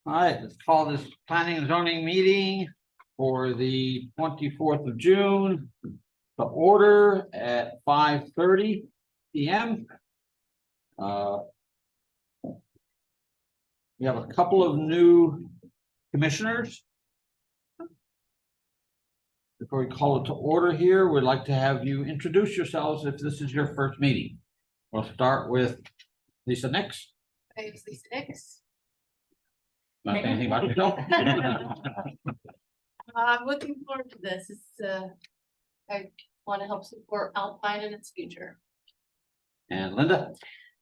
All right, let's call this planning and zoning meeting for the 24th of June to order at 5:30 p.m. We have a couple of new commissioners. Before we call it to order here, we'd like to have you introduce yourselves if this is your first meeting. We'll start with Lisa Nix. My name is Lisa Nix. Not saying anything about yourself. I'm looking forward to this. I want to help support Alpine in its future. And Linda.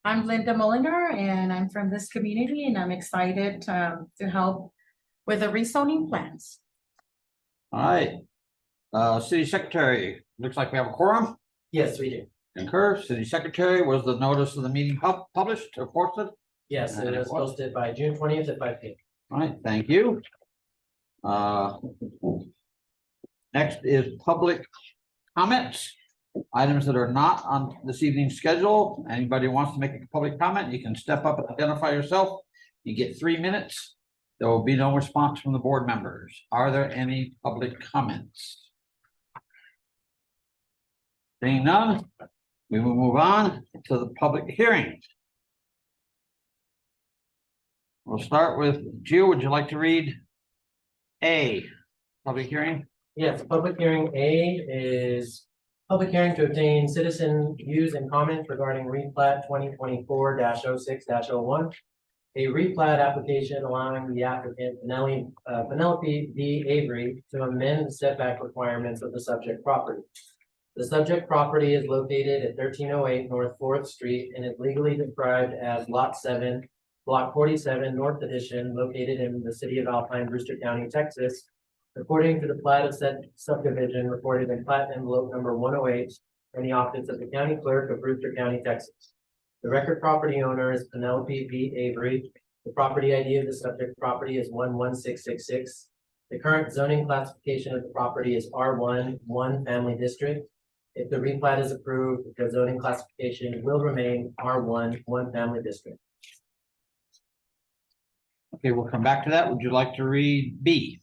I'm Linda Mulliner and I'm from this community and I'm excited to help with the rezoning plans. All right. City Secretary, looks like we have a quorum. Yes, we do. Concur. City Secretary, was the notice of the meeting published or posted? Yes, it was posted by June 20th at 5 p.m. All right, thank you. Next is public comments. Items that are not on this evening's schedule. Anybody who wants to make a public comment, you can step up and identify yourself. You get 3 minutes. There will be no response from the board members. Are there any public comments? Seeing none, we will move on to the public hearing. We'll start with Gio. Would you like to read A, public hearing? Yes, public hearing A is public hearing to obtain citizen views and comments regarding replat 2024-06-01. A replat application allowing the applicant Penelope B. Avery to amend the setback requirements of the subject property. The subject property is located at 1308 North 4th Street and is legally described as Lot 7, Block 47, North Addition, located in the city of Alpine, Brewster County, Texas. According to the plat of said subdivision recorded in plat envelope number 108 in the office of the county clerk of Brewster County, Texas. The record property owner is Penelope B. Avery. The property ID of the subject property is 11666. The current zoning classification of the property is R1, 1 family district. If the replat is approved, the zoning classification will remain R1, 1 family district. Okay, we'll come back to that. Would you like to read B?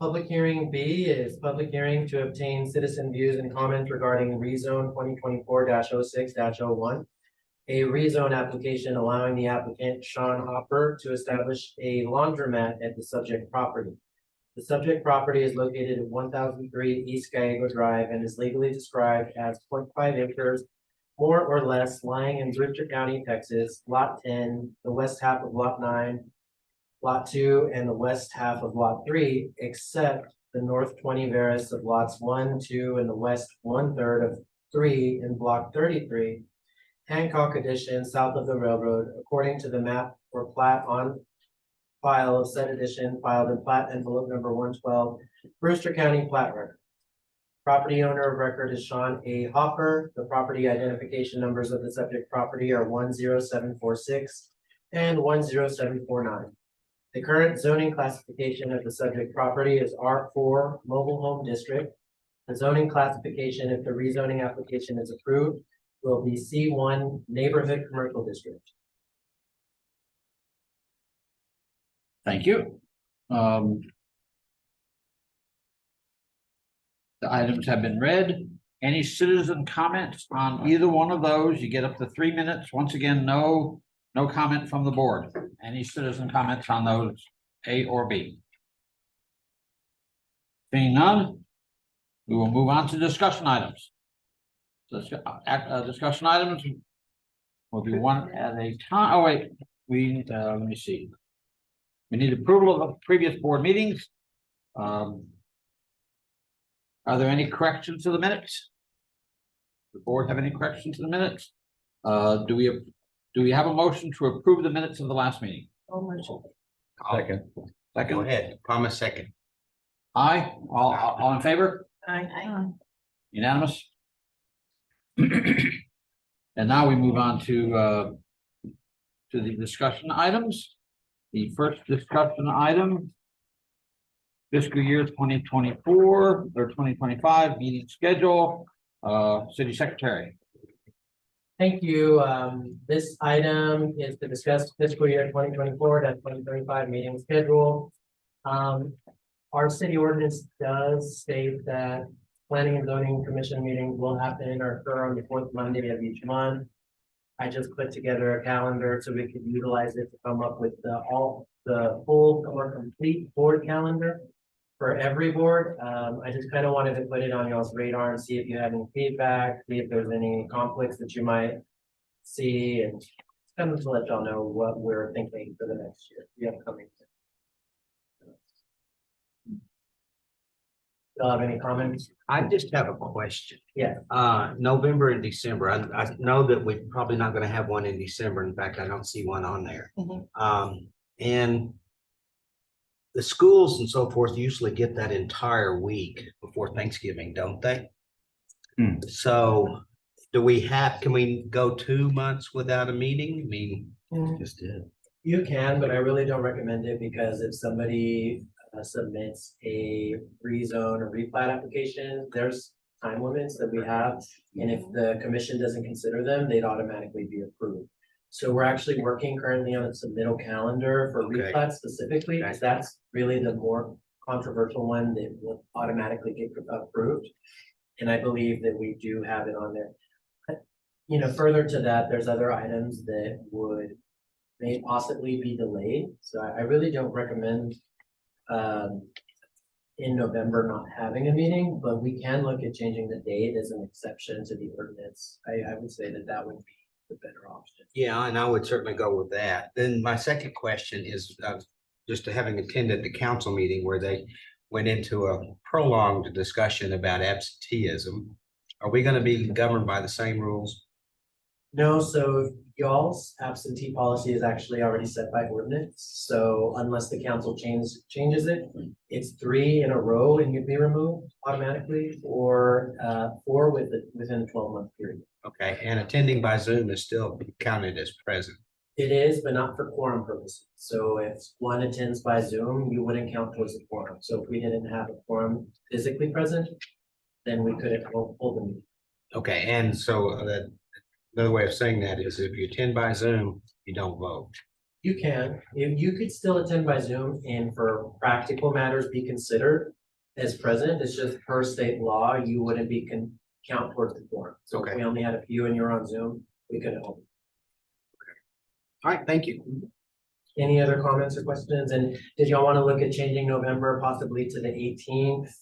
Public hearing B is public hearing to obtain citizen views and comments regarding rezone 2024-06-01. A rezone application allowing the applicant Sean Hopper to establish a laundromat at the subject property. The subject property is located at 1003 East Gallego Drive and is legally described as 0.5 acres more or less lying in Brewster County, Texas, Lot 10, the west half of Lot 9, Lot 2, and the west half of Lot 3, except the north 20 Veris of Lots 1, 2, and the west 1/3 of 3 in Block 33, Hancock Addition, south of the railroad, according to the map or plat on file of said addition filed in plat envelope number 112, Brewster County plat record. Property owner of record is Sean A. Hopper. The property identification numbers of the subject property are 10746 and 10749. The current zoning classification of the subject property is R4 Mobile Home District. The zoning classification, if the rezoning application is approved, will be C1 Neighborhood Commercial District. Thank you. The items have been read. Any citizen comments on either one of those? You get up to 3 minutes. Once again, no comment from the board. Any citizen comments on those, A or B? Seeing none, we will move on to discussion items. Discussion items will be one at a time. Oh, wait, let me see. We need approval of previous board meetings. Are there any corrections to the minutes? The board have any corrections to the minutes? Do we have a motion to approve the minutes of the last meeting? Second. Go ahead, promise second. Aye, all in favor? Aye. Unanimous? And now we move on to the discussion items. The first discussion item, fiscal year 2024 or 2025 meeting schedule, City Secretary. Thank you. This item is to discuss fiscal year 2024 to 2025 meeting schedule. Our city ordinance does state that planning and zoning commission meetings will happen or occur on the fourth Monday of each month. I just put together a calendar so we could utilize it to come up with the full or complete board calendar for every board. I just kind of wanted to put it on y'all's radar and see if you have any feedback, see if there's any conflicts that you might see, and kind of to let y'all know what we're thinking for the next year, the upcoming. Y'all have any comments? I just have a question. Yeah. November and December, I know that we're probably not gonna have one in December. In fact, I don't see one on there. And the schools and so forth usually get that entire week before Thanksgiving, don't they? So can we go 2 months without a meeting? I mean, Just did. You can, but I really don't recommend it because if somebody submits a rezone or replat application, there's time limits that we have. And if the commission doesn't consider them, they'd automatically be approved. So we're actually working currently on a submittal calendar for Okay. replat specifically, because that's really the more controversial one that will automatically get approved. And I believe that we do have it on there. You know, further to that, there's other items that may possibly be delayed. So I really don't recommend in November not having a meeting, but we can look at changing the date as an exception to the ordinance. I would say that would be the better option. yeah, and I would certainly go with that. Then my second question is, just having attended the council meeting where they went into a prolonged discussion about absenteeism. Are we gonna be governed by the same rules? No, so y'all's absentee policy is actually already set by ordinance. So unless the council changes it, it's 3 in a row and you'd be removed automatically, or 4 within a 12-month period. Okay, and attending by Zoom is still counted as present. It is, but not for quorum purposes. So if one attends by Zoom, you wouldn't count towards a quorum. So if we didn't have a quorum physically present, then we couldn't hold the meeting. Okay, and so another way of saying that is if you attend by Zoom, you don't vote. You can, if you could still attend by Zoom and for practical matters be considered as present. It's just per state law, you wouldn't be count towards the quorum. So if Okay. we only had a few and you're on Zoom, we couldn't hold. All right, thank you. Any other comments or questions? And did y'all want to look at changing November possibly to the 18th?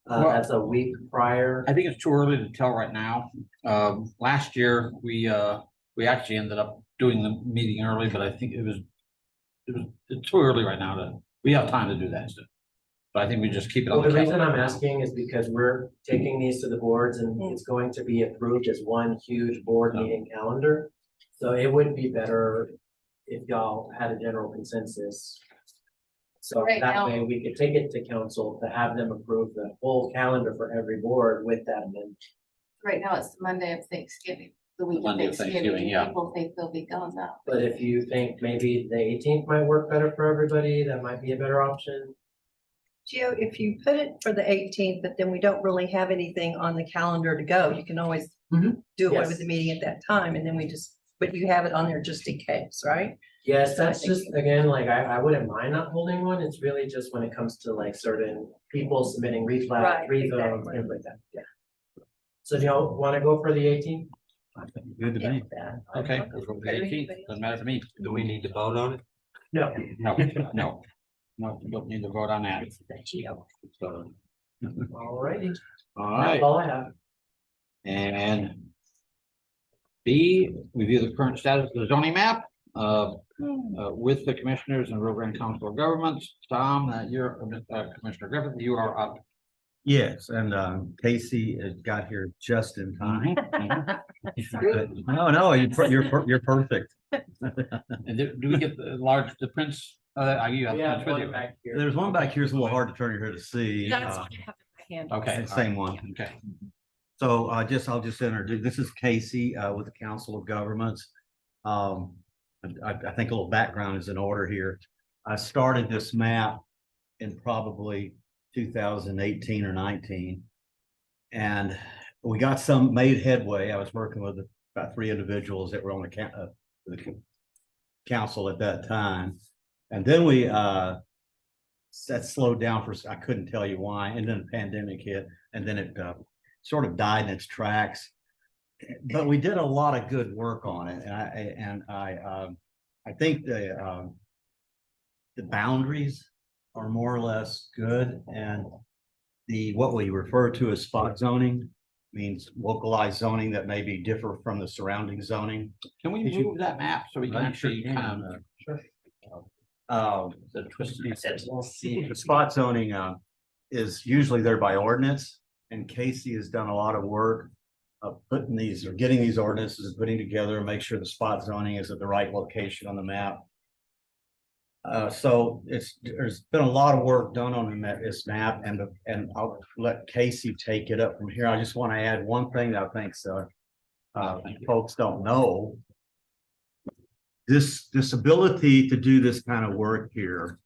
Well- That's a week prior. I think it's too early to tell right now. Last year, we actually ended up doing the meeting early, but I think it's too early right now we have time to do that stuff. But I think we just keep it Well, on the the reason I'm calendar. asking is because we're taking these to the boards and it's going to be approved as one huge board Oh. meeting calendar. So it would be better if y'all had a general consensus. So Right that now- way we could take it to council to have them approve the whole calendar for every board with that amendment. Right now, it's the Monday of Thanksgiving, the week of Monday of Thanksgiving. Thanksgiving, yeah. People think they'll be gone now. But if you think maybe the 18th might work better for everybody, that might be a better option. Gio, if you put it for the 18th, but then we don't really have anything on the calendar to go, you can always Mhm. do away Yes. with the meeting at that time, and then but you have it on there just in case, right? Yes, that's just, again, like, I wouldn't mind not holding one, it's really just when it comes to like certain people submitting replat, Right, rezone, exactly. things like that, yeah. So do y'all wanna go for the 18th? Good to me. Yeah. Okay, we'll go with the 18th. Doesn't matter to me. Do we need to vote on it? No. No, no. No, you don't need to vote on that. So, Alrighty, all that's right, all I have. and B, review the current status of the zoning map, with the commissioners and Rio Grande Council of Governments. Tom, you're, Commissioner Griffith, you are up. Yes, and Casey got here just in time. No, you're perfect. And do we get the prints? You have We have prints with one you? back here. There's one back here, it's a little hard to turn your head to see. That's what I have in my hand. Okay. It's the same one. Okay. So I'll just introduce, this is Casey with the Council of Governments. I think a little background is in order here. I started this map in probably 2018 or 19. And we got some made headway. I was working with about 3 individuals that were on the council at that time. And then we, that slowed down I couldn't tell you why, and then the pandemic hit, and then it sort of died in its tracks. But we did a lot of good work on it, and I think the boundaries are more or less good, and what we refer to as spot zoning means localized zoning that may be differ from the surrounding zoning. Can we Did you- move that map so we can actually kind of the twisted? The spot zoning is usually there by ordinance, and Casey has done a lot of work of putting these or getting these ordinances and putting together and make sure the spot zoning is at the right location on the map. So there's been a lot of work done on this map, and I'll let Casey take it up from here. I just want to add one thing that I think folks don't know. This ability to do this kind of work here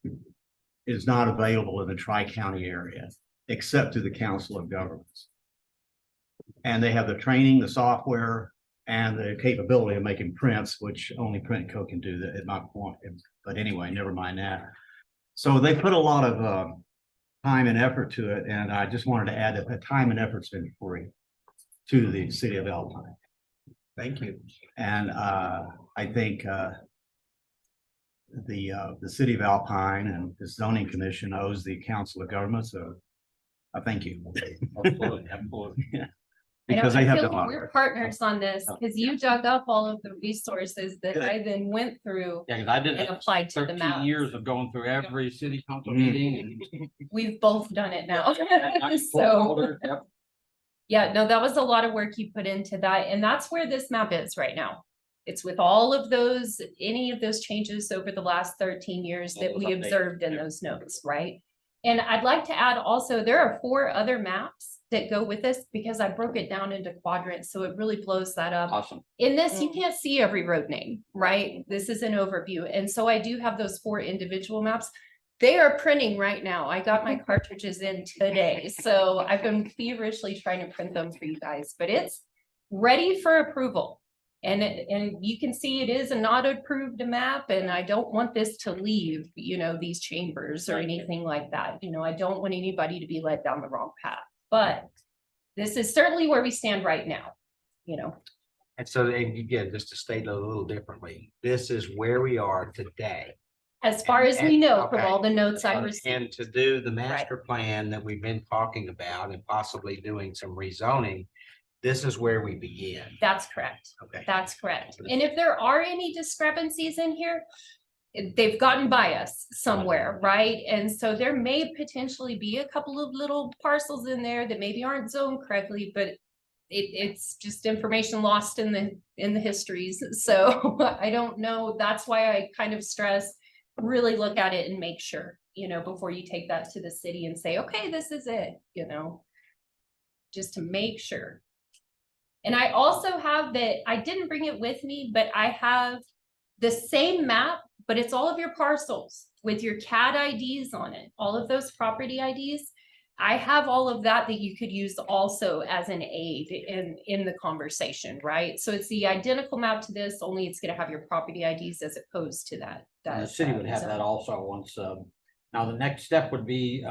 is not available in the Tri-County area, except through the Council of Governments. And they have the training, the software, and the capability of making prints, which only Printco can do that at my point. But anyway, never mind that. So they put a lot of time and effort to it, and I just wanted to add that the time and effort's been free to the city of Alpine. Thank you. And I think the city of Alpine and the zoning commission owes the Council of Governments a thank you. Absolutely, absolutely. Because they have feel done a lot of We're work. partners on this, because you dug up all of the resources that I then went through Yeah, because I did and applied to the 13 map. years of going through every city council Mhm. meeting. We've both done it now. And So, Yep. yeah, no, that was a lot of work you put into that, and that's where this map is right now. It's with all of those, any of those changes over the last 13 years All that those we updates, observed in yeah. those notes, right? And I'd like to add also, there are 4 other maps that go with this, because I broke it down into quadrants, so it really blows that up. Awesome. In this, you can't see every road name, right? This is an overview. And so I do have those 4 individual maps. They are printing right now. I got my cartridges in today. So I've been feverishly trying to print them for you guys, but it's ready for approval. And you can see it is a not approved map, and I don't want this to leave, these chambers or anything like that. I don't want anybody to be led down the wrong path, but this is certainly where we stand right now, And so, and again, just to state it a little differently, this is where we are today. as far as we know from Okay. all the notes I received. And to do the master plan that we've been talking about and possibly doing some rezoning, this is where we begin. That's correct. Okay. That's correct. And if there are any discrepancies in here, they've gotten by us somewhere, right? And so there may potentially be a couple of little parcels in there that maybe aren't zoned correctly, but it's just information lost in the histories. So I don't know. That's why I kind of stress, really look at it and make sure, before you take that to the city and say, okay, this is it, just to make sure. And I also have I didn't bring it with me, but I have the same map, but it's all of your parcels with your CAD IDs on it, all of those property IDs. I have all of that you could use also as an aid in the conversation, right? So it's the identical map to this, only it's gonna have your property IDs as opposed to that. And the city would have that also once, now the next step would be,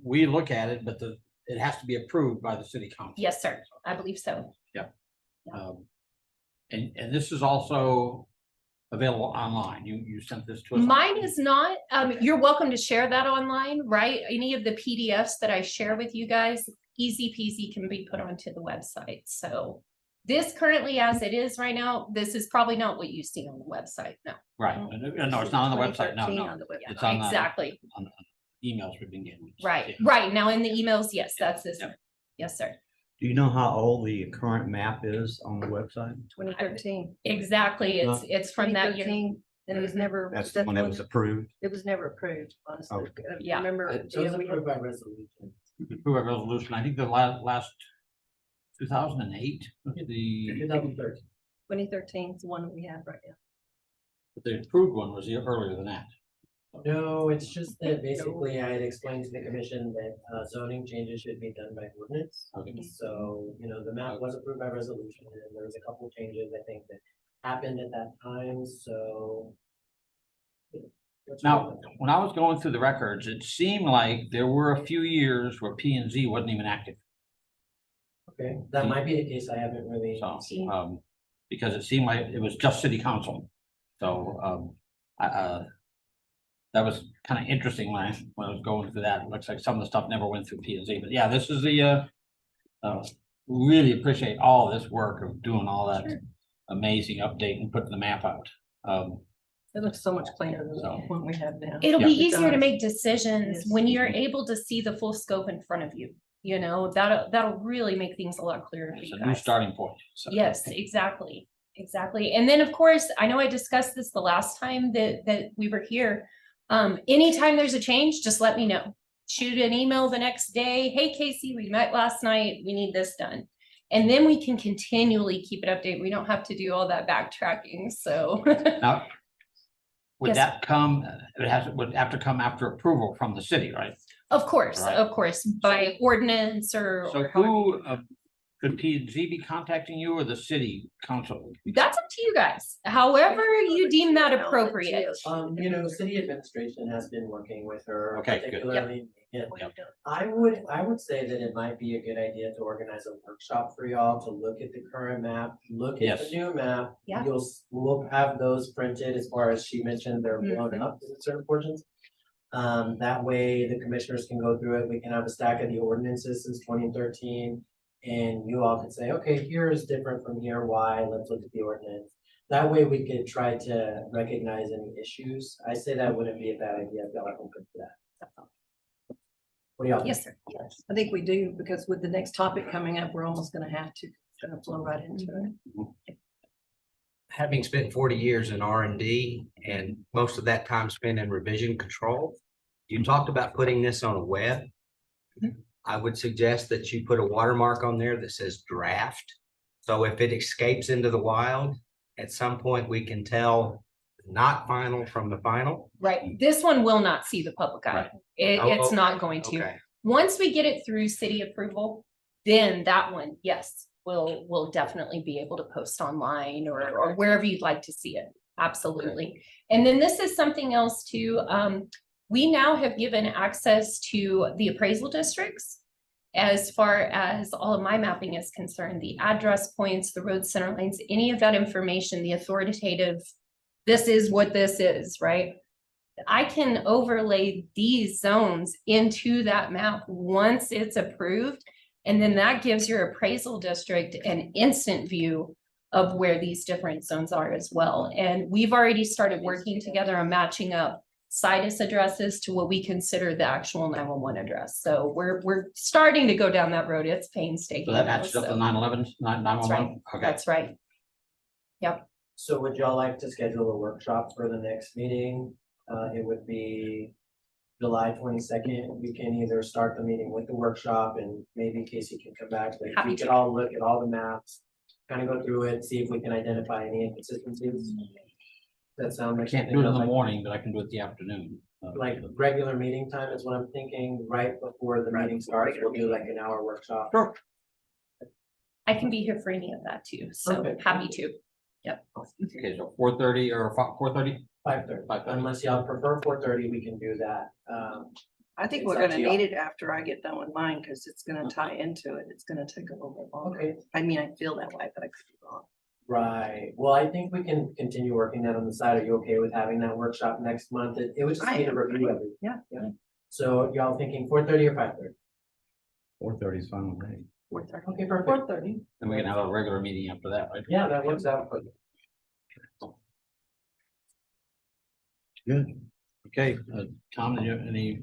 we look at it, but it has to be approved by the city council. Yes, sir. I believe so. And this is also available online. You sent this to us. Mine is not, you're welcome to share that online, right? Any of the PDFs that I share with you guys, easy peasy can be put onto the website. So this currently, as it is right now, this is probably not what you see on the website, no. Right. No, it's not on the website. No, 2013 no. on the website. It's on the Exactly, emails we've been getting. right, Yeah. right. Now in the emails, yes, that's this. Yeah. Yes, sir. Do you know how old the current map is on the website? 2013. Exactly. It's from that year. 2013, and it was never. That's the one that was approved. It was never approved, honestly. Okay. I Yeah. Remember. So it's we had- approved by resolution. Approve a resolution. I think the last 2008, the 2013. 2013 is the one we have right now. approved one was earlier than that. No, it's just that basically I had explained to the commission that zoning changes should be done by ordinance. Okay. So, the map was approved by resolution and there was a couple changes, I think, that happened at that time, so. Now, when I was going through the records, it seemed like there were a few years where P and Z wasn't even active. Okay, that might be the case. I haven't really So, seen. because it seemed like it was just city council. So, that was kind of interesting when I was going through that. It looks like some of the stuff never went through P and Z, but yeah, this is the, really appreciate all this work of doing all that amazing update and putting the map out. It looks so much cleaner than So- what we have now. It'll Yeah. be It easier to does. make decisions Yes. when you're able to see the full scope in front of you. That'll really make things a lot clearer for It's you a new guys. starting point. So. Yes, exactly, exactly. And then, of course, I know I discussed this the last time that we were here. Anytime there's a change, just let me know. Shoot an email the next day. Hey, Casey, we met last night. We need this done. And then we can continually keep it updated. We don't have to do all that backtracking, so. Now, would Yes. that come, would have to come after approval from the city, right? Of course, Right. by ordinance or. So however you who, could P and Z be contacting you or the city council? That's up to you guys, however you deem that appropriate. City administration has been working with her. Okay, good. Particularly, yeah. Yep. I would say that it might be a good idea to organize a workshop for y'all to look at the current map, look at the Yes. new map. Yeah. We'll have those printed as far as she mentioned, they're blown Mm-hmm. up in certain portions. That way the commissioners can go through it. We can have a stack of the ordinances since 2013. And you all can say, okay, here is different from here, why, let's look at the ordinance. That way we could try to recognize any issues. I say that wouldn't be a bad idea. I feel like I'm good for that. What do y'all think? Yes, sir. I think we do, because with the next topic coming up, we're almost gonna have to kind of flow right into it. Having spent 40 years in R&D and most of that time spent in revision control, you talked about putting this on a web. I would suggest that you put a watermark on there that says draft. So if it escapes into the wild, at some point we can tell not final from the final. Right, this one will not see the public eye. Right. It's Oh, not going to. Okay. Once we get it through city approval, then that one, yes, we'll definitely be able to post online or wherever you'd like to see it. Absolutely. And then this is something else too. We now have given access to the appraisal districts. As far as all of my mapping is concerned, the address points, the road center lines, any of that information, the authoritative, this is what this is, right? I can overlay these zones into that map once it's approved. And then that gives your appraisal district an instant view of where these different zones are as well. And we've already started working together on matching up situs addresses to what we consider the actual 911 address. So we're starting to go down that road. It's painstaking. So that though, matches up the so 911, That's right. 911? Okay. That's right. So would y'all like to schedule a workshop for the next meeting? It would be July 22nd. We can either start the meeting with the workshop and maybe Casey can come back, but if Happy we could to. all look at all the maps, kind of go through it, see if we can identify any inconsistencies. That sound I like. can't something do it in y'all the like? morning, but I can do it the afternoon. Like regular meeting time is what I'm thinking, right before the meeting starts, we'll do like an hour workshop. Sure. I can be here for any of that too. So Perfect. happy to. Okay, so 4:30 or 4:30? 5:30, 5:30. unless y'all prefer 4:30, we can do that. I think It's we're up gonna to y'all. need it after I get done with mine, because it's gonna tie into it. It's gonna take a little bit longer. Okay, I mean, I feel that way, but I could be wrong. right. Well, I think we can continue working that on the side. Are you okay with having that workshop next month? It would just I be to am. review everything. Yeah. So y'all thinking 4:30 or 5:30? 4:30 is fine with me. 4:30. Okay, perfect. 4:30. And we can have a regular meeting after that, right? Yeah, that works out. for- Good. Okay, Tom, do you have any?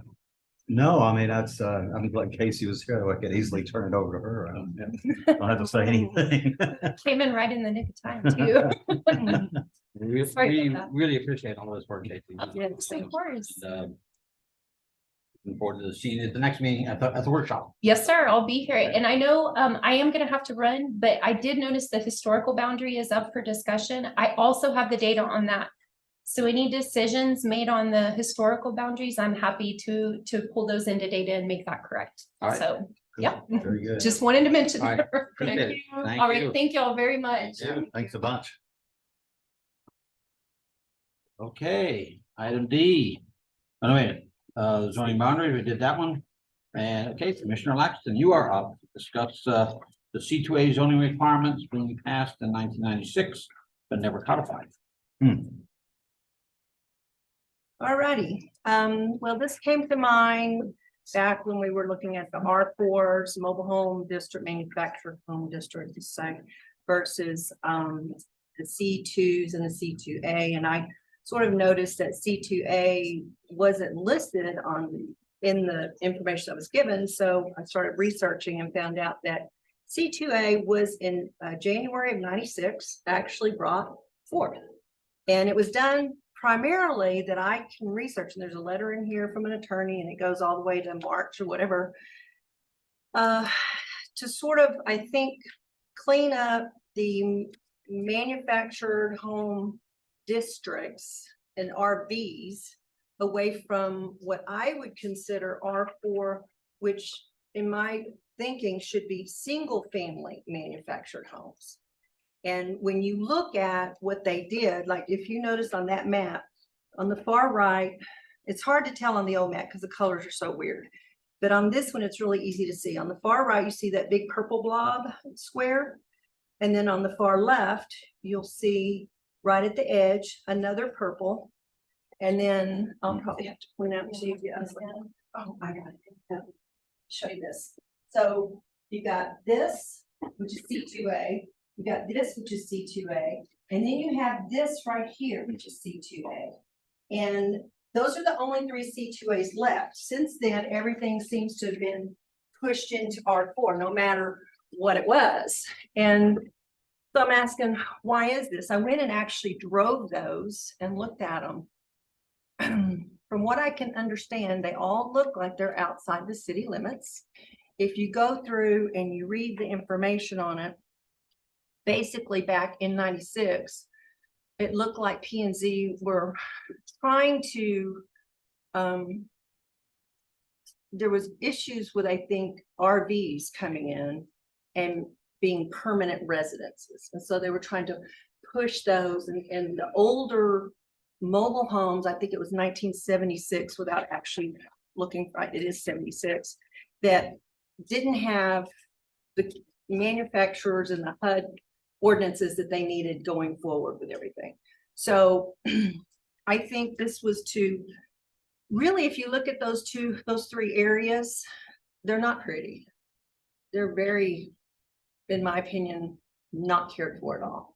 No, I mean, that's, I'm glad Casey was here. I could easily turn it over to her. I don't have to say anything. Came in right in the nick of time too. We Sorry about that. really appreciate all this work, Casey. Yes, of course. And, looking forward to seeing you at the next meeting at the workshop. Yes, sir. I'll be here. And I know I am gonna have to run, but I did notice the historical boundary is up for discussion. I also have the data on that. So any decisions made on the historical boundaries, I'm happy to pull those into data and make that correct. All right. So, yeah, Very good. just wanted to mention. All right. that. Appreciate it. Thank All you. right, thank you all very much. Yeah. Thanks a bunch. Okay, item D. Oh, wait, zoning boundary, we did that one. And okay, Commissioner Laxton, you are up to discuss, the C2A zoning requirements being passed in 1996, but never codified. Alrighty, well, this came to mind back when we were looking at the R4s, mobile home district, manufactured home district, versus the C2s and the C2A, and I sort of noticed that C2A wasn't listed in the information that was given, so I started researching and found out that C2A was in January of 96, actually brought forth. And it was done primarily that I can research, and there's a letter in here from an attorney, and it goes all the way to March or whatever. To sort of, I think, clean up the manufactured home districts and RVs away from what I would consider R4, which in my thinking should be single family manufactured homes. And when you look at what they did, like if you notice on that map, on the far right, it's hard to tell on the old map because the colors are so weird. But on this one, it's really easy to see. On the far right, you see that big purple blob square. And then on the far left, you'll see right at the edge, another purple. And then I'll probably have to point out to you guys. Oh, I got it. Show you this. So you got this, which is C2A. You got this, which is C2A. And then you have this right here, which is C2A. And those are the only three C2As left. Since then, everything seems to have been pushed into R4, no matter what it was. And so I'm asking, why is this? I went and actually drove those and looked at them. From what I can understand, they all look like they're outside the city limits. If you go through and you read the information on it, basically back in 96, it looked like P&Z were trying to, there was issues with, I think, RVs coming in and being permanent residences. And so they were trying to push those, and the older mobile homes, I think it was 1976, without actually looking right, it is 76, that didn't have the manufacturers and the HUD ordinances that they needed going forward with everything. So I think this was to really, if you look at those three areas, they're not pretty. They're very, in my opinion, not cared for at all.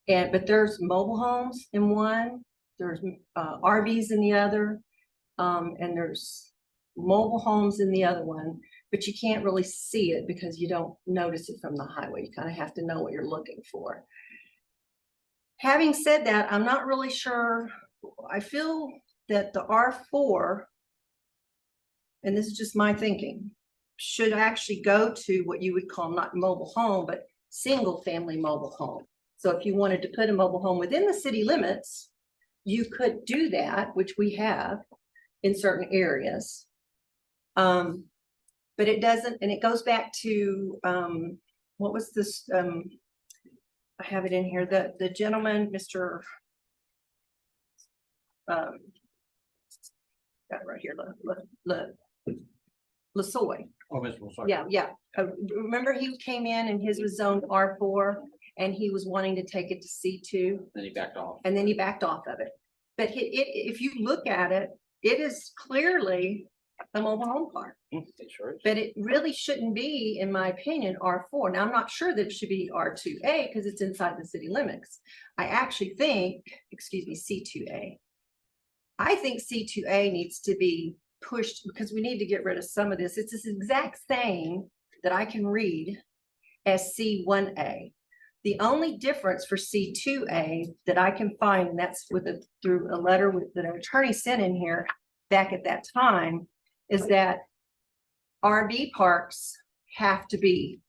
But there's mobile homes in one, there's RVs in the other, and there's mobile homes in the other one, but you can't really see it because you don't notice it from the highway. You kind of have to know what you're looking for. Having said that, I'm not really sure. I feel that the R4, and this is just my thinking, should actually go to what you would call not mobile home, but single family mobile home. So if you wanted to put a mobile home within the city limits, you could do that, which we have in certain areas. But it doesn't, and it goes back to, what was this? I have it in here, the gentleman, Mr. Got it right here, Lasoy. Oh, Mr. Wilson. Yeah. Remember he came in and his was zoned R4 and he was wanting to take it to C2. Then he backed off. And then he backed off of it. But if you look at it, it is clearly a mobile home park. It sure is. But it really shouldn't be, in my opinion, R4. Now, I'm not sure that it should be R2A because it's inside the city limits. I actually think, excuse me, C2A. I think C2A needs to be pushed because we need to get rid of some of this. It's this exact same that I can read as C1A. The only difference for C2A that I can find, and that's through a letter that an attorney sent in here back at that time, is that RV parks have to be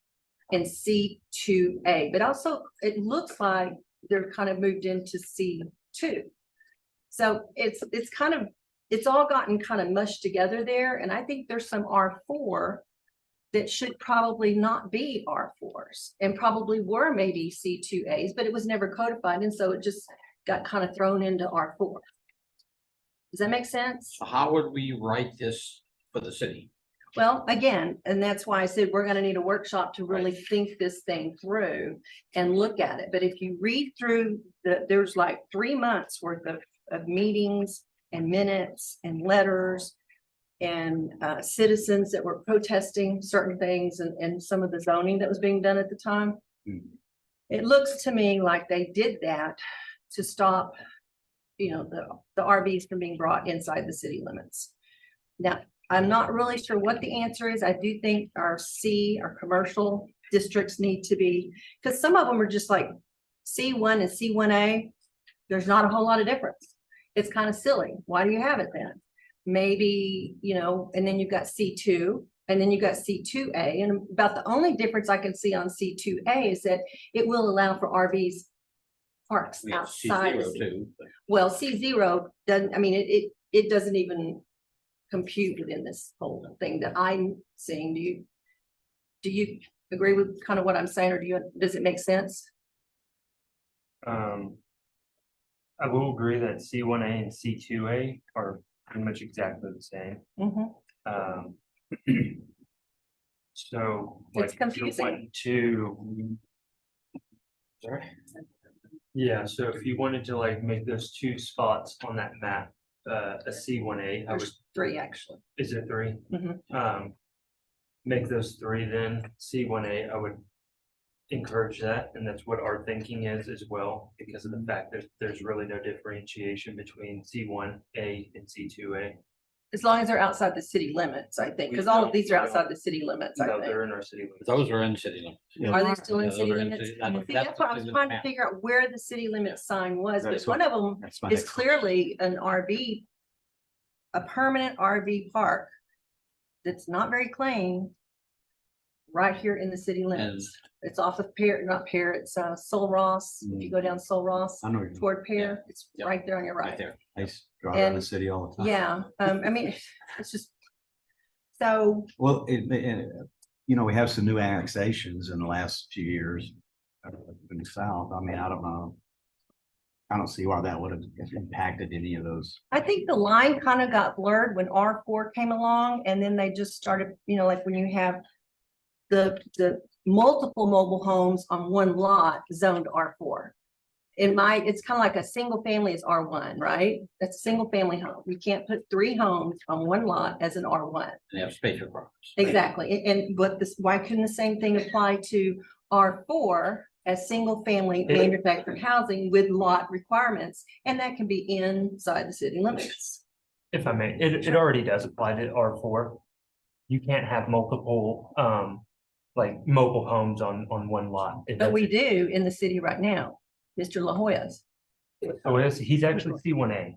in C2A, but also it looks like they're kind of moved into C2. So it's kind of, it's all gotten kind of mushed together there, and I think there's some R4 that should probably not be R4s and probably were maybe C2As, but it was never codified, and so it just got kind of thrown into R4. Does that make sense? So how would we write this for the city? Well, again, and that's why I said we're gonna need a workshop to really think this thing through and look at it. But if you read through there's like 3 months worth of meetings and minutes and letters and citizens that were protesting certain things and some of the zoning that was being done at the time. It looks to me like they did that to stop, you know, the RVs from being brought inside the city limits. Now, I'm not really sure what the answer is. I do think our commercial districts need to be, because some of them are just like C1 and C1A. There's not a whole lot of difference. It's kind of silly. Why do you have it then? Maybe, you know, and then you've got C2 and then you've got C2A. And about the only difference I can see on C2A is that it will allow for RVs parks We have outside. C0 too. Well, C0 doesn't, I mean, it doesn't even compute within this whole thing that I'm seeing. Do you agree with kind of what I'm saying, or does it make sense? I will agree that C1A and C2A are pretty much exactly the same. Mhm. So. It's like, if you confusing. went to, yeah, so if you wanted to like make those 2 spots on that map, a C1A, I would, There's 3 actually. is it 3? Mhm. Make those 3 then, C1A, I would encourage that, and that's what our thinking is as well, because of the fact that there's really no differentiation between C1A and C2A. As long as they're outside the city limits, I think, because all of these are outside the city limits, I No, think. they're in our city limits. Those are in city limits. Are they still in Yeah, those city are in limits? city- that's- See, that's what I was that's trying to map. figure out where the city limit sign was, but That's one what- of them That's my is next clearly an RV, a permanent RV park that's not very clean right here in the city limits. It's off of it's Sol Ross. If you go down Sol Ross I know you're toward Pear, it's Yeah. right there on your Right right. there. I used to drive around the And- city all the time. Yeah, I mean, it's just, so, Well, you know, we have some new annexations in the last few years in the south. I mean, I don't know. I don't see why that would have impacted any of those. I think the line kind of got blurred when R4 came along, and then they just started, you know, like when you have the multiple mobile homes on one lot zoned R4. It's kind of like a single family is R1, right? That's a single family home. You can't put 3 homes on one lot as an R1. And they have space requirements. Exactly. Why couldn't the same thing apply to R4 as single family manufactured housing with lot requirements? And that can be inside the city limits. If I may, it already does apply to R4. You can't have multiple, like mobile homes on one lot. It But we doesn't- do in the city right now, Mr. La Jolla's. Oh, he's actually C1A.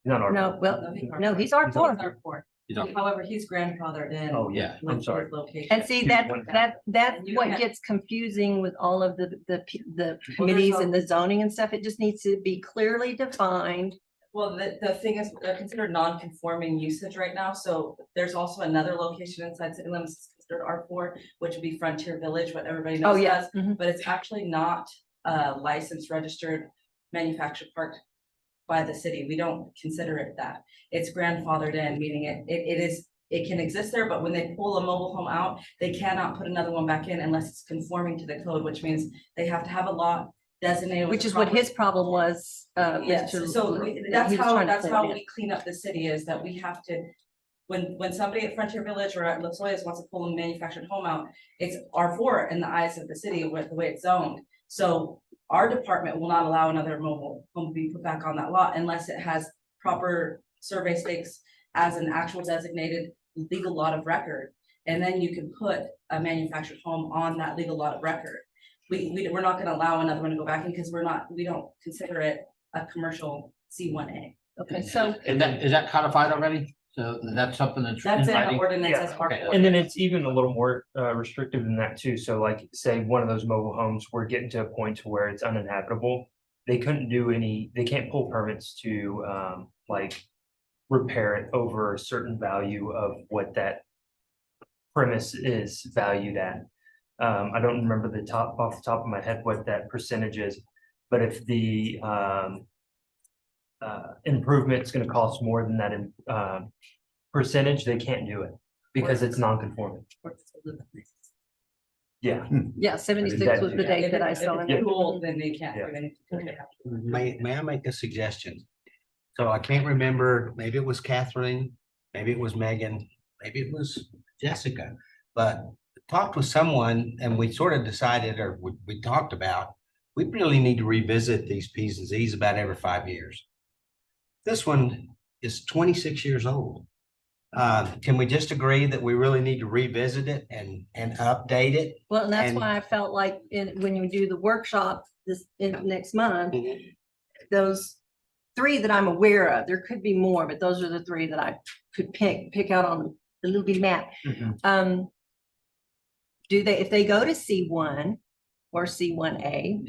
Not R. No, well, no, he's R4. You don't, However, he's grandfathered in. Oh, yeah, I'm with sorry. both locations. And see, He's one half. that's You what can't- gets confusing with all of the committees and the zoning and stuff. It just needs to be clearly defined. Well, the thing is, they're considered non-conforming usage right now, so there's also another location inside city limits that's considered R4, which would be Frontier Village, what everybody Oh, knows yes. as. But it's actually not licensed, registered, manufactured park by the city. We don't consider it that. It's grandfathered in, meaning it can exist there, but when they pull a mobile home out, they cannot put another one back in unless it's conforming to the code, which means they have to have a lot designated. with Which the is what proper- his problem was. Yes, Mr. so that that's he was how, trying to that's put how it in. we clean up the city, is that we have to. When somebody at Frontier Village or at Los Olas wants to pull a manufactured home out, it's R4 in the eyes of the city with the way it's zoned. So our department will not allow another mobile home to be put back on that lot unless it has proper survey stakes as an actual designated legal lot of record. And then you can put a manufactured home on that legal lot of record. We're not gonna allow another one to go back in because we don't consider it a commercial C1A. Okay, so is that codified already? So that's something that's. That's in the writing? ordinance Yeah, as part okay. of. And then it's even a little more restrictive than that too. So like, say one of those mobile homes, we're getting to a point to where it's uninhabitable. they couldn't do any, they can't pull permits to, like, repair it over a certain value of what that premise is valued at. I don't remember off the top of my head what that percentage is, but if the, improvement's gonna cost more than that, percentage, they can't do it because it's non-conforming. Yeah. Yeah, 76 was the Yeah. date that I saw. If in it's it. too old, then they can't do Yeah. anything. May I make a suggestion? So I can't remember, maybe it was Catherine, maybe it was Megan, maybe it was Jessica. But talked with someone and we sort of decided, or we talked about, we really need to revisit these Ps and Zs about every 5 years. This one is 26 years old. Can we just agree that we really need to revisit it and update it? Well, and that's And- why I felt like when you do the workshop next month, those three that I'm aware of, there could be more, but those are the three that I could pick out on the little bitty map. Mhm. If they go to C1 or C1A,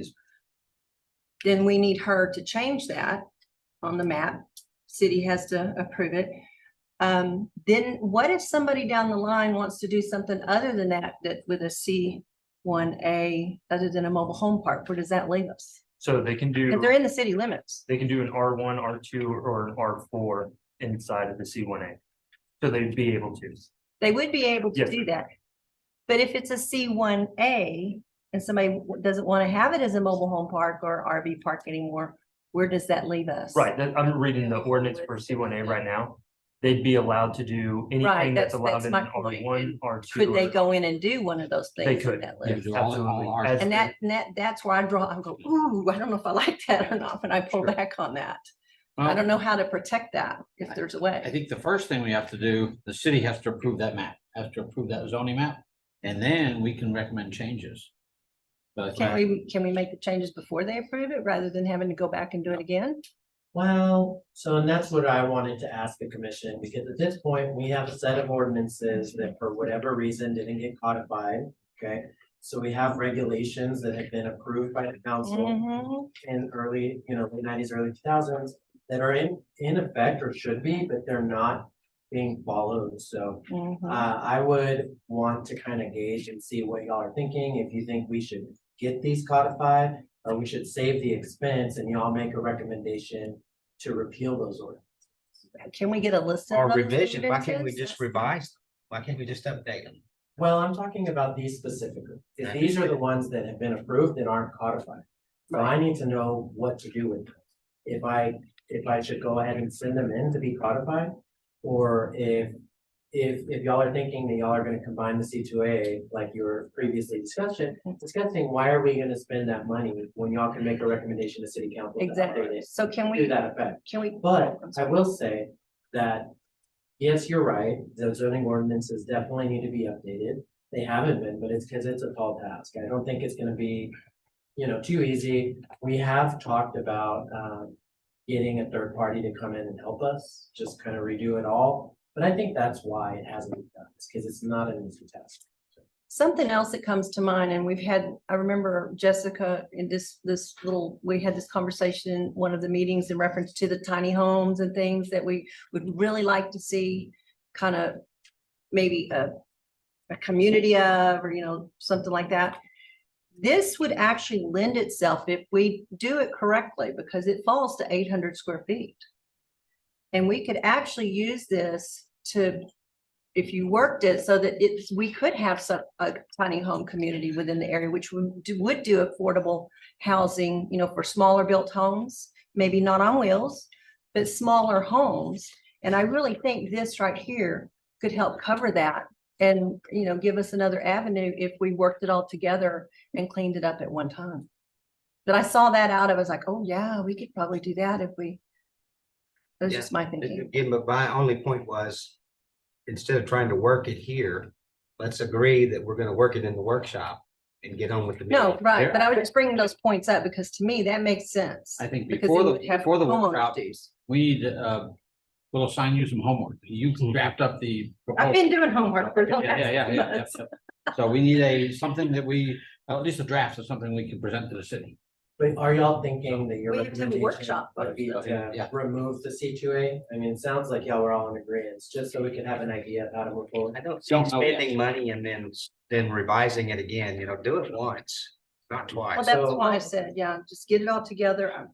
then we need her to change that on the map. City has to approve it. Then what if somebody down the line wants to do something other than that with a C1A, other than a mobile home park? Where does that leave us? So they can If they're do, in the city limits. they can do an R1, R2, or an R4 inside of the C1A. So they'd be able to. They would be able to Yes. do that. But if it's a C1A and somebody doesn't want to have it as a mobile home park or RV park anymore, where does that leave us? Right, I'm reading the ordinance for C1A right now. They'd be allowed to do anything Right, that's that's allowed in my an point. R1, R2. Could they or- go in and do one of those They things in could, that yeah, list? do all- absolutely. all As- And that's where I go, ooh, I don't know if I like that or not, when I pull Sure. back on that. I Well, don't know how to protect that if there's a I way. think the first thing we have to do, the city has to approve that map, has to approve that zoning map, and then we can recommend changes. But Can we make the changes before they approve it rather than having to go back and do it again? Well, so and that's what I wanted to ask the commission, because at this point, we have a set of ordinances that for whatever reason didn't get codified, okay? So we have regulations that have been approved by the council Mhm. in early, late 90s, early 2000s that are in effect or should be, but they're not being followed. So Mhm. I would want to kind of gauge and see what y'all are thinking, if you think we should get these codified, or we should save the expense and y'all make a recommendation to repeal those ordinances. Can we get a list of Or those revision, why can't we ordinances? just revise? Them? Why can't we just update them? Well, I'm talking about these specifically. If these are the ones that have been approved and aren't codified. So I need to know what to do with them. If I should go ahead and send them in to be codified, or if y'all are thinking that y'all are gonna combine the C2A, like you were previously discussing, why are we gonna spend that money when y'all can make a recommendation to city council? to update Exactly. it So can To we, that effect. can we? But I'm I sorry. will say that, yes, you're right, the zoning ordinances definitely need to be updated. They haven't been, but it's because it's a tall task. I don't think it's gonna be, too easy. We have talked about, getting a third party to come in and help us, just kind of redo it all. But I think that's why it hasn't been done, it's because it's not an easy task. Something else that comes to mind, and I remember Jessica in we had this conversation in one of the meetings in reference to the tiny homes and things that we would really like to see kind of maybe a community of, or, something like that. This would actually lend itself if we do it correctly, because it falls to 800 square feet. And we could actually use this if you worked it so that we could have a tiny home community within the area, which would do affordable housing, for smaller built homes, maybe not on wheels, but smaller homes. And I really think this right here could help cover that and, give us another avenue if we worked it all together and cleaned it up at one time. But I saw that I was like, oh yeah, we could probably do that if we. That's Yeah. just my thinking. Again, but my only point was, instead of trying to work it here, let's agree that we're gonna work it in the workshop and get on with the. No, meeting. right, but I was just bringing those points up because to me, that makes sense. I think Because before it the, would have before the homeowners workshop, dues. we need, we'll assign you some homework. You can draft up the. I've been doing homework for the Yeah, yeah, yeah, last yeah, months. yeah. So we need something that at least a draft of something we can present to the city. Wait, are y'all thinking that your We have to have a recommendation workshop would be first. to Yeah. remove the C2A? I mean, it sounds like y'all were all in agreement, just so we can have an idea of how to move forward. I don't see Don't know yet. spending money and then revising it again, do it once, not twice. Well, that's So- why I said, yeah, just get it all together.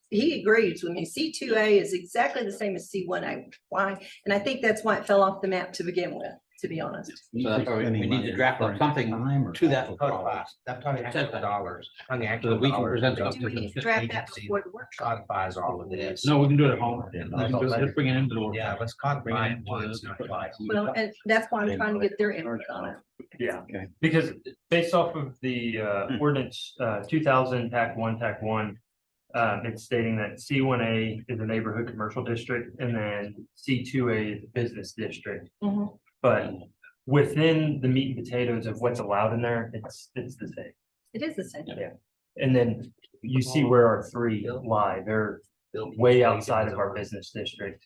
He agrees with me. C2A is exactly the same as C1A. Why? And I think that's why it fell off the map to begin with, to be honest. So that's why we need to draft up something to that Codify. That's on the actual dollars, on the so actual that we can dollars. present Go it. Do to we the need to draft that agency before the workshop? Codifies all of this. No, we can do it at home. Yeah. Just bring it into the Yeah, workshop. let's codify it once, not twice. Well, and that's why I'm trying to get their input on it. Yeah, Okay. because based off of the ordinance 2000 TAC 1, it's stating that C1A is a neighborhood commercial district and then C2A is a business district. Mhm. But within the meat and potatoes of what's allowed in there, it's the same. It is the same. And then you see where our three lie. They're way outside of our business district.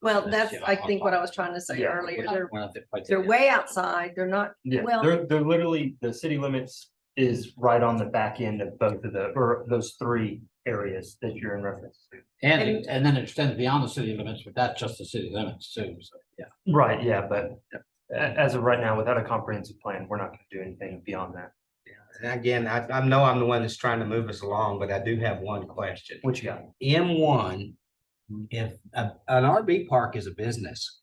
Well, that's, I think what I was trying to say Yeah. earlier. They're We're not quite They're there yet. way outside. They're not, Yeah, well, they're literally, the city limits is right on the back end of both of or those three areas that you're in reference to. And then it extends beyond the city limits, but that's just the city limits too, so, yeah. Right, yeah, but as of right now, without a comprehensive plan, we're not gonna do anything beyond that. And again, I know I'm the one that's trying to move us along, but I do have one question. What you got? M1, if an RV park is a business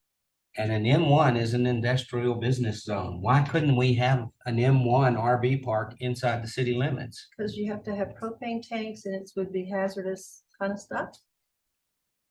and an M1 is an industrial business zone, why couldn't we have an M1 RV park inside the city limits? because you have to have propane tanks and it would be hazardous kind of stuff.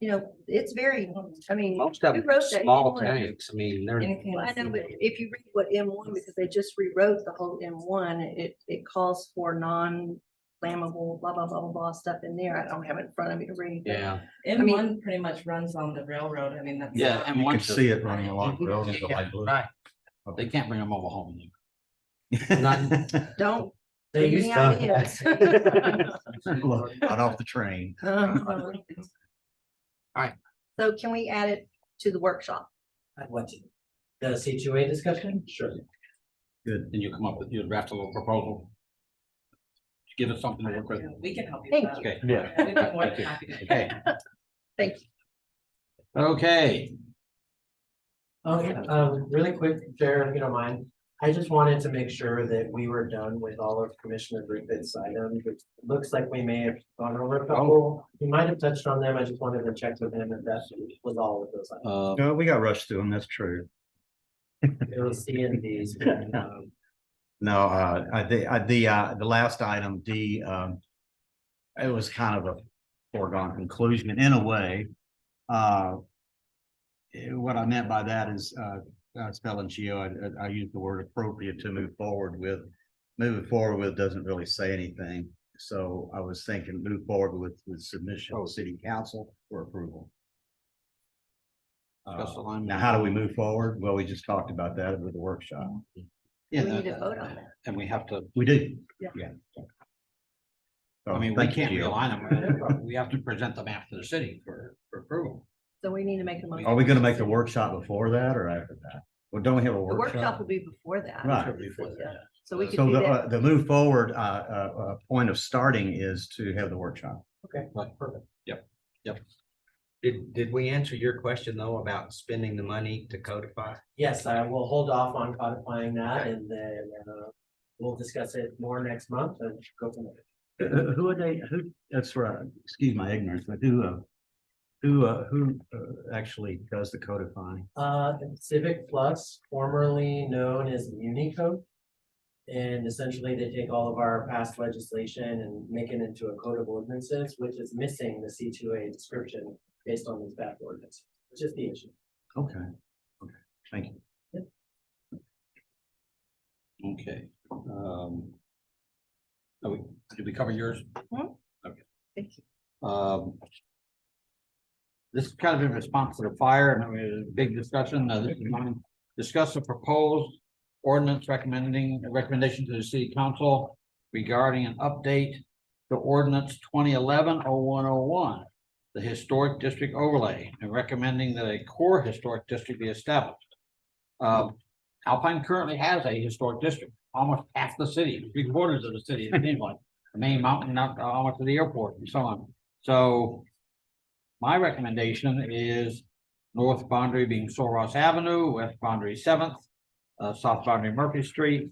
You know, it's very, I mean. Most of who them wrote are that small M1? tanks. I mean, they're, Anything I else? know, but if you read what M1, because they just rewrote the whole M1, it calls for non-flammable, blah, blah, blah, blah, blah, stuff in there. I don't have it in front of me to read. but yeah. M1 pretty much runs on the railroad. I mean, that's. Yeah, and You can once see it running along the road. Right. they can't bring a mobile home. Don't. They give used me to. ideas. Not off the train. Alright. So can we add it to the workshop? What, the C2A discussion? Sure. Good. And you come up with, you draft a little proposal. Give us something to work with. We can help you. Thank with you. Okay, Yeah. that. We'd be more than happy to. okay, Thank you. okay. Okay, really quick, Chair, if you don't mind, I just wanted to make sure that we were done with all of Commissioner Griffith's items. It looks like we may have gone over a couple. He might have touched on them. I just wanted to check with him if that was all of those items. No, we got rushed through them. That's true. It was C and Ds. No, the last item, D, it was kind of a foregone conclusion in a way. What I meant by that is, spelling Geo, I used the word appropriate to move forward with. Moving forward with doesn't really say anything. So I was thinking move forward with submission to city council for approval. Discuss alignment. Now, how do we move forward? Well, we just talked about that with the workshop. Yeah, We need to vote on that. and we have to, We do. Yeah. So, I mean, we thank you, can't Gio. realign them, but we have to present the map to the city for approval. So we need to make a motion. Are we gonna make the workshop before that or after that? Well, don't we have a The workshop workshop? will be before that. Right. Yeah. So we could So do that. the move forward, point of starting is to have the workshop. Okay, Right. perfect. Did we answer your question though about spending the money to codify? Yes, I will hold off on codifying that and then we'll discuss it more next month and go from there. Who are they, that's right, excuse my ignorance, but who actually does the codifying? Civic Plus, formerly known as Unicode. And essentially they take all of our past legislation and make it into a code of ordinances, which is missing the C2A description based on these back ordinances, which is the issue. Okay, thank you. Okay. Did we cover yours? Mhm. Okay. Thank you. This is kind of in response to the fire, and we had a big discussion, this is mine. Discuss a proposed ordinance recommendation to the city council regarding an update to ordinance 2011-0101, the historic district overlay, and recommending that a core historic district be established. Alpine currently has a historic district, almost half the city, 3/4 of the city, it seems like. main mountain, out almost to the airport and so on. So my recommendation is north boundary being Sul Ross Avenue, west boundary Seventh, south boundary Murphy Street,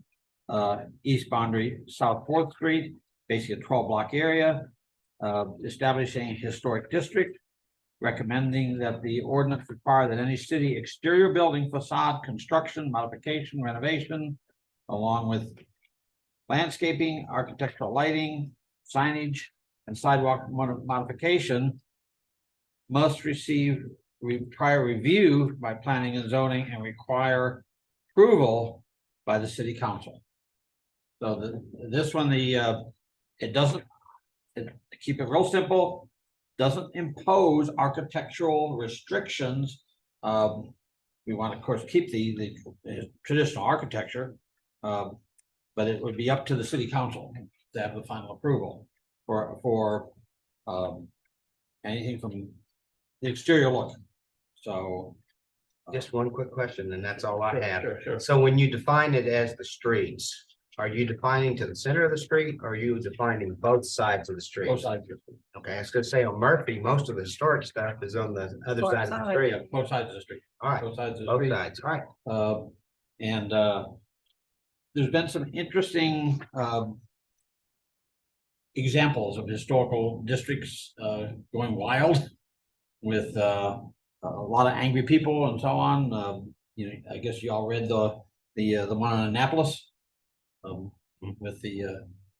east boundary South Fourth Street, basically a 12-block area, establishing a historic district, recommending that the ordinance require that any city exterior building facade construction, modification, renovation, along with landscaping, architectural lighting, signage, and sidewalk modification must receive prior review by planning and zoning and require approval by the city council. So this one, it doesn't, keep it real simple, doesn't impose architectural restrictions. We want to, of course, keep the traditional architecture, but it would be up to the city council to have the final approval for anything from the exterior look. So. Just one quick question, and that's all I have. Sure. So when you define it as the streets, are you defining to the center of the street, or are you defining both sides of the street? Both sides. Okay, I was gonna say on Murphy, most of the historic stuff is on the other Both side of the sides. street. Yeah, both sides of the street. All right, Both sides of the both street. sides, all right. And there's been some interesting examples of historical districts going wild with a lot of angry people and so on. You know, I guess you all read the one in Annapolis with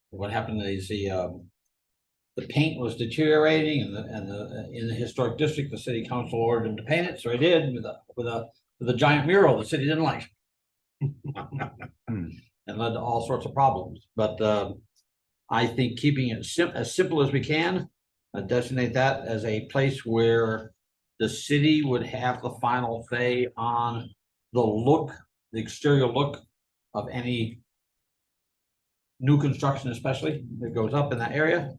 what happened is the paint was deteriorating and in the historic district, the city council ordered him to paint it, so he did with a giant mural the city didn't like. And led to all sorts of problems, but I think keeping it as simple as we can, designate that as a place where the city would have the final say on the exterior look of any new construction, especially that goes up in that area.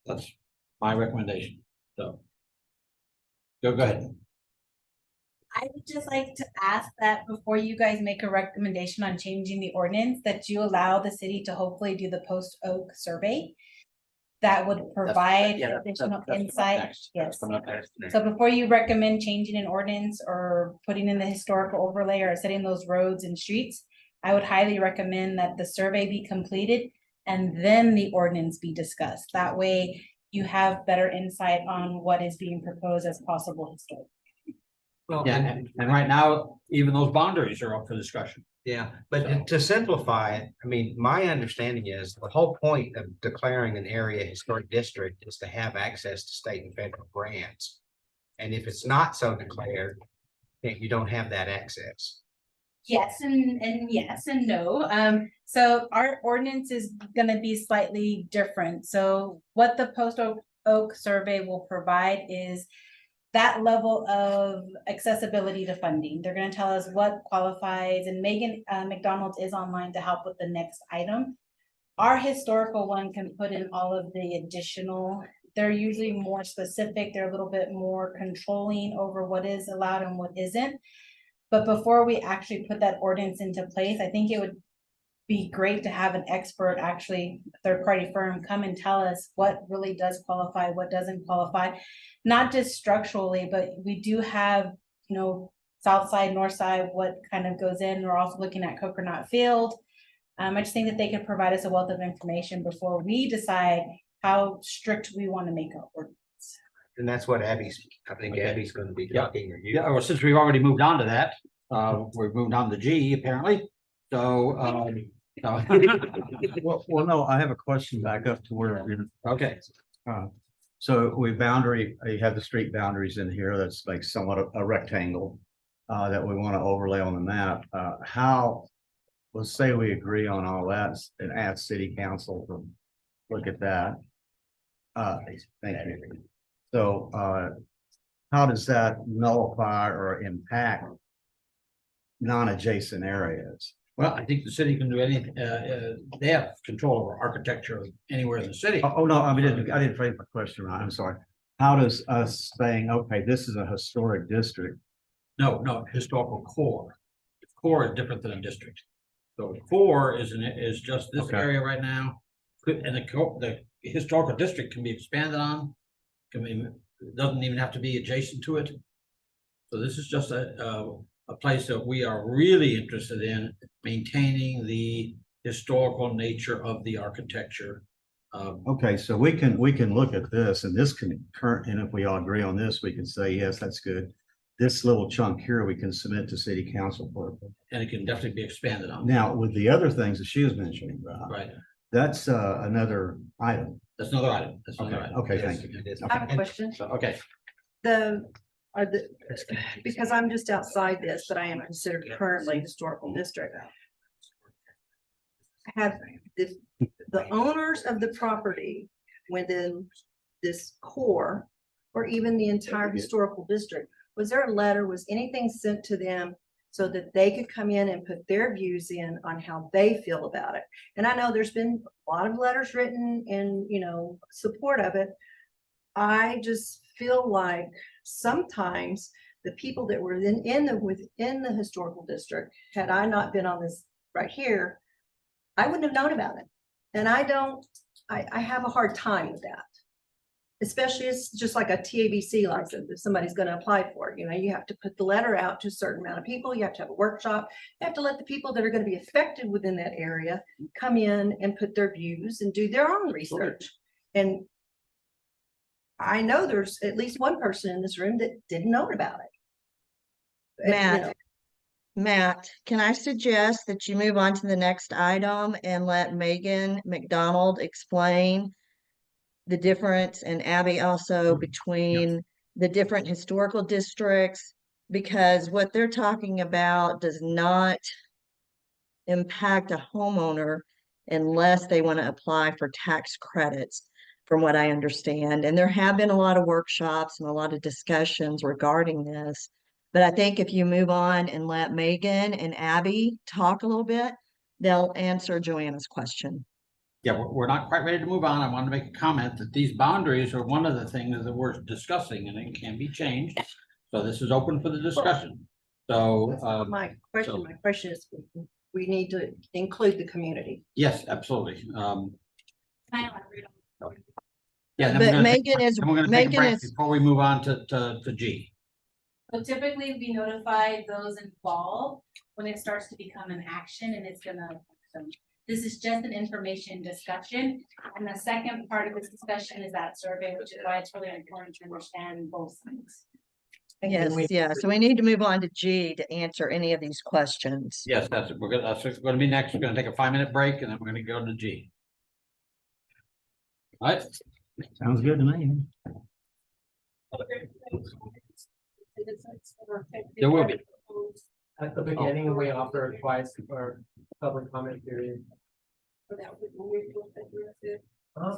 That's my recommendation. So go ahead. I would just like to ask that before you guys make a recommendation on changing the ordinance, that you allow the city to hopefully do the post oak survey. That would provide additional insight. Yes. So before you recommend changing an ordinance or putting in the historical overlay or setting those roads and streets, I would highly recommend that the survey be completed and then the ordinance be discussed. That way you have better insight on what is being proposed as possible historic. Well, Yeah, and right now, even those boundaries are up for discussion. yeah, but to simplify it, I mean, my understanding is the whole point of declaring an area historic district is to have access to state and federal grants. And if it's not so declared, then you don't have that access. Yes, and yes and no. So our ordinance is gonna be slightly different. So what the post oak survey will provide is that level of accessibility to funding. They're gonna tell us what qualifies, and Megan McDonald is online to help with the next item. Our historical one can put in all of the additional, they're usually more specific, they're a little bit more controlling over what is allowed and what isn't. But before we actually put that ordinance into place, I think it would be great to have an expert, actually a third-party firm, come and tell us what really does qualify, what doesn't qualify. Not just structurally, but we do have, you know, south side, north side, what kind of goes in. We're also looking at Coconut Field. I just think that they could provide us a wealth of information before we decide how strict we want to make our ordinance. And that's what I think Abby's gonna be Yeah. talking, or you. Yeah, well, since we've already moved on to that, we've moved on to G apparently. So, Well, no, I have a question back up to where, okay. so you have the street boundaries in here, that's like somewhat a rectangle. That we want to overlay on the map, let's say we agree on all that and ask city council to look at that. Thank you. So, how does that nullify or impact non-adjacent areas? Well, I think the city can do anything, they have control over architecture anywhere in the city. Oh, no, I didn't frame my question right, I'm sorry. How does us saying, okay, this is a historic district? No, historical core. Core is different than a district. So 4 is just this Okay. area right now. And the historical district can be expanded on. Doesn't even have to be adjacent to it. So this is just a place that we are really interested in maintaining the historical nature of the architecture. Okay, so we can look at this and this can and if we all agree on this, we can say, yes, that's good. This little chunk here, we can submit to city council for. And it can definitely be expanded on. Now, with the other things that she was mentioning, Rob, Right, that's another item. that's another item. That's another Okay, item. okay, Yes, thank you. it is. I have a question. So, okay, Are the, because I'm just outside this, but I am considered currently historical district. Have the owners of the property within this core, or even the entire historical district, was there a letter, was anything sent to them so that they could come in and put their views in on how they feel about it? And I know there's been a lot of letters written in, support of it. I just feel like sometimes the people that were within the historical district, had I not been on this right here, I wouldn't have known about it. And I have a hard time with that. Especially it's just like a TABC license, if somebody's gonna apply for it, you have to put the letter out to a certain amount of people, you have to have a workshop. You have to let the people that are gonna be affected within that area come in and put their views and do their own research. And I know there's at least one person in this room that didn't know about it. Matt, can I suggest that you move on to the next item and let Megan McDonald explain the difference, and Abby also, between the different historical districts, because what they're talking about does not impact a homeowner unless they want to apply for tax credits, from what I understand. And there have been a lot of workshops and a lot of discussions regarding this. But I think if you move on and let Megan and Abby talk a little bit, they'll answer Joanna's question. yeah, we're not quite ready to move on. I wanted to make a comment that these boundaries are one of the things that we're discussing and it can be changed. So this is open for the discussion. So, My question is, we need to include the community. yes, absolutely. Can I elaborate on that? Yeah. then we're But gonna take- Megan is, then we're gonna take a Megan break is, before we move on to G. So typically we notify those involved when it starts to become an action and it's gonna. This is just an information discussion. And the second part of this discussion is that survey, which is why it's really important to understand both sides. yes, yeah, so we need to move on to G to answer any of these questions. Yes, that's gonna be next. We're gonna take a 5-minute break and then we're gonna go to G. All right, Sounds good to me. there will be. At the beginning, we offer twice for public comment period. See,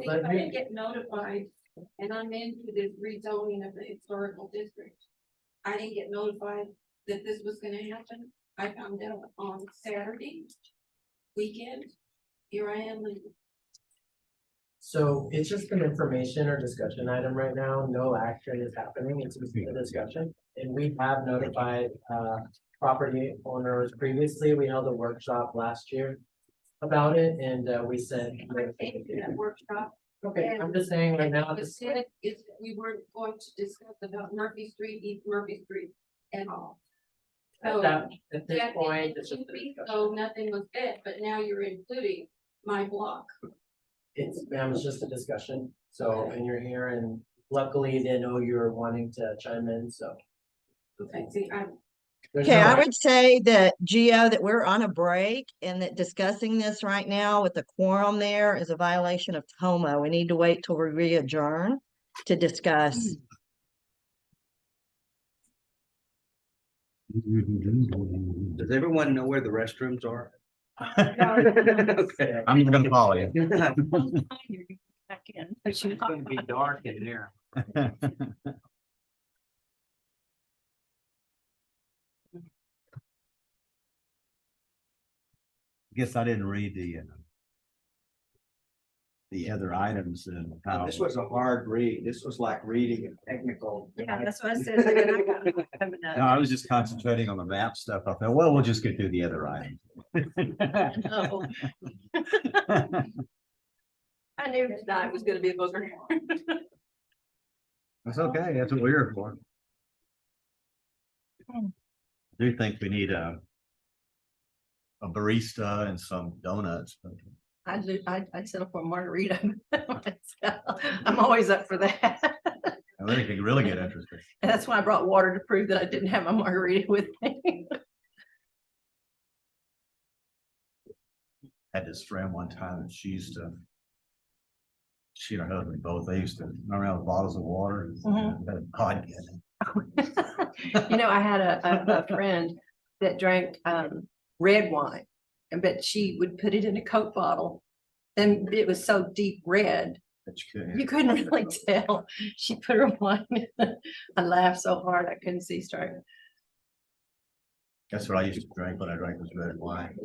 Let I me- didn't get notified, and I'm into this rezoning of the historical district. I didn't get notified that this was gonna happen. I found out on Saturday weekend. Here I am. So it's just an information or discussion item right now. No action is happening. It's just a discussion. And we have notified property owners previously. We held a workshop last year about it and we said. I came to that workshop. Okay, I'm just saying right now, The this, said is we weren't going to discuss about Murphy Street, East Murphy Street at all. at So that, at this that point, didn't it's just a be, discussion. so nothing was said, but now you're including my block. It's, ma'am, it's just a discussion. So, and you're here and luckily they know you're wanting to chime in, so. Okay, see, there's Okay, no I action. would say that, Gio, that we're on a break and that discussing this right now with the quorum there is a violation of TOMA. We need to wait till we re-adjourn to discuss. Does everyone know where the restrooms are? Okay. I'm even gonna follow you. It's gonna be dark in there. Guess I didn't read the other items and how. This was a hard read. This was like reading a technical. Yeah, that's what I said. I got it coming up. No, I was just concentrating on the map stuff. I thought, well, we'll just get through the other items. No. I knew tonight was gonna be a booger. That's okay, that's what we're here for. Do think we need a barista and some donuts. I'd settle for a margarita. I'm always up for that. I think it could really get interesting. And that's why I brought water to prove that I didn't have my margarita with me. Had this friend one time and she and her husband both, they used to run around with bottles of water. Mhm. Had a pod in it. You know, I had a friend that drank red wine, but she would put it in a Coke bottle. And it was so deep red, That you couldn't- you couldn't really tell. She put her wine in. I laughed so hard I couldn't see straight. That's what I used to drink when I drank was red wine.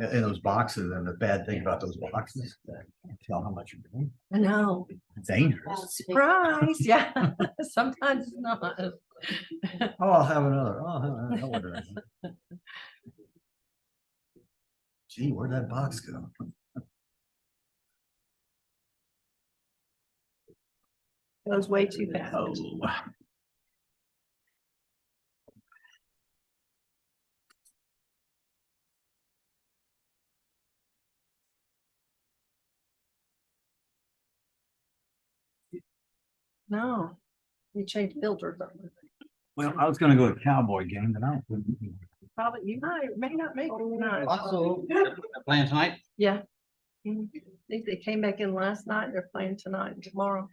In those boxes, and the bad thing about those boxes, you can't tell how much you're drinking. I know. It's dangerous. Surprise, yeah. Sometimes it's not. Oh, I'll have another. Oh, I'll have another. I'll order it. Gee, where'd that box go? Goes way too fast. Oh. No, you changed filters. Well, I was gonna go to a Cowboy game, but I don't. Probably, you may not make it tonight. Also, playing tonight, Yeah. I think they came back in last night. They're playing tonight and tomorrow.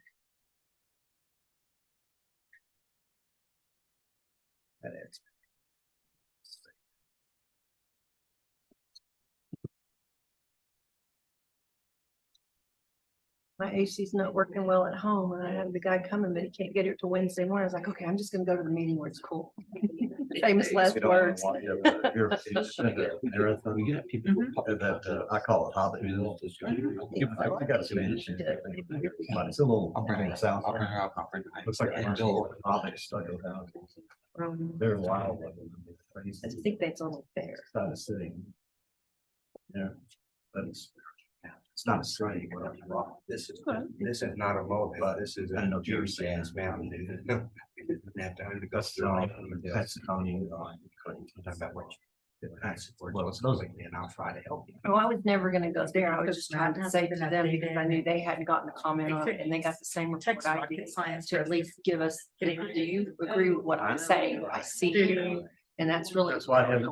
That is. My AC's not working well at home and I have the guy coming, but he can't get here till Wednesday morning. I was like, okay, I'm just gonna go to the meeting where it's cool. Famous last words. I call it Hobbit. I got some interesting. But it's a little. I'll bring it. Sounds. I'll bring her up. I'll bring her. Looks like a Hobbit stuck around. They're wild. I think that's only fair. It's not a city. Yeah, but it's not a city. This is not a mobile, this is I know a what you're Jersey saying. ass mountain. That's the county. Well, it's those, And I'll try to help you. Oh, I was never gonna go there. I was just trying to say to them because I knew they hadn't gotten a comment on it and they got the same report I did. To at least give us, do you agree with what I'm saying? I see. And that's really. That's why I haven't.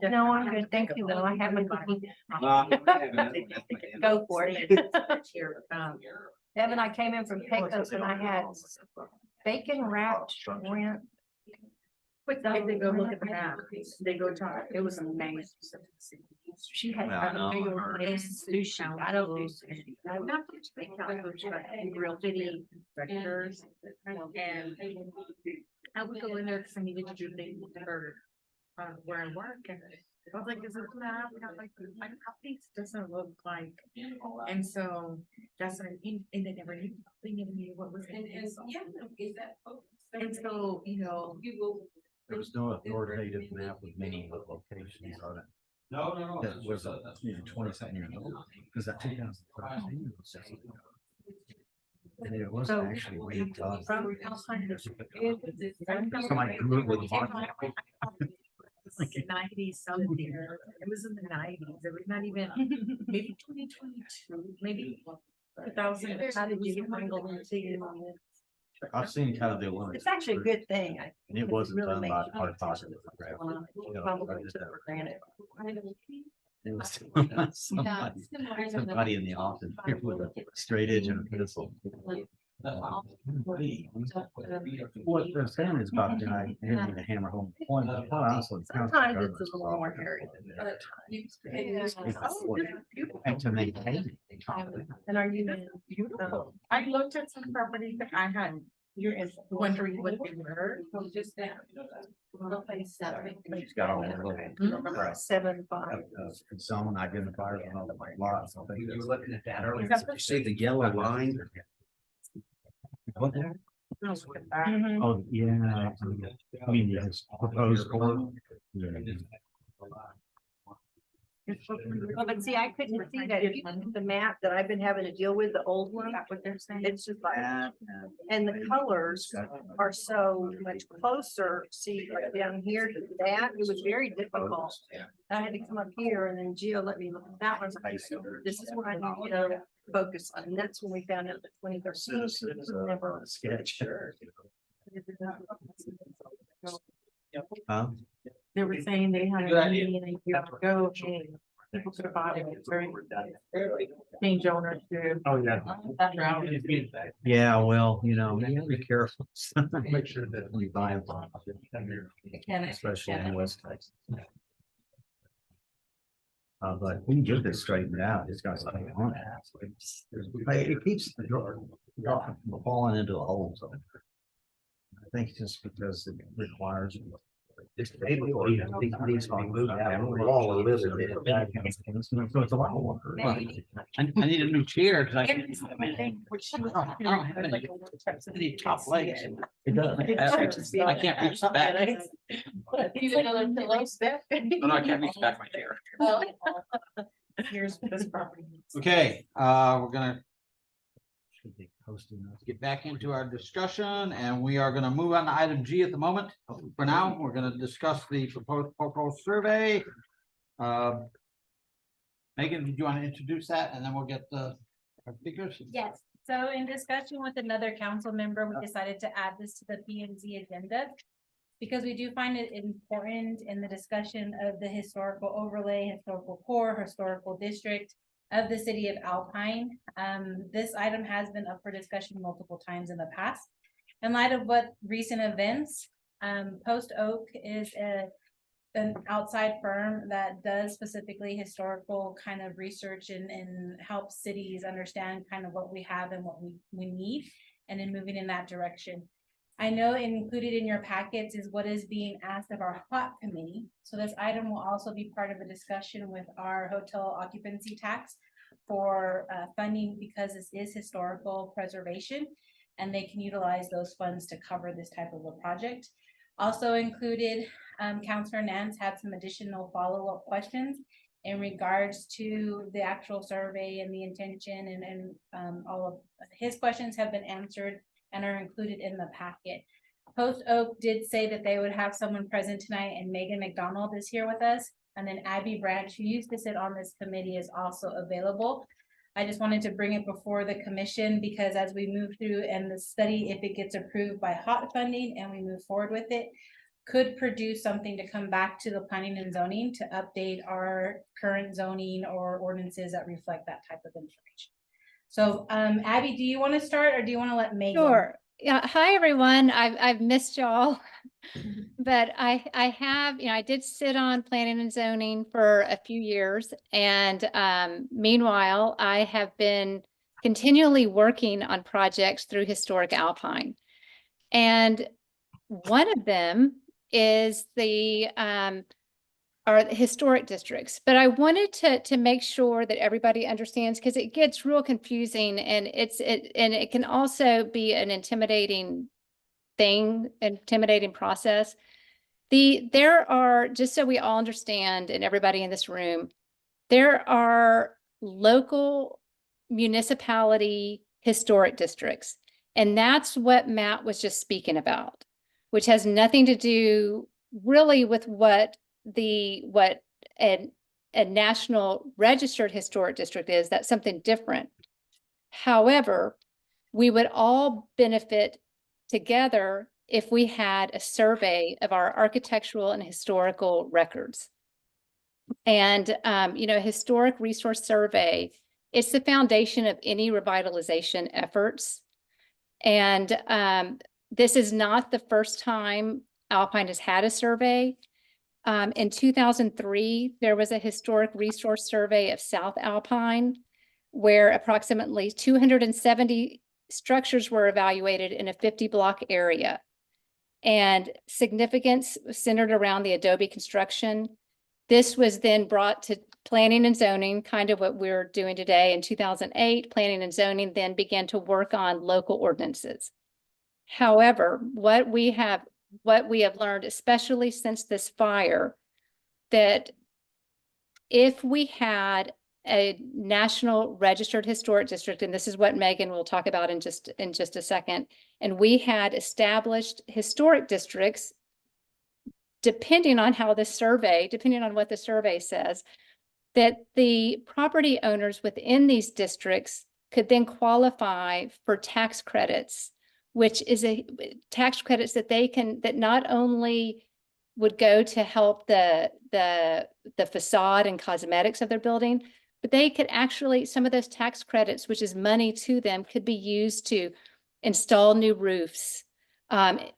No, I'm good. Thank you, though. I haven't. Go for it. Evan, I came in from Pecos and I had bacon wrapped shrimp. They go look at the map. They go talk. It was amazing. She had Well, I know. sushi. I don't do sushi. Real city inspectors. And I would go in there because I needed to do things for where I work. And I was like, is this map? And I'm like, my company doesn't look like. And so that's what and they never knew what was in it. yeah, is that? And so, you know, You will. There was no authoritative map with many locations on it. No. That was 20-something years old, because that 2013 was. And it was So- actually way tough. From outside of- Somebody grew it with bottom. '90s something. It was in the '90s. It was not even, maybe 2022, maybe 2000. How did you wrangle and see? I've seen kind of the Olympics. It's actually a good thing. And it wasn't really done makes by you our pay attention pocket. to what's going on. Probably took it for granted. It was somebody in the office with a straight edge and a pencil. What they're saying is about tonight, having to hammer home. the point, but also the council Sometimes it's a government's little more hairy than that. And to maintain it. And are you? Beautiful. I looked at some properties that I had, you're wondering what they were. Just that. She's got all the little. 7-5. Zone identifiers and all the lots. I think You were that's- looking at that earlier, you see the yellow line? What there? Mhm. Oh, yeah. I mean, yes, proposed board. Yeah. Well, but see, I couldn't see that. If you look at the map that I've been having to deal with, the old one, What they're saying. it's just like, and the colors are so much closer. See, right down here to that, it was very difficult. I had to come up here and then Gio let me look at that one. This is what I need to focus on. And that's when we found out that 2013 was never a sketch. Huh? They were saying they had Good a idea. meeting a year ago, and people could have bought it, it's very change ownership. Oh, yeah. Yeah, well, you know, you gotta be careful. Make sure that we buy them. Especially in West Texas. But we can get this straightened out. It's got something on it. It keeps the door from falling into a hole. So I think it's just because it requires. This table, you know, needs to be moved out of the wall a little bit. So it's a lot of work. I need a new chair because I don't have any top legs. It does. I can't reach the back. No, I can't reach back my chair. Here's this property. Okay, we're gonna Should be posted. get back into our discussion and we are gonna move on to item G at the moment. For now, we're gonna discuss the proposed survey. Megan, did you want to introduce that and then we'll get the our speakers? Yes, so in discussion with another council member, we decided to add this to the P and Z agenda. Because we do find it important in the discussion of the historical overlay, historical core, historical district of the city of Alpine. This item has been up for discussion multiple times in the past. In light of what recent events, Post Oak is an outside firm that does specifically historical kind of research and helps cities understand kind of what we have and what we need, and then moving in that direction. I know included in your packets is what is being asked of our HOT committee. So this item will also be part of a discussion with our hotel occupancy tax for funding, because this is historical preservation and they can utilize those funds to cover this type of a project. Also included, Councilor Nance had some additional follow-up questions in regards to the actual survey and the intention, and all of his questions have been answered and are included in the packet. Post Oak did say that they would have someone present tonight, and Megan McDonald is here with us. And then Abby Branch, who used to sit on this committee, is also available. I just wanted to bring it before the commission because as we move through and the study, if it gets approved by HOT funding and we move forward with it, could produce something to come back to the planning and zoning to update our current zoning or ordinances that reflect that type of information. So, Abby, do you want to start or do you want to let Megan? Sure. Yeah. Hi, everyone. I've missed y'all, but I have, I did sit on planning and zoning for a few years. And meanwhile, I have been continually working on projects through Historic Alpine. And one of them is the historic districts, but I wanted to make sure that everybody understands, because it gets real confusing and it can also be an intimidating process. There are, just so we all understand, and everybody in this room, there are local municipality historic districts, and that's what Matt was just speaking about, which has nothing to do really with what a national registered historic district is. That's something different. However, we would all benefit together if we had a survey of our architectural and historical records. And, historic resource survey, it's the foundation of any revitalization efforts. And this is not the first time Alpine has had a survey. In 2003, there was a historic resource survey of South Alpine, where approximately 270 structures were evaluated in a 50-block area. And significance centered around the Adobe construction. This was then brought to planning and zoning, kind of what we're doing today. In 2008, planning and zoning then began to work on local ordinances. However, what we have learned, especially since this fire, that if we had a national registered historic district, and this is what Megan will talk about in just a second, and we had established historic districts, depending on what the survey says, that the property owners within these districts could then qualify for tax credits, which is tax credits that not only would go to help the facade and cosmetics of their building, but they could actually, some of those tax credits, which is money to them, could be used to install new roofs,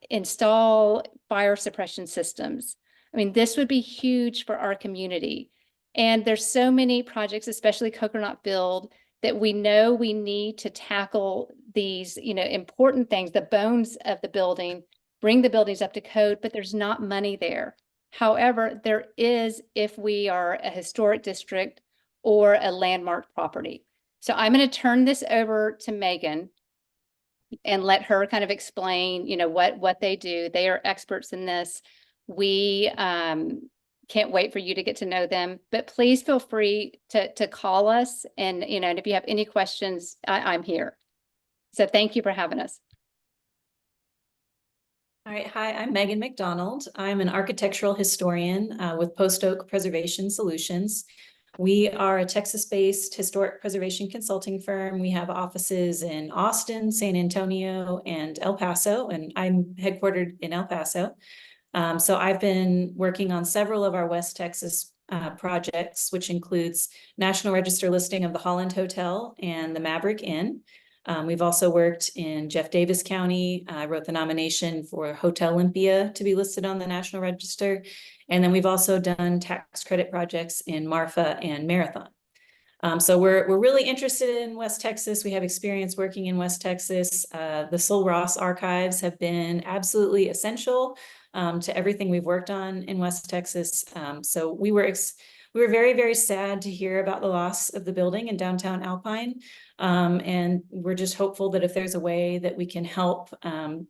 install fire suppression systems. I mean, this would be huge for our community. And there's so many projects, especially Coconut Build, that we know we need to tackle these, important things, the bones of the building, bring the buildings up to code, but there's not money there. However, there is if we are a historic district or a landmark property. So I'm going to turn this over to Megan and let her kind of explain, what they do. They are experts in this. We can't wait for you to get to know them, but please feel free to call us. And, and if you have any questions, I'm here. So thank you for having us. All right. Hi, I'm Megan McDonald. I'm an architectural historian with Post Oak Preservation Solutions. We are a Texas-based historic preservation consulting firm. We have offices in Austin, San Antonio, and El Paso, and I'm headquartered in El Paso. So I've been working on several of our West Texas projects, which includes National Register listing of the Holland Hotel and the Maverick Inn. We've also worked in Jeff Davis County. I wrote the nomination for Hotel Olympia to be listed on the National Register. And then we've also done tax credit projects in Marfa and Marathon. So we're really interested in West Texas. We have experience working in West Texas. The Sul Ross archives have been absolutely essential to everything we've worked on in West Texas. So we were very, very sad to hear about the loss of the building in downtown Alpine. And we're just hopeful that if there's a way that we can help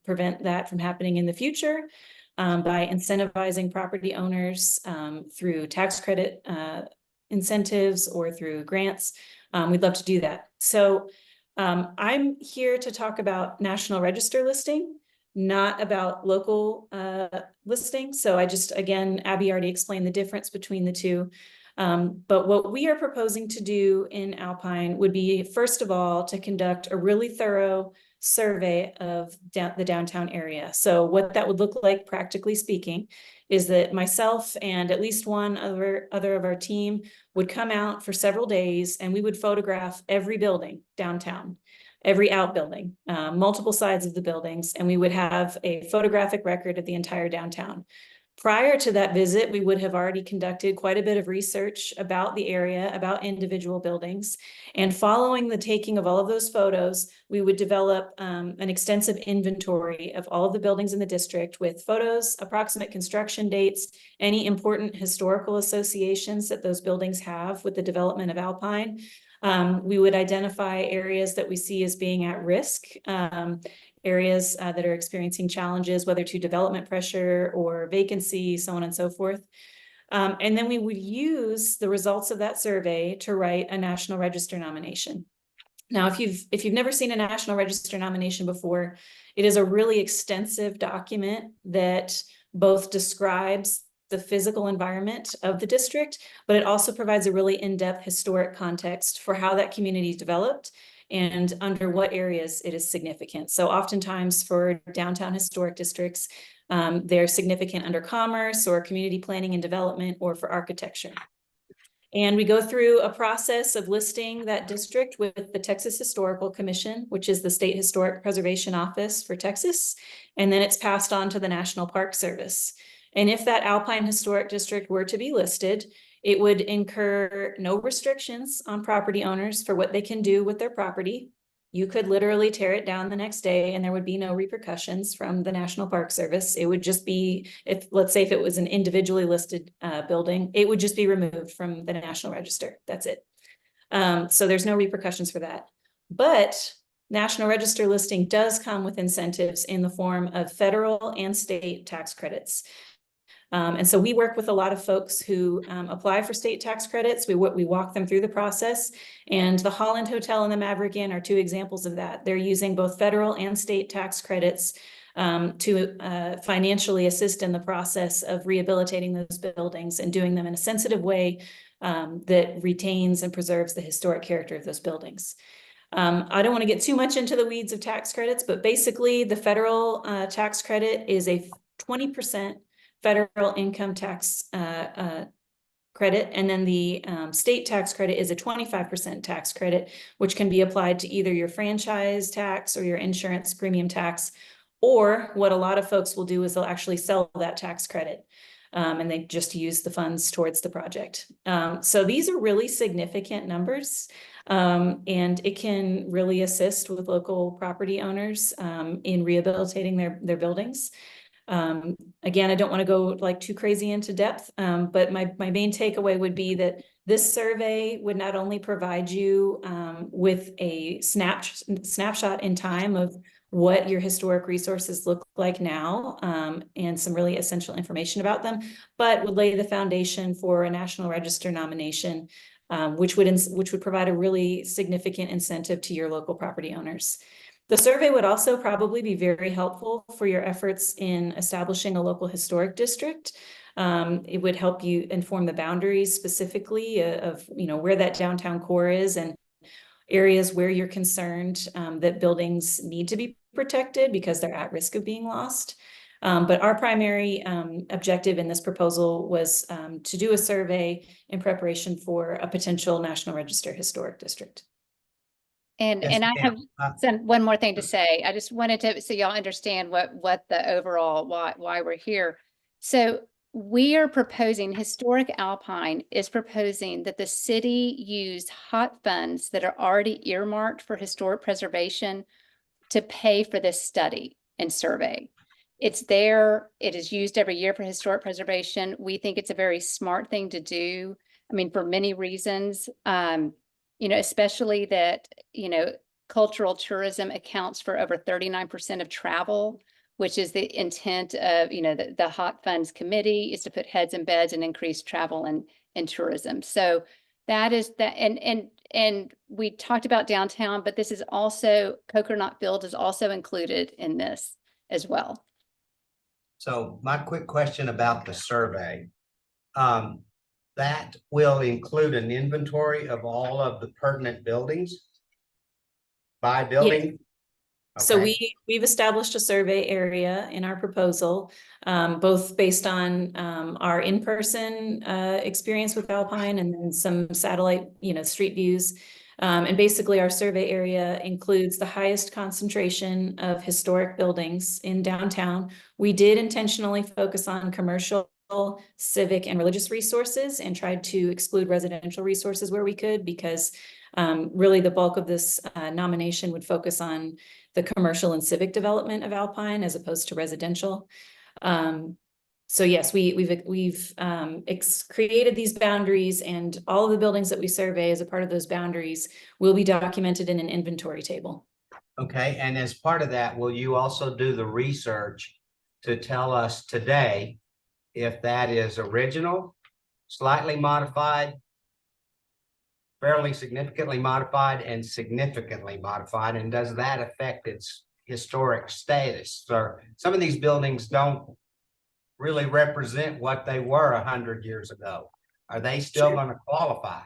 prevent that from happening in the future by incentivizing property owners through tax credit incentives or through grants, we'd love to do that. So I'm here to talk about National Register listing, not about local listing. So again, Abby already explained the difference between the two. But what we are proposing to do in Alpine would be, first of all, to conduct a really thorough survey of the downtown area. So what that would look like, practically speaking, is that myself and at least one other of our team would come out for several days and we would photograph every building downtown, every outbuilding, multiple sides of the buildings, and we would have a photographic record of the entire downtown. Prior to that visit, we would have already conducted quite a bit of research about the area, about individual buildings. And following the taking of all of those photos, we would develop an extensive inventory of all of the buildings in the district with photos, approximate construction dates, any important historical associations that those buildings have with the development of Alpine. We would identify areas that we see as being at risk, areas that are experiencing challenges, whether to development pressure or vacancy, so on and so forth. And then we would use the results of that survey to write a National Register nomination. Now, if you've never seen a National Register nomination before, it is a really extensive document that both describes the physical environment of the district, but it also provides a really in-depth historic context for how that community developed and under what areas it is significant. So oftentimes for downtown historic districts, they're significant under commerce or community planning and development or for architecture. And we go through a process of listing that district with the Texas Historical Commission, which is the State Historic Preservation Office for Texas. And then it's passed on to the National Park Service. And if that Alpine Historic District were to be listed, it would incur no restrictions on property owners for what they can do with their property. You could literally tear it down the next day and there would be no repercussions from the National Park Service. It would just be, let's say if it was an individually listed building, it would just be removed from the National Register. That's it. So there's no repercussions for that. But National Register listing does come with incentives in the form of federal and state tax credits. And so we work with a lot of folks who apply for state tax credits. We walk them through the process, and the Holland Hotel and the Maverick Inn are two examples of that. They're using both federal and state tax credits to financially assist in the process of rehabilitating those buildings and doing them in a sensitive way that retains and preserves the historic character of those buildings. I don't want to get too much into the weeds of tax credits, but basically the federal tax credit is a 20% federal income tax credit, and then the state tax credit is a 25% tax credit, which can be applied to either your franchise tax or your insurance premium tax, or what a lot of folks will do is they'll actually sell that tax credit. And they just use the funds towards the project. So these are really significant numbers, and it can really assist with local property owners in rehabilitating their buildings. Again, I don't want to go like too crazy into depth, but my main takeaway would be that this survey would not only provide you with a snapshot in time of what your historic resources look like now, and some really essential information about them, but would lay the foundation for a National Register nomination, which would provide a really significant incentive to your local property owners. The survey would also probably be very helpful for your efforts in establishing a local historic district. It would help you inform the boundaries specifically of where that downtown core is, and areas where you're concerned that buildings need to be protected because they're at risk of being lost. But our primary objective in this proposal was to do a survey in preparation for a potential National Register historic district. And Yes, I ma'am. have one more thing to say. I just wanted to, so y'all understand what the overall, why we're here. So we are proposing, Historic Alpine is proposing that the city use hot funds that are already earmarked for historic preservation to pay for this study and survey. It's there, it is used every year for historic preservation. We think it's a very smart thing to do. I mean, for many reasons, especially that, cultural tourism accounts for over 39% of travel, which is the intent of, the Hot Funds Committee is to put heads in beds and increase travel and tourism. So that is that. And we talked about downtown, but this is also, Coconut Field is also included in this as well. So my quick question about the survey. That will include an inventory of all of the pertinent buildings by building? So Okay. we've established a survey area in our proposal, both based on our in-person experience with Alpine and then some satellite, street views. And basically our survey area includes the highest concentration of historic buildings in downtown. We did intentionally focus on commercial, civic, and religious resources and tried to exclude residential resources where we could, because really the bulk of this nomination would focus on the commercial and civic development of Alpine as opposed to residential. So yes, we've created these boundaries, and all of the buildings that we survey as a part of those boundaries will be documented in an inventory table. Okay, and as part of that, will you also do the research to tell us today if that is original, slightly modified, fairly significantly modified, and significantly modified, and does that affect its historic status? Or some of these buildings don't really represent what they were 100 years ago. Are they still going to qualify?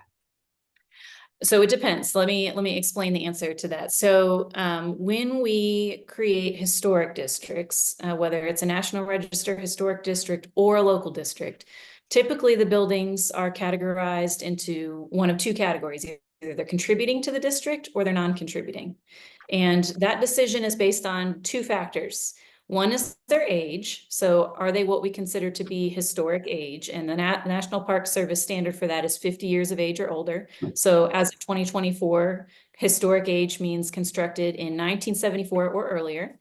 So it depends. Let me explain the answer to that. So when we create historic districts, whether it's a National Register historic district or a local district, typically the buildings are categorized into one of two categories. Either they're contributing to the district or they're non-contributing. And that decision is based on two factors. One is their age. So are they what we consider to be historic age? And the National Park Service standard for that is 50 years of age or older. So as of 2024, historic age means constructed in 1974 or earlier.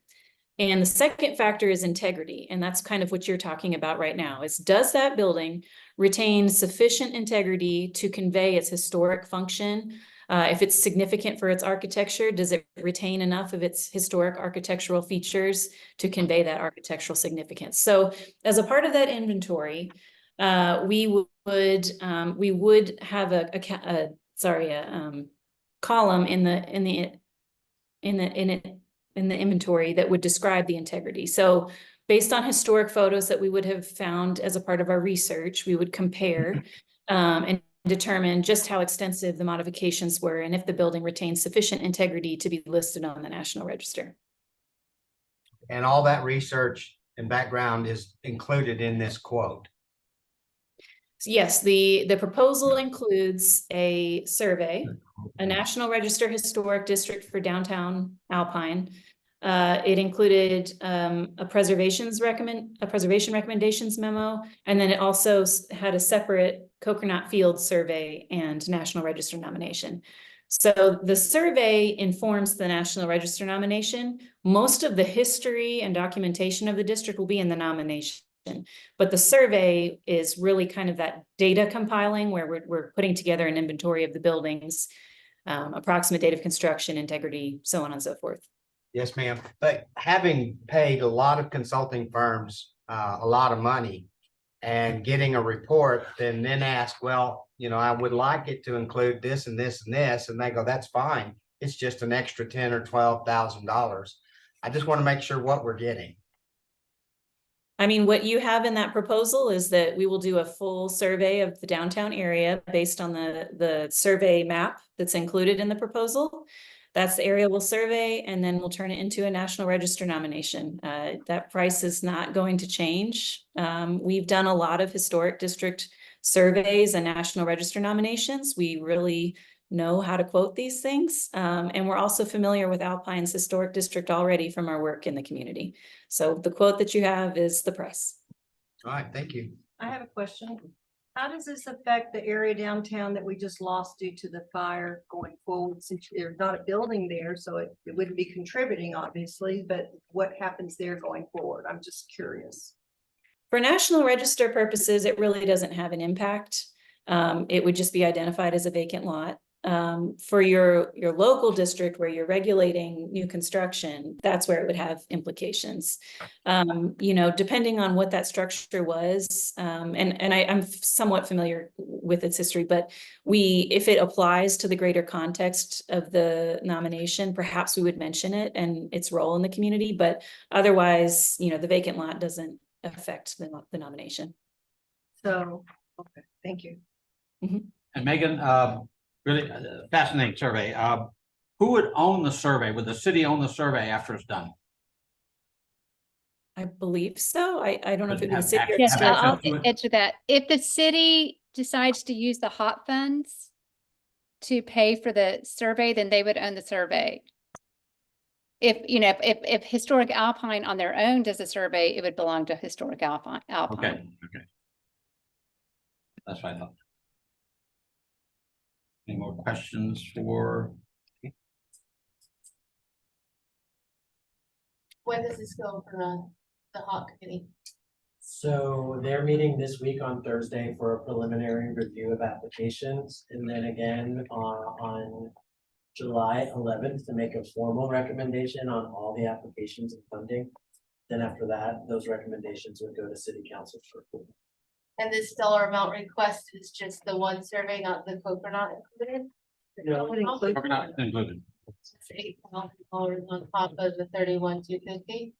And the second factor is integrity. And that's kind of what you're talking about right now, is does that building retain sufficient integrity to convey its historic function If it's significant for its architecture, does it retain enough of its historic architectural features to convey that architectural significance? So as a part of that inventory, we would have a column in the inventory that would describe the integrity. So based on historic photos that we would have found as a part of our research, we would compare and determine just how extensive the modifications were and if the building retains sufficient integrity to be listed on the National Register. And all that research and background is included in this quote. Yes, the proposal includes a survey, a National Register Historic District for downtown Alpine. It included a preservation recommendations memo, and then it also had a separate Coconut Field survey and National Register nomination. So the survey informs the National Register nomination. Most of the history and documentation of the district will be in the nomination. But the survey is really kind of that data compiling where we're putting together an inventory of the buildings, approximate date of construction, integrity, so on and so forth. Yes, ma'am. But having paid a lot of consulting firms a lot of money and getting a report, then ask, well, you know, I would like it to include this and this and this, and they go, that's fine. It's just an extra $10,000 or $12,000. I just want to make sure what we're getting. I mean, what you have in that proposal is that we will do a full survey of the downtown area based on the survey map that's included in the proposal. That's the area we'll survey, and then we'll turn it into a National Register nomination. That price is not going to change. We've done a lot of historic district surveys and National Register nominations. We really know how to quote these things. And we're also familiar with Alpine's historic district already from our work in the community. So the quote that you have is the price. All right, thank you. I have a question. How does this affect the area downtown that we just lost due to the fire going forward? Since there's not a building there, so it wouldn't be contributing, obviously, but what happens there going forward? I'm just curious. For National Register purposes, it really doesn't have an impact. It would just be identified as a vacant lot. For your local district where you're regulating new construction, that's where it would have implications. You know, depending on what that structure was, and I'm somewhat familiar with its history, but if it applies to the greater context of the nomination, perhaps we would mention it and its role in the community, but otherwise, you know, the vacant lot doesn't affect the nomination. So, okay, thank you. And Megan, really fascinating survey. Who would own the survey? Would the city own the survey after it's done? I believe so. I don't know if it was. Yes, I'll answer that. If the city decides to use the HOP funds to pay for the survey, then they would own the survey. If, you know, if Historic Alpine on their own does a survey, it would belong to Historic Alpine. Okay. That's what I thought. Any more questions for? When does this go for the HOP committee? So they're meeting this week on Thursday for a preliminary review of applications, and then again on July 11th to make a formal recommendation on all the applications and funding. Then after that, those recommendations would go to city council for approval. And this dollar amount request is just the one survey, not the Coconut included? No, Coconut included. It's $8,000 on top of the 31,250.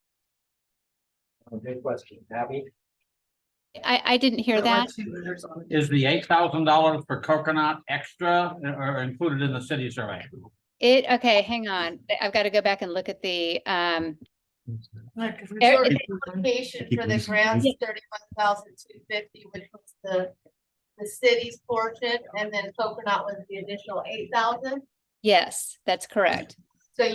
Good question, Abby. I didn't hear that. Is the $8,000 for Coconut extra or included in the city survey? Okay, hang on. I've got to go back and look at the, The application for the grants, 31,250, which was the city's portion, and then Coconut was the additional 8,000. yes, that's correct. So are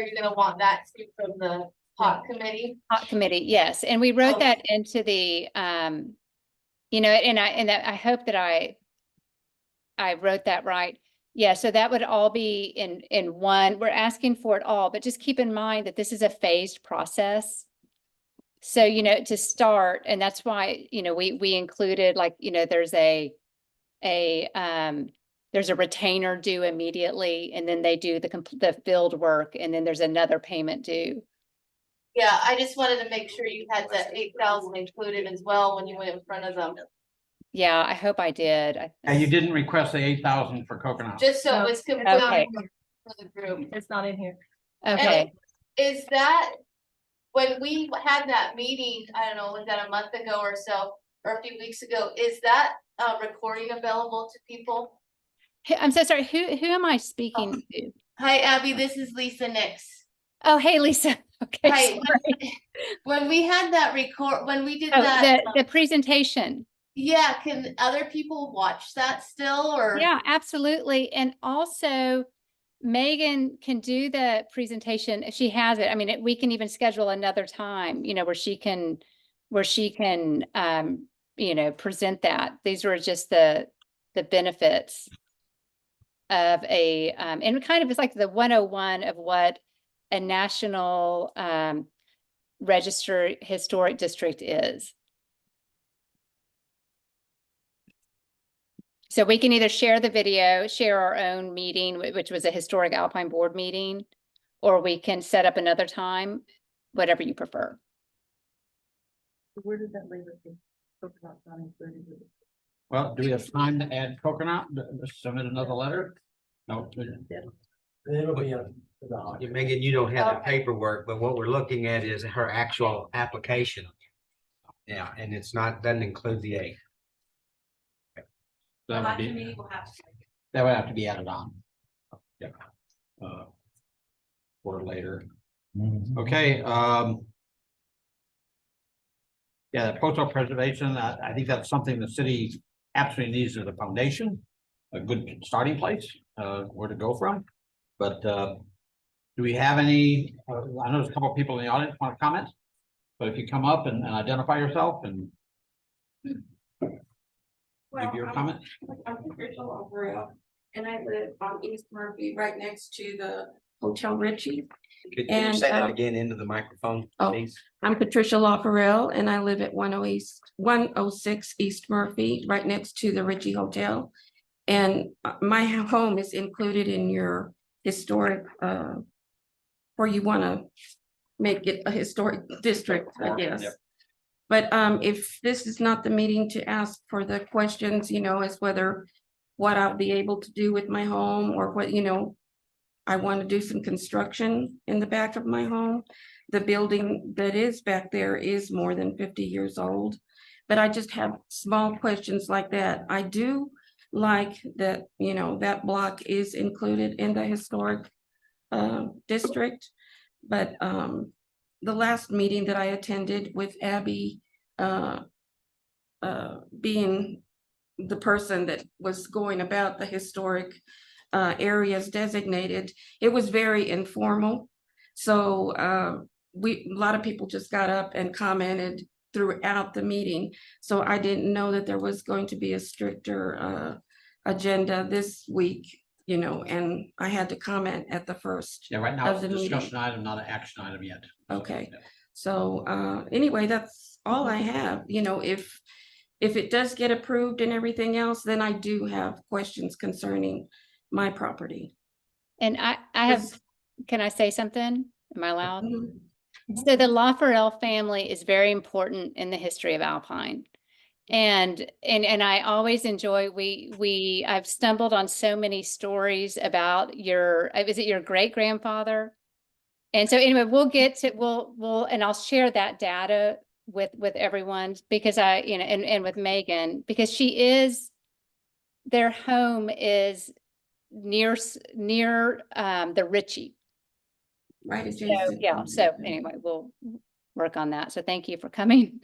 you gonna want that too from the HOP committee? HOP committee, yes. And we wrote that into the, you know, and I hope that I wrote that right. Yeah, so that would all be in one. We're asking for it all, but just keep in mind that this is a phased process. So, you know, to start, and that's why, you know, we included, like, you know, there's there's a retainer due immediately, and then they do the field work, and then there's another payment due. Yeah, I just wanted to make sure you had that 8,000 included as well when you went in front of them, Yeah, I hope I did. And you didn't request the 8,000 for Coconut. just so it was Okay. confirmed for the group. It's not in here. Okay, Is that, when we had that meeting, I don't know, was that a month ago or so, or a few weeks ago, is that recording available to people? I'm so sorry. Who am I speaking to? Hi, Abby, this is Lisa Nix. Oh, hey, Lisa. Okay. Hi, sorry. when we had that when we did Oh, that, the presentation. yeah, can other people watch that still, or? Yeah, absolutely. And also Megan can do the presentation if she has it. I mean, we can even schedule another time, where she can, present that. These were just the benefits of and kind of it's like the 101 of what a national register historic district is. So we can either share the video, share our own meeting, which was a historic Alpine board meeting, or we can set up another time, whatever you prefer. Where did that leave it? Coconut not included. Well, do we have time to add Coconut, submit another letter? No. It'll be up to the auditor. Megan, you don't have the paperwork, but what we're looking at is her actual application. Yeah, and it's not, doesn't include the 8. That would be, that would have to be added on. Yeah. Or later. Okay, yeah, the postal preservation, I think that's something the city absolutely needs as a foundation, a good starting place, where to go from. But do we have any, I know there's a couple of people in the audience want to comment, but if you come up and identify yourself and give your comment. I'm Rachel Alvarez, and I live on East Murphy, right next to the Hotel Ritchie. Could you And, say that again into the microphone, oh, please? I'm Patricia LaFarelle, and I live at 106 East Murphy, right next to the Ritchie Hotel. And my home is included in your historic, where you want to make it a historic district, I guess. Yep. But if this is not the meeting to ask for the questions, as whether what I'll be able to do with my home or what, I want to do some construction in the back of my home. The building that is back there is more than 50 years old, but I just have small questions like that. I do like that, that block is included in the historic district, but the last meeting that I attended with Abby being the person that was going about the historic areas designated, it was very informal. So a lot of people just got up and commented throughout the meeting. So I didn't know that there was going to be a stricter agenda this week, and I had to comment at the first. Yeah, right now of it's a the meeting. discussion item, not an action item yet. Okay. Yeah. So anyway, that's all I have. If it does get approved and everything else, then I do have questions concerning my property. And I have, can I say something? Am I allowed? Mhm. So the LaFarelle family is very important in the history of Alpine. And I always enjoy, I've stumbled on so many stories about is it your great grandfather? And so anyway, and I'll share that data with everyone because and with Megan, because their home is near the Ritchie. Right. So, yeah. So anyway, we'll work on that. So thank you for coming.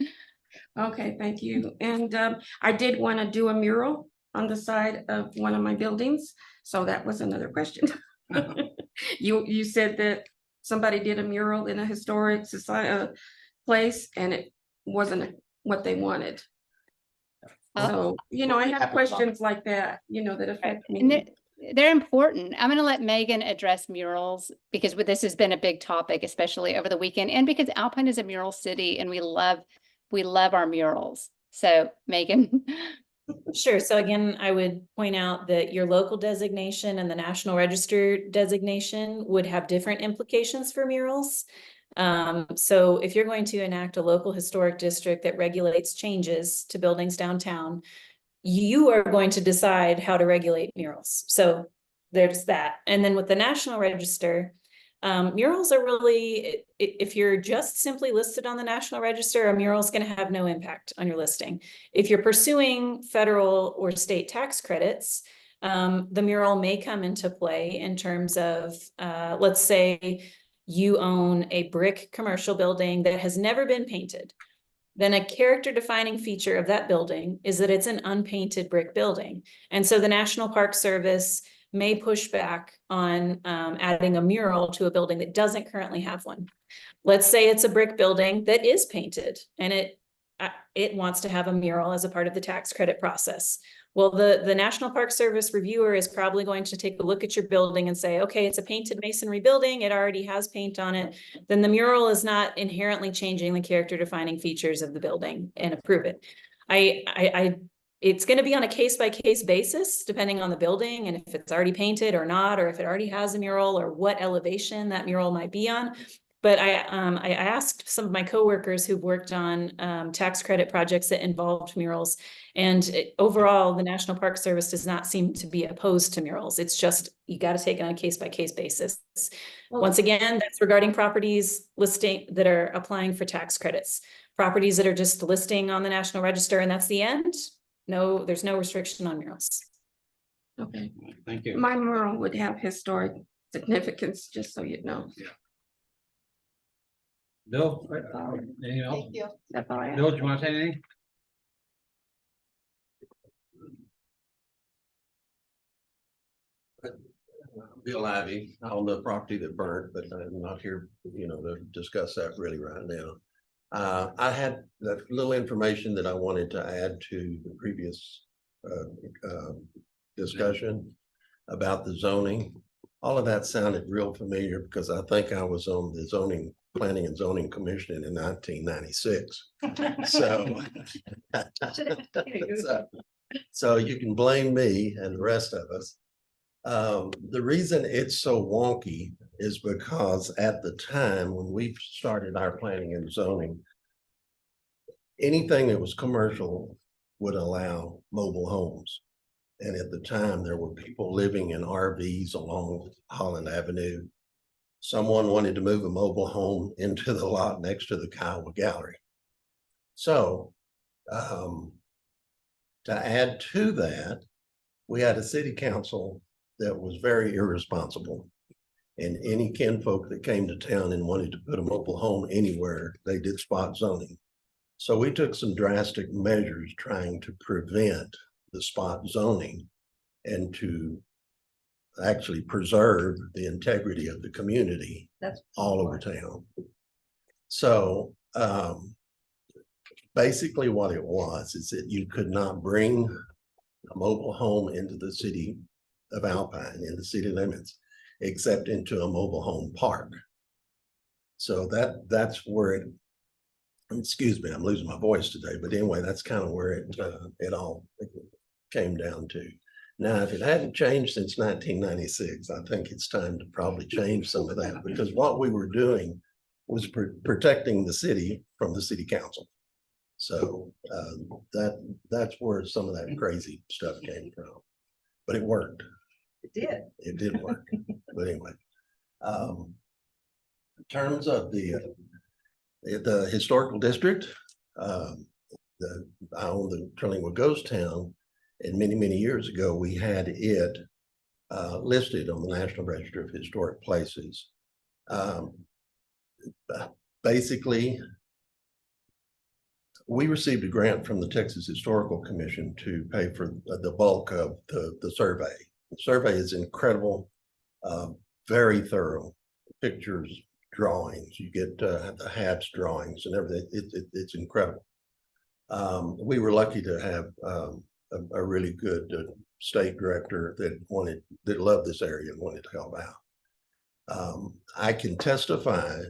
Okay, thank you. And I did want to do a mural on the side of one of my buildings. So that was another question. You said that somebody did a mural in a historic society place and it wasn't what they wanted. So, I have questions like that, that affect And me. they're important. I'm going to let Megan address murals because this has been a big topic, especially over the weekend, and because Alpine is a mural city and we love our murals. So Megan. Sure. So again, I would point out that your local designation and the National Register designation would have different implications for murals. So if you're going to enact a local historic district that regulates changes to buildings downtown, you are going to decide how to regulate murals. So there's that. And then with the National Register, murals are really, if you're just simply listed on the National Register, a mural is going to have no impact on your listing. If you're pursuing federal or state tax credits, the mural may come into play in terms of, let's say you own a brick commercial building that has never been painted. Then a character defining feature of that building is that it's an unpainted brick building. And so the National Park Service may push back on adding a mural to a building that doesn't currently have one. Let's say it's a brick building that is painted and it wants to have a mural as a part of the tax credit process. Well, the National Park Service reviewer is probably going to take a look at your building and say, okay, it's a painted masonry building. It already has paint on it. Then the mural is not inherently changing the character defining features of the building and approve it. It's going to be on a case-by-case basis, depending on the building and if it's already painted or not, or if it already has a mural or what elevation that mural might be on. But I asked some of my coworkers who've worked on tax credit projects that involved murals, and overall, the National Park Service does not seem to be opposed to murals. It's just, you got to take it on a case-by-case basis. Once again, that's regarding properties listing that are applying for tax credits. Properties that are just listing on the National Register and that's the end. No, there's no restriction on murals. Okay, Thank you. my mural would have historic significance, just so you know. Bill, anything else? Thank you. That's all I have. Bill, do you want to say anything? Bill Ivy on the property that burnt, but I'm not here, to discuss that really right now. I had that little information that I wanted to add to the previous discussion about the zoning. All of that sounded real familiar because I think I was on the Planning and Zoning Commission in 1996. So you can blame me and the rest of us. The reason it's so wonky is because at the time when we started our planning and zoning, anything that was commercial would allow mobile homes. And at the time, there were people living in RVs along Holland Avenue. Someone wanted to move a mobile home into the lot next to the Kiowa Gallery. So to add to that, we had a city council that was very irresponsible. And any kinfolk that came to town and wanted to put a mobile home anywhere, they did spot zoning. So we took some drastic measures trying to prevent the spot zoning and to actually preserve the integrity of the community all over town. So basically what it was is that you could not bring a mobile home into the city of Alpine, in the city limits, except into a mobile home park. So that's where it, excuse me, I'm losing my voice today, but anyway, that's kind of where it all came down to. Now, if it hadn't changed since 1996, I think it's time to probably change some of that, because what we were doing was protecting the city from the city council. So that's where some of that crazy stuff came from, but it worked. It did work. But anyway, in terms of the historical district, I own the Terlingua Ghost Town, and many years ago we had it listed on the National Register of Historic Places. Basically, we received a grant from the Texas Historical Commission to pay for the bulk of the survey. The survey is incredible, very thorough, pictures, drawings. You get the HATS drawings and everything. It's incredible. We were lucky to have a really good state director that loved this area and wanted to help out. I can testify,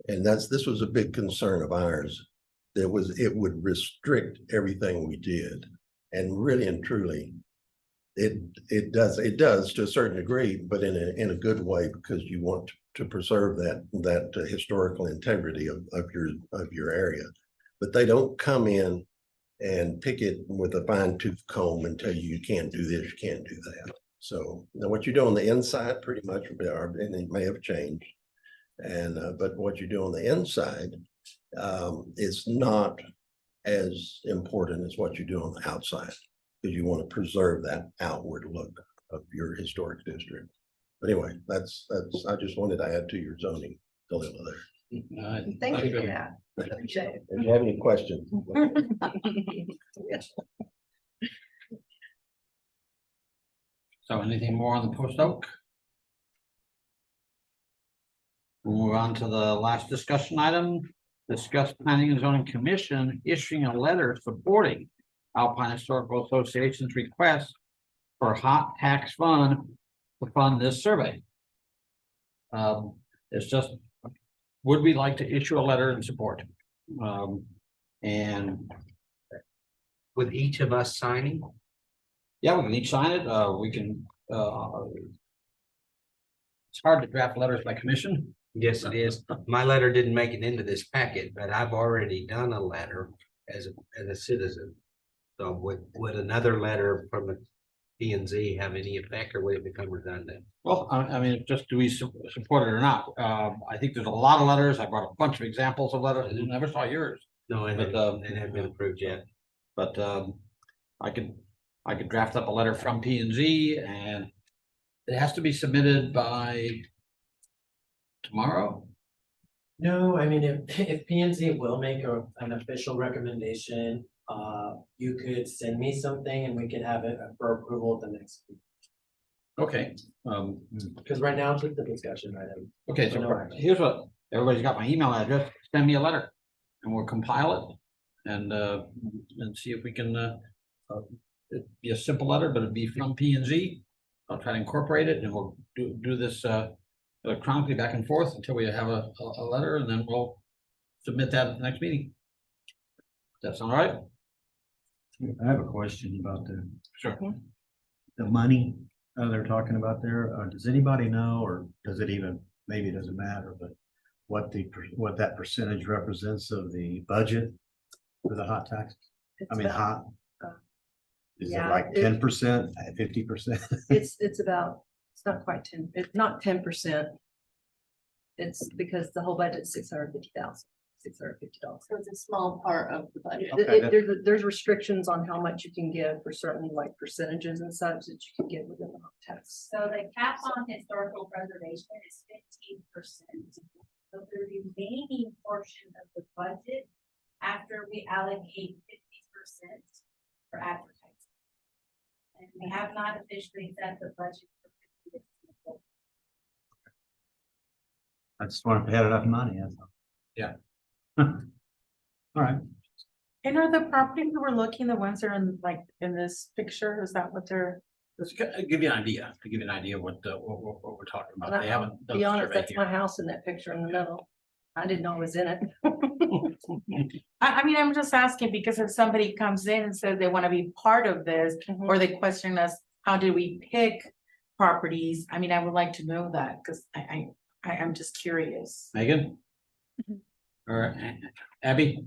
and this was a big concern of ours, it would restrict everything we did. And really and truly, it does to a certain degree, but in a good way, because you want to preserve that historical integrity of your area. But they don't come in and pick it with a fine tooth comb and tell you can't do this, you can't do that. So now what you do on the inside pretty much, and it may have changed. And but what you do on the inside is not as important as what you do on the outside, because you want to preserve that outward look of your historic district. But anyway, that's I just wanted to add to your zoning dilemma there. Thank you for that. Appreciate it. If you have any questions. So anything more on the Post Oak? We'll move on to the last discussion item. Discuss Planning and Zoning Commission issuing a letter supporting Alpine Historical Association's request for hot tax fund to fund this survey. It's just, would we like to issue a letter in support? And With each of us signing? yeah, we can each sign it. We can, it's hard to draft letters by commission. Yes, it is. My letter didn't make it into this packet, but I've already done a letter as a citizen. So would another letter from the P and Z have any effect, or would it become redundant? Well, I mean, just do we support it or not? I think there's a lot of letters. I brought a bunch of examples of letters. I never saw yours. No, it But, hadn't been approved yet. But I could draft up a letter from P and Z, and it has to be submitted by tomorrow. No, I mean, if P and Z will make an official recommendation, you could send me something and we could have it for approval at the next week. Okay. Because right now it's just the discussion item. Okay, so here's what, everybody's got my email address. Send me a letter and we'll compile it and see if we can it'd be a simple letter, but it'd be from P and Z. I'll try to incorporate it and we'll do this electronically back and forth until we have a letter, and then we'll submit that at the next meeting. Does that sound all right? I have a question about Sure. the money they're talking about there. Does anybody know, or does it even, maybe it doesn't matter, but what that percentage represents of the budget for the hot tax? I mean, hot. Is it yeah, like 10%, 50%? It's about, it's not quite 10, it's not 10%. It's because the whole budget's $650,000. So it's a small part of the budget. There's restrictions on how much you can give for certain like percentages and such that you can get within the hot tax. So the cap on historical preservation is 15%. So the remaining portion of the budget, after we allocate 50% for advertising. And we have not officially set the budget for 50%. I just want to have enough money. That's all. Yeah. All right. And are the properties that we're looking, the ones that are in like in this picture, is that what they're? Let's give you an idea, to give you an idea what we're talking about. They haven't To done be the honest, survey that's here. my house in that picture in the middle. I didn't know it was in it. I mean, I'm just asking because if somebody comes in and says they want to be part of this, or they question us, how do we pick properties? I mean, I would like to know that because I'm just curious. Megan? All right, Abby?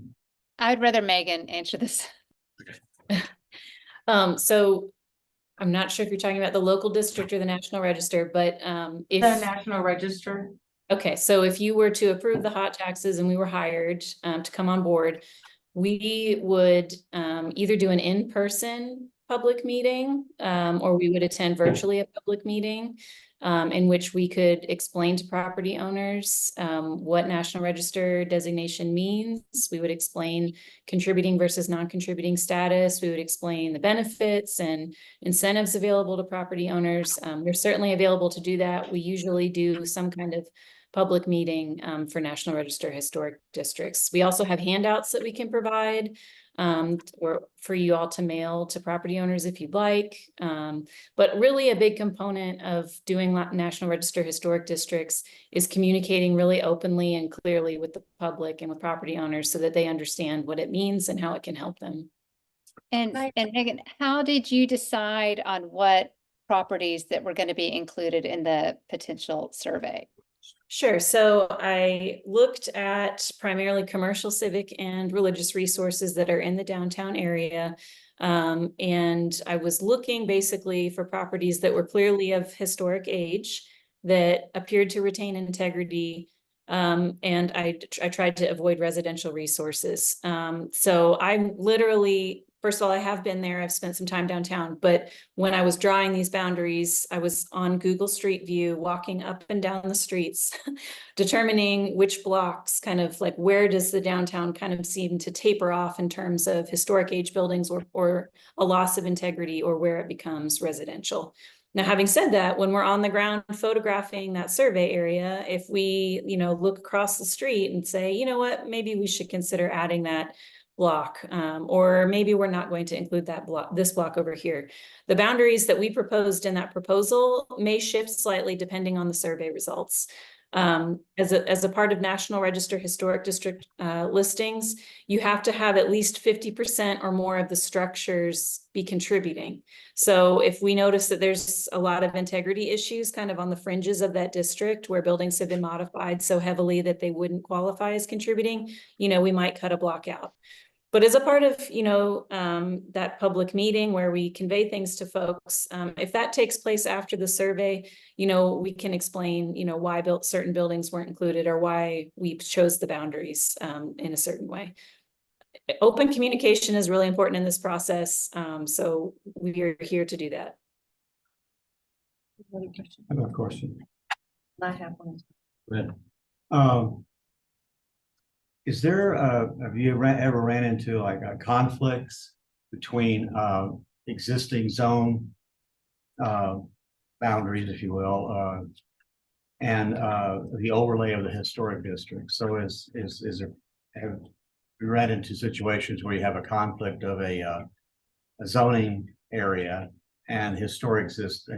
I'd rather Megan answer this. So I'm not sure if you're talking about the local district or the National Register, but if. The National Register. Okay, so if you were to approve the hot taxes and we were hired to come on board, we would either do an in-person public meeting or we would attend virtually a public meeting in which we could explain to property owners what National Register designation means. We would explain contributing versus non-contributing status. We would explain the benefits and incentives available to property owners. We're certainly available to do that. We usually do some kind of public meeting for National Register Historic Districts. We also have handouts that we can provide or for you all to mail to property owners if you'd like. But really a big component of doing National Register Historic Districts is communicating really openly and clearly with the public and with property owners so that they understand what it means and how it can help them. And Megan, how did you decide on what properties that were going to be included in the potential survey? Sure. So I looked at primarily commercial, civic, and religious resources that are in the downtown area. And I was looking basically for properties that were clearly of historic age, that appeared to retain integrity. And I tried to avoid residential resources. So I literally, first of all, I have been there. I've spent some time downtown, but when I was drawing these boundaries, I was on Google Street View, walking up and down the streets, determining which blocks, kind of like where does the downtown kind of seem to taper off in terms of historic age buildings or a loss of integrity, or where it becomes residential. Now, having said that, when we're on the ground photographing that survey area, if we, look across the street and say, you know what, maybe we should consider adding that block, or maybe we're not going to include that block, this block over here. The boundaries that we proposed in that proposal may shift slightly depending on the survey results. As a part of National Register Historic District listings, you have to have at least 50% or more of the structures be contributing. So if we notice that there's a lot of integrity issues kind of on the fringes of that district where buildings have been modified so heavily that they wouldn't qualify as contributing, we might cut a block out. But as a part of, that public meeting where we convey things to folks, if that takes place after the survey, we can explain, why certain buildings weren't included or why we chose the boundaries in a certain way. Open communication is really important in this process. So we are here to do that. I have a question. I have one. Good. Is there, have you ever ran into like conflicts between existing zone boundaries, if you will, and the overlay of the historic district? So is there, have you ran into situations where you have a conflict of a zoning area and historic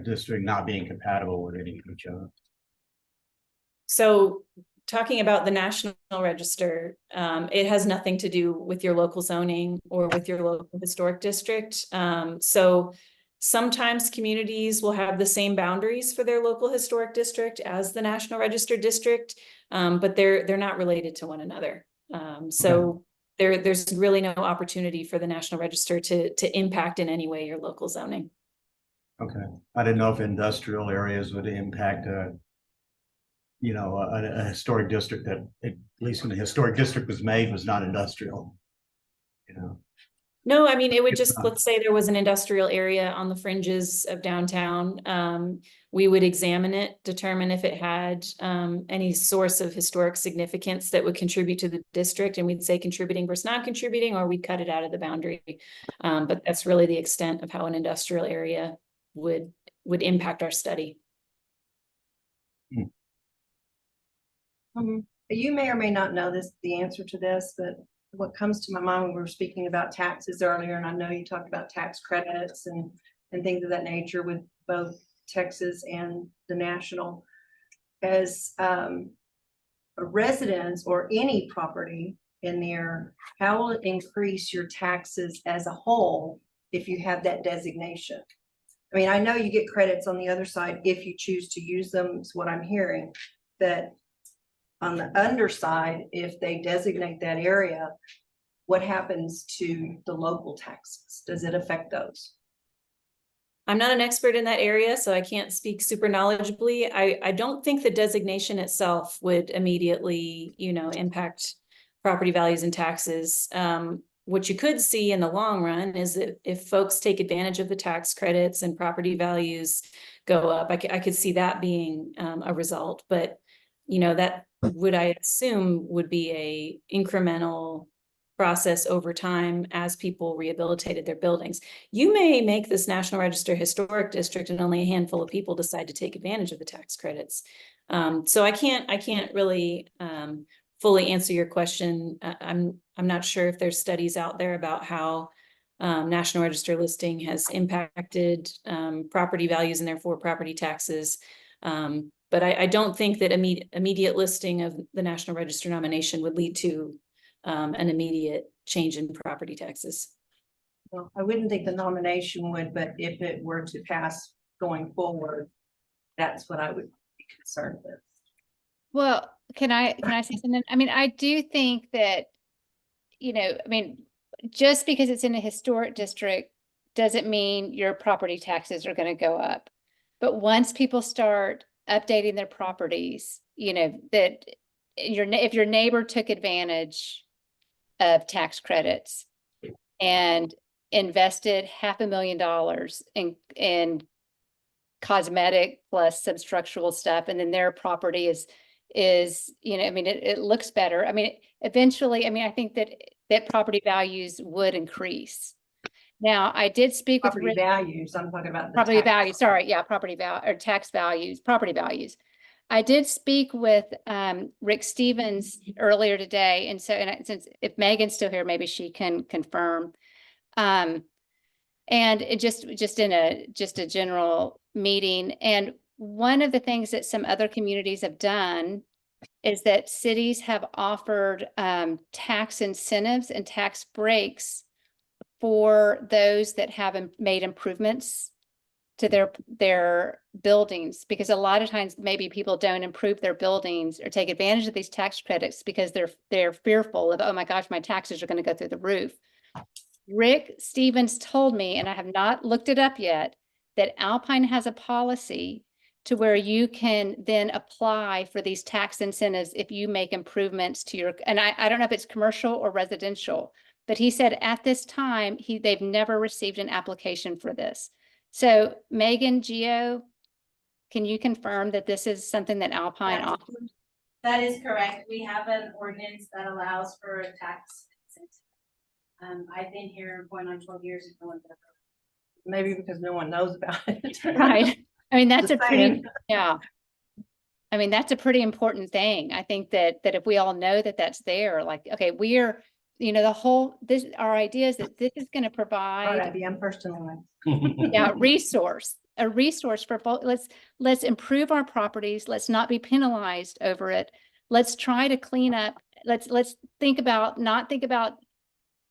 district not being compatible with any of each other? So talking about the National Register, it has nothing to do with your local zoning or with your local historic district. So sometimes communities will have the same boundaries for their local historic district as the National Register district, but they're not related to one another. So there's really no opportunity for the National Register to impact in any way your local zoning. Okay, I didn't know if industrial areas would impact a historic district that, at least when the historic district was made, was not industrial. No, I mean, it would just, let's say there was an industrial area on the fringes of downtown. We would examine it, determine if it had any source of historic significance that would contribute to the district, and we'd say contributing versus non-contributing, or we'd cut it out of the boundary. But that's really the extent of how an industrial area would impact our study. You may or may not know the answer to this, but what comes to my mind when we were speaking about taxes earlier, and I know you talked about tax credits and things of that nature with both Texas and the national, as a residence or any property in there, how will it increase your taxes as a whole if you have that designation? I mean, I know you get credits on the other side if you choose to use them, is what I'm hearing, but on the underside, if they designate that area, what happens to the local taxes? Does it affect those? I'm not an expert in that area, so I can't speak super knowledgeably. I don't think the designation itself would immediately, impact property values and taxes. What you could see in the long run is that if folks take advantage of the tax credits and property values go up, I could see that being a result. But, that would, I assume, would be a incremental process over time as people rehabilitated their buildings. You may make this National Register Historic District and only a handful of people decide to take advantage of the tax credits. So I can't really fully answer your question. I'm not sure if there's studies out there about how National Register listing has impacted property values and therefore property taxes. But I don't think that immediate listing of the National Register nomination would lead to an immediate change in property taxes. Well, I wouldn't think the nomination would, but if it were to pass going forward, that's what I would be concerned with. Well, can I say something? I mean, I do think that, you know, I mean, just because it's in a historic district doesn't mean your property taxes are going to go up. But once people start updating their properties, you know, that if your neighbor took advantage of tax credits and invested $500,000 in cosmetic plus some structural stuff, and then their property is, you know, I mean, it looks better. I mean, eventually, I mean, I think that property values would increase. Now, I did speak with Property values, I'm talking about. property values, sorry, yeah, property value or tax values, property values. I did speak with Rick Stevens earlier today, and so since if Megan's still here, maybe she can confirm. And it just in a general meeting, and one of the things that some other communities have done is that cities have offered tax incentives and tax breaks for those that have made improvements to their buildings, because a lot of times maybe people don't improve their buildings or take advantage of these tax credits because they're fearful of, oh my gosh, my taxes are going to go through the roof. Rick Stevens told me, and I have not looked it up yet, that Alpine has a policy to where you can then apply for these tax incentives if you make improvements to your, and I don't know if it's commercial or residential, but he said at this time, they've never received an application for this. So Megan, Gio, can you confirm that this is something that Alpine offers? That is correct. We have an ordinance that allows for a tax incentive. I've been here going on 12 years and no one's ever. Maybe because no one knows about it. Right. I mean, that's Just a pretty, saying. yeah. I mean, that's a pretty important thing. I think that if we all know that that's there, like, okay, we're, you know, our idea is that this is going to provide. Alrighty, I'm first in line. Yeah, a resource for both. Let's improve our properties. Let's not be penalized over it. Let's try to clean up. Let's not think about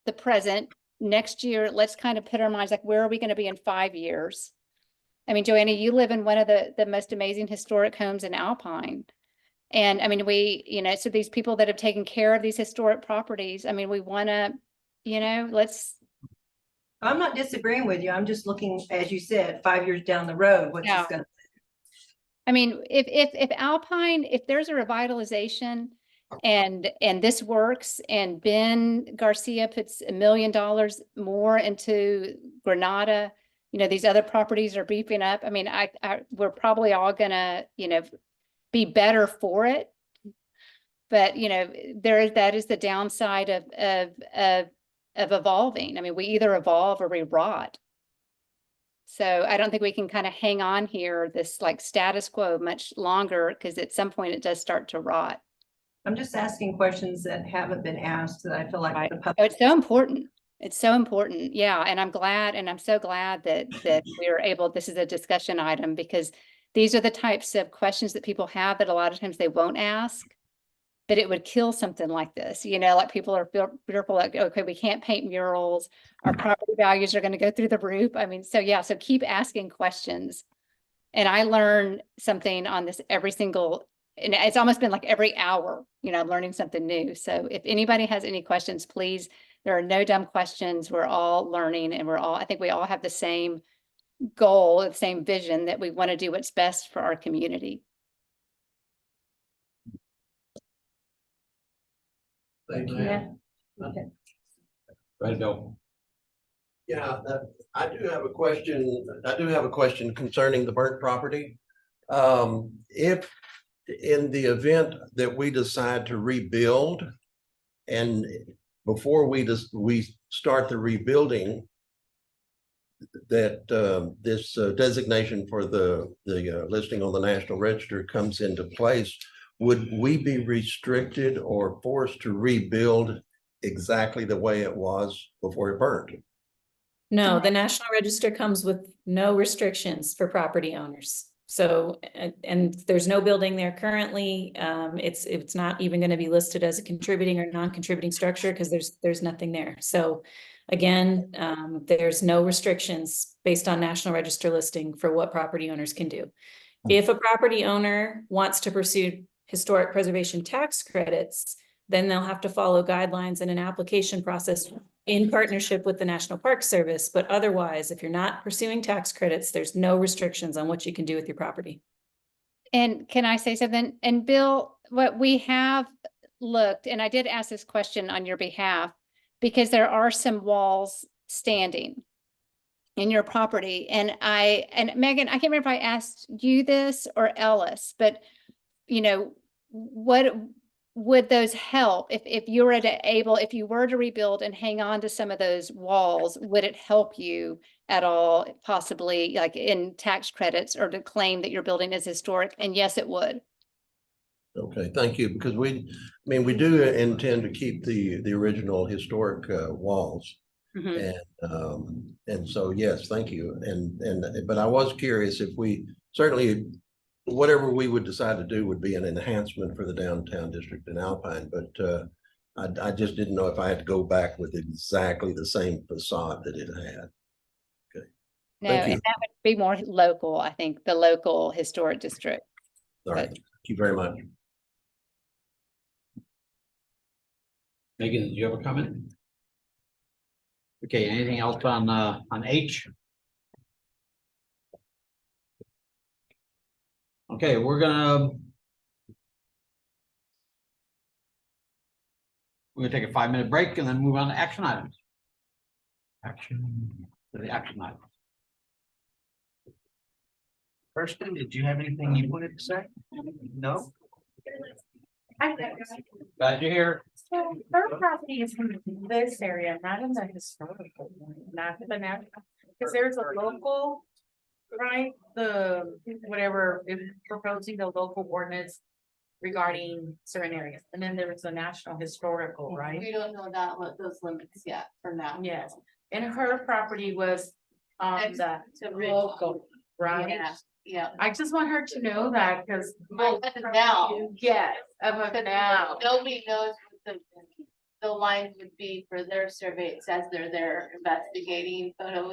the present. Next year, let's kind of put our minds like, where are we going to be in 5 years? I mean, Joanna, you live in one of the most amazing historic homes in Alpine. And I mean, you know, so these people that have taken care of these historic properties, I mean, we want to, you know, I'm not disagreeing with you. I'm just looking, as you said, 5 years down the road, what's this gonna. I mean, if Alpine, if there's a revitalization and this works and Ben Garcia puts $1 million more into Granada, you know, these other properties are beefing up. I mean, we're probably all gonna, you know, be better for it. But, you know, that is the downside of evolving. I mean, we either evolve or we rot. So I don't think we can kind of hang on here, this like status quo much longer, because at some point it does start to rot. I'm just asking questions that haven't been asked that I feel like the public. Oh, it's so important. It's so important. Yeah. And I'm so glad that we were able, this is a discussion item, because these are the types of questions that people have that a lot of times they won't ask, but it would kill something like this. You know, like people are fearful like, okay, we can't paint murals. Our property values are going to go through the roof. I mean, so yeah, so keep asking questions. And I learn something on this every single, and it's almost been like every hour, you know, learning something new. So if anybody has any questions, please, there are no dumb questions. We're all learning, and I think we all have the same goal, the same vision, that we want to do what's best for our community. Thank you. Yeah. Okay. Right, Bill. Yeah, I do have a question concerning the burnt property. If in the event that we decide to rebuild and before we start the rebuilding, that this designation for the listing on the National Register comes into place, would we be restricted or forced to rebuild exactly the way it was before it burned? No, the National Register comes with no restrictions for property owners. So, and there's no building there currently. It's not even going to be listed as a contributing or non-contributing structure because there's nothing there. So again, there's no restrictions based on National Register listing for what property owners can do. If a property owner wants to pursue historic preservation tax credits, then they'll have to follow guidelines and an application process in partnership with the National Park Service. But otherwise, if you're not pursuing tax credits, there's no restrictions on what you can do with your property. And can I say something? And Bill, what we have looked, and I did ask this question on your behalf, because there are some walls standing in your property. And Megan, I can't remember if I asked you this or Ellis, but you know, what would those help if you were if you were to rebuild and hang on to some of those walls, would it help you at all, possibly like in tax credits or to claim that your building is historic? And yes, it would. Okay, thank you, because we do intend to keep the original historic walls. And so, yes, thank you. But I was curious if we certainly, whatever we would decide to do would be an enhancement for the downtown district in Alpine, but I just didn't know if I had to go back with exactly the same facade that it had. Okay. No, Thank you. and that would be more local, I think, the local historic district. All right, thank you very much. Megan, do you have a comment? Okay, anything else on H? Okay, we're gonna take a 5-minute break and then move on to action items. The action items. Kirsten, did you have anything you wanted to say? No? Glad you're here. So her property is in this area, not in the historical, not in the natural, because there's a local, right? The, whatever, is proposing the local ordinance regarding certain areas, and then there is a national historical, right? We don't know what those limits yet for now. Yes, and her property was on the local, right? Yeah, yeah. I just want her to know that, because. Now. Yes, of a now. Nobody knows what the lines would be for their survey. It says they're there investigating photo.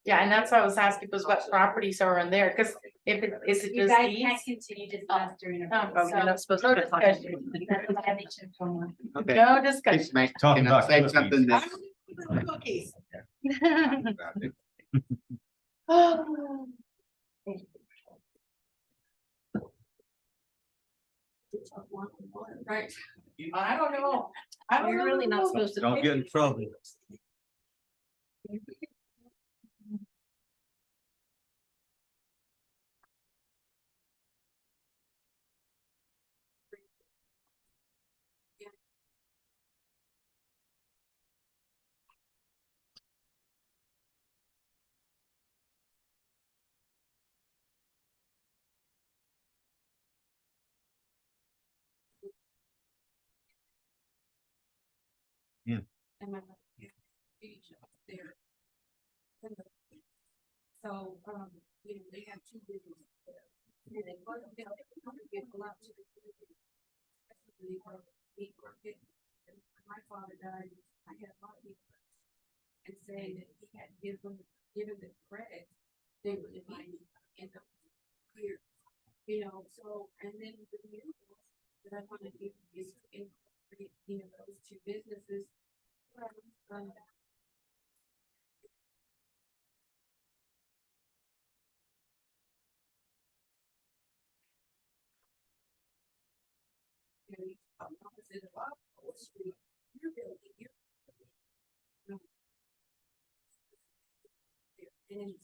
Yeah, and that's why I was asking, was what properties are in there, because if it, is it You just guys these? can't continue to discuss during. Oh, So- you're not supposed to No talk. discussion. Okay. No discussion. Can Talking I about say cookies. something that? Cookies. Right. I don't know. I don't You're know. really not supposed to. Don't get in trouble. Yeah. And my, beach up there. So, you know, they have 2 businesses there. And they both get a lot to the community. Especially for meat market. And when my father died, I had a lot of people. And saying that he had given them credit, they would have end up here. You know, so, and then the murals that I want to do is incorporate, you know, those 2 businesses. Opposite of Wall Street, you're building your. And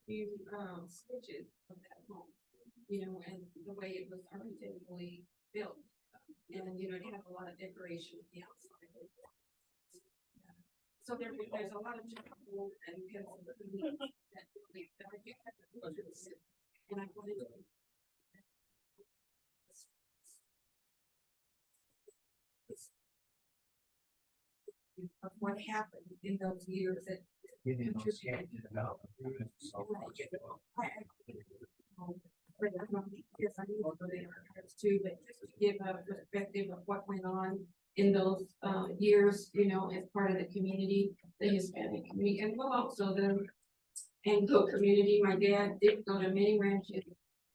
few switches of you know, and the way it was architecturally built. And, you know, it had a lot of decoration on the outside. So there's a lot of trouble and pencil that we need that I do have the pleasure to sit. And I wanted to. Of what happened in those years that. contributed. But I don't think, yes, I need to go there too, but just to give a perspective of what went on in those years, you know, as part of the community, the Hispanic community, and well, also the Anglo community. My dad did go to many ranches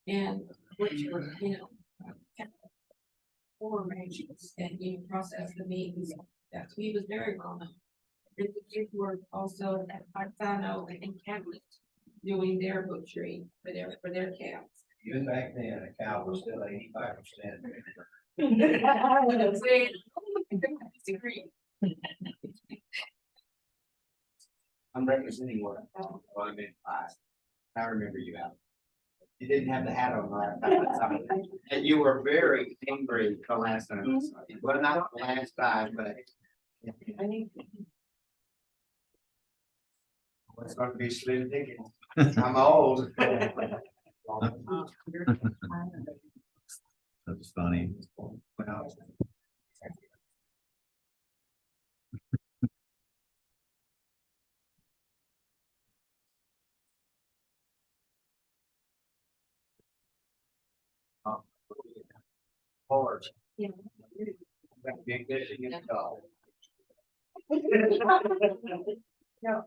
and which were, you know, four ranches and you process the meat and stuff. That he was very well known. And the kids were also at Paisano and Catholic doing their butchery for their calves. Even back then, a cow was still 85%. I'm representing what I meant by, I remember you out. You didn't have the hat on last time, and you were very angry the last time. Well, not the last time, but. It's going to be slim pickings. I'm old. That's funny. Well, hard. Yeah. Big fishing in the dog. Yeah.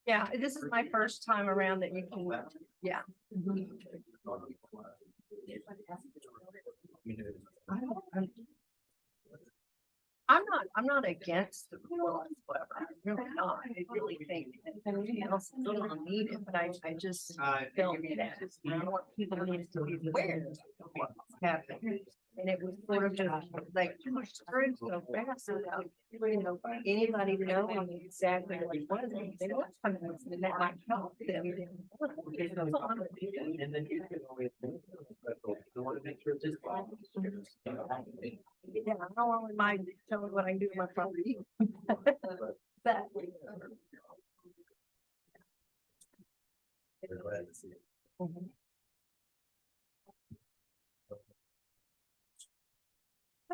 Yeah, this is my first time around that you can, yeah. I'm not against the pool whatsoever. I'm really not. I really think that everything else is really needed, but I just don't get it. I want people to need to be aware of what's happening. And it was sort of just like too much through so fast without, you know, anybody knowing exactly what it was. They want something that might help them. And then you can always. I want to make sure this. Yeah, I don't want my tell me what I can do with my property. Exactly. Mhm.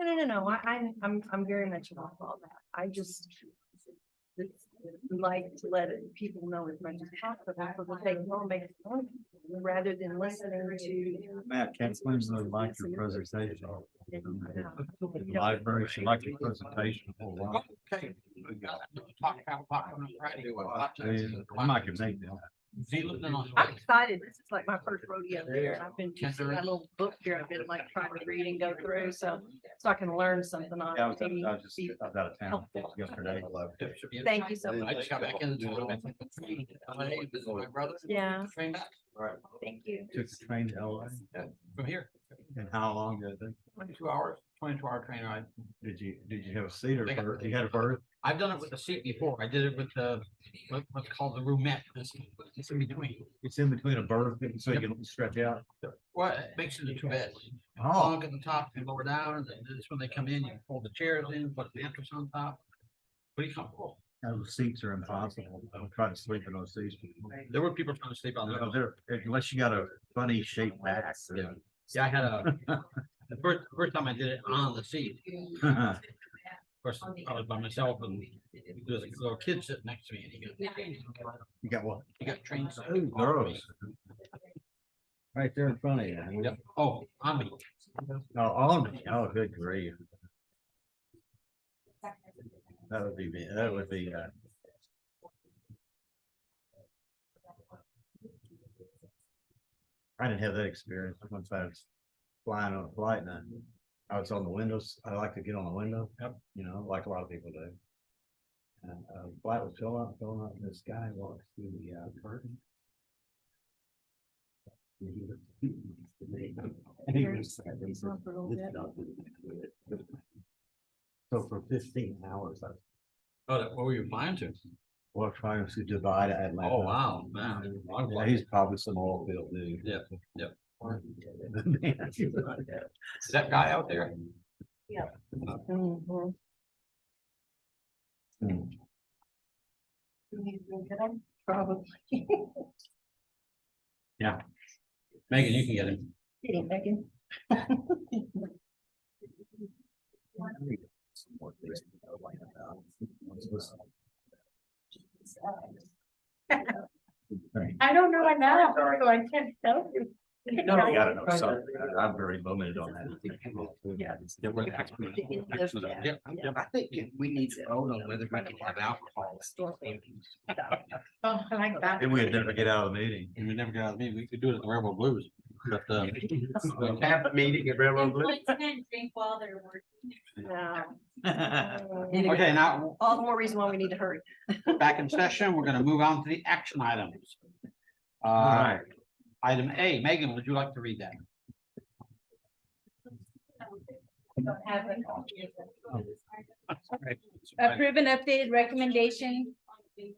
No, I'm very much about all that. I just like to let people know as much as possible so that they can all make it fun rather than listening to. Matt, can't really like your presentation. The library, she liked your presentation. a whole lot. Okay. I might can make that. I'm excited. This is like my first rodeo there. And I've been just got a little book here. I've been like trying to read and go through, so I can learn something on Yeah, I it. was Maybe just, be I was out of town helpful. yesterday. Thank you so I much. just got back into it. My brother. Yeah. Train back. Right. Thank you. Took the train to LA. From here, And how long did it take? 22 hours, 22-hour train ride. Did you have a seat or berth? You had a berth? I've done it with the seat before. I did it with the, what's called the roomette. It's in between. It's in between a berth, so you can stretch out. Well, it makes it into two beds. Oh. Bunk at the top and lower down, and then this when they come in, you fold the chairs in, put the mattress on top. Pretty comfortable. Those seats are impossible. I'm trying to sleep in those seats. There were people trying to sleep on They're, unless you got a funny shaped back. Yeah. Yeah, I had the first time I did it on the seat. Of course, I was by myself and there's a little kid sitting next to me and he got. You got what? He got trained. Oh, girls. Right there in front of you. Yep. Oh, on me. Oh, on me. Oh, good grief. That would be, I didn't have that experience once I was flying on a flight and I was on the windows. I like to get on the window. Yep. You know, like a lot of people do. And flat was filling up, and this guy walks through the curtain. And he looked at me, and he was like, "This dog didn't do it." So for 15 hours, I What were you flying to? was trying to Dubai to Atlanta. Oh, wow, man. Yeah, he's probably some oil field dude. Yep, yep. Is Is that guy out there? Yeah. Probably. Yeah. Megan, you can get him. Megan. I don't know enough, so I can't tell you. No, you gotta know something. I'm very limited on that. Yeah. I think we need to vote on whether we can have alcohol. Oh, I like that. And we'd never get out of the meeting. And we never got out of the meeting. We could do it at the Railroad Blues. But, Have a meeting at Railroad Blue. Employees can drink while they're working. okay, now, All the more reason why we need to hurry. back in session, we're gonna move on to the action items. right. Item A, Megan, would you like to read that? Approve an updated recommendation. He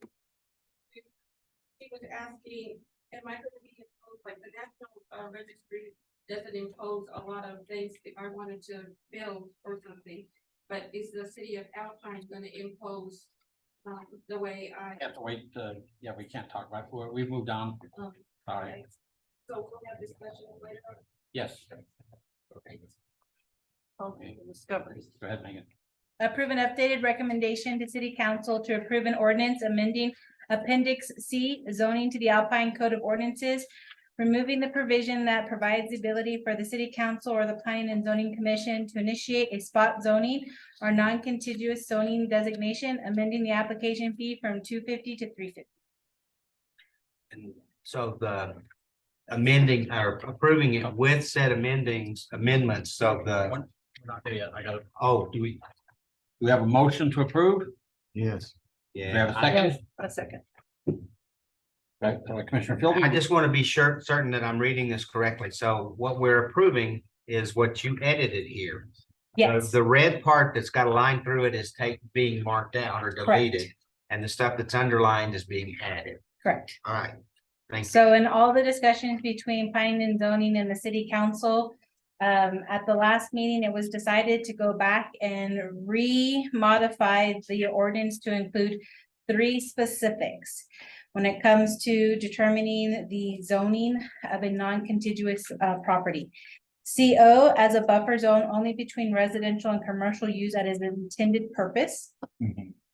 was asking, am I gonna be imposed, like the National Registry doesn't impose a lot of things if I wanted to build or something. But is the city of Alpine gonna impose the way I? Have to wait, yeah, we can't talk about it. We've moved on. Sorry. So we'll have discussion later. Yes. Okay, discovery. Go ahead, Megan. Approve an updated recommendation to city council to approve an ordinance amending appendix C zoning to the Alpine Code of Ordinances, removing the provision that provides the ability for the city council or the planning and zoning commission to initiate a spot zoning or non-contiguous zoning designation, amending the application fee from $250 to $350. And so the amending or approving it with said amendments, so the, We're not there yet. I got it. oh, do we? Do we have a motion to approve? Yes. Do we have Yeah. a second? A second. Right, Commissioner Philby? I just want to be certain that I'm reading this correctly. So what we're approving is what you edited here. Yes, The red part that's got a line through it is being marked out or deleted, and the stuff that's underlined is being added. correct. All right. Thank you. So in all the discussions between planning and zoning and the city council, at the last meeting, it was decided to go back and re-modify the ordinance to include 3 specifics. When it comes to determining the zoning of a non-contiguous property. CO as a buffer zone only between residential and commercial use at its intended purpose.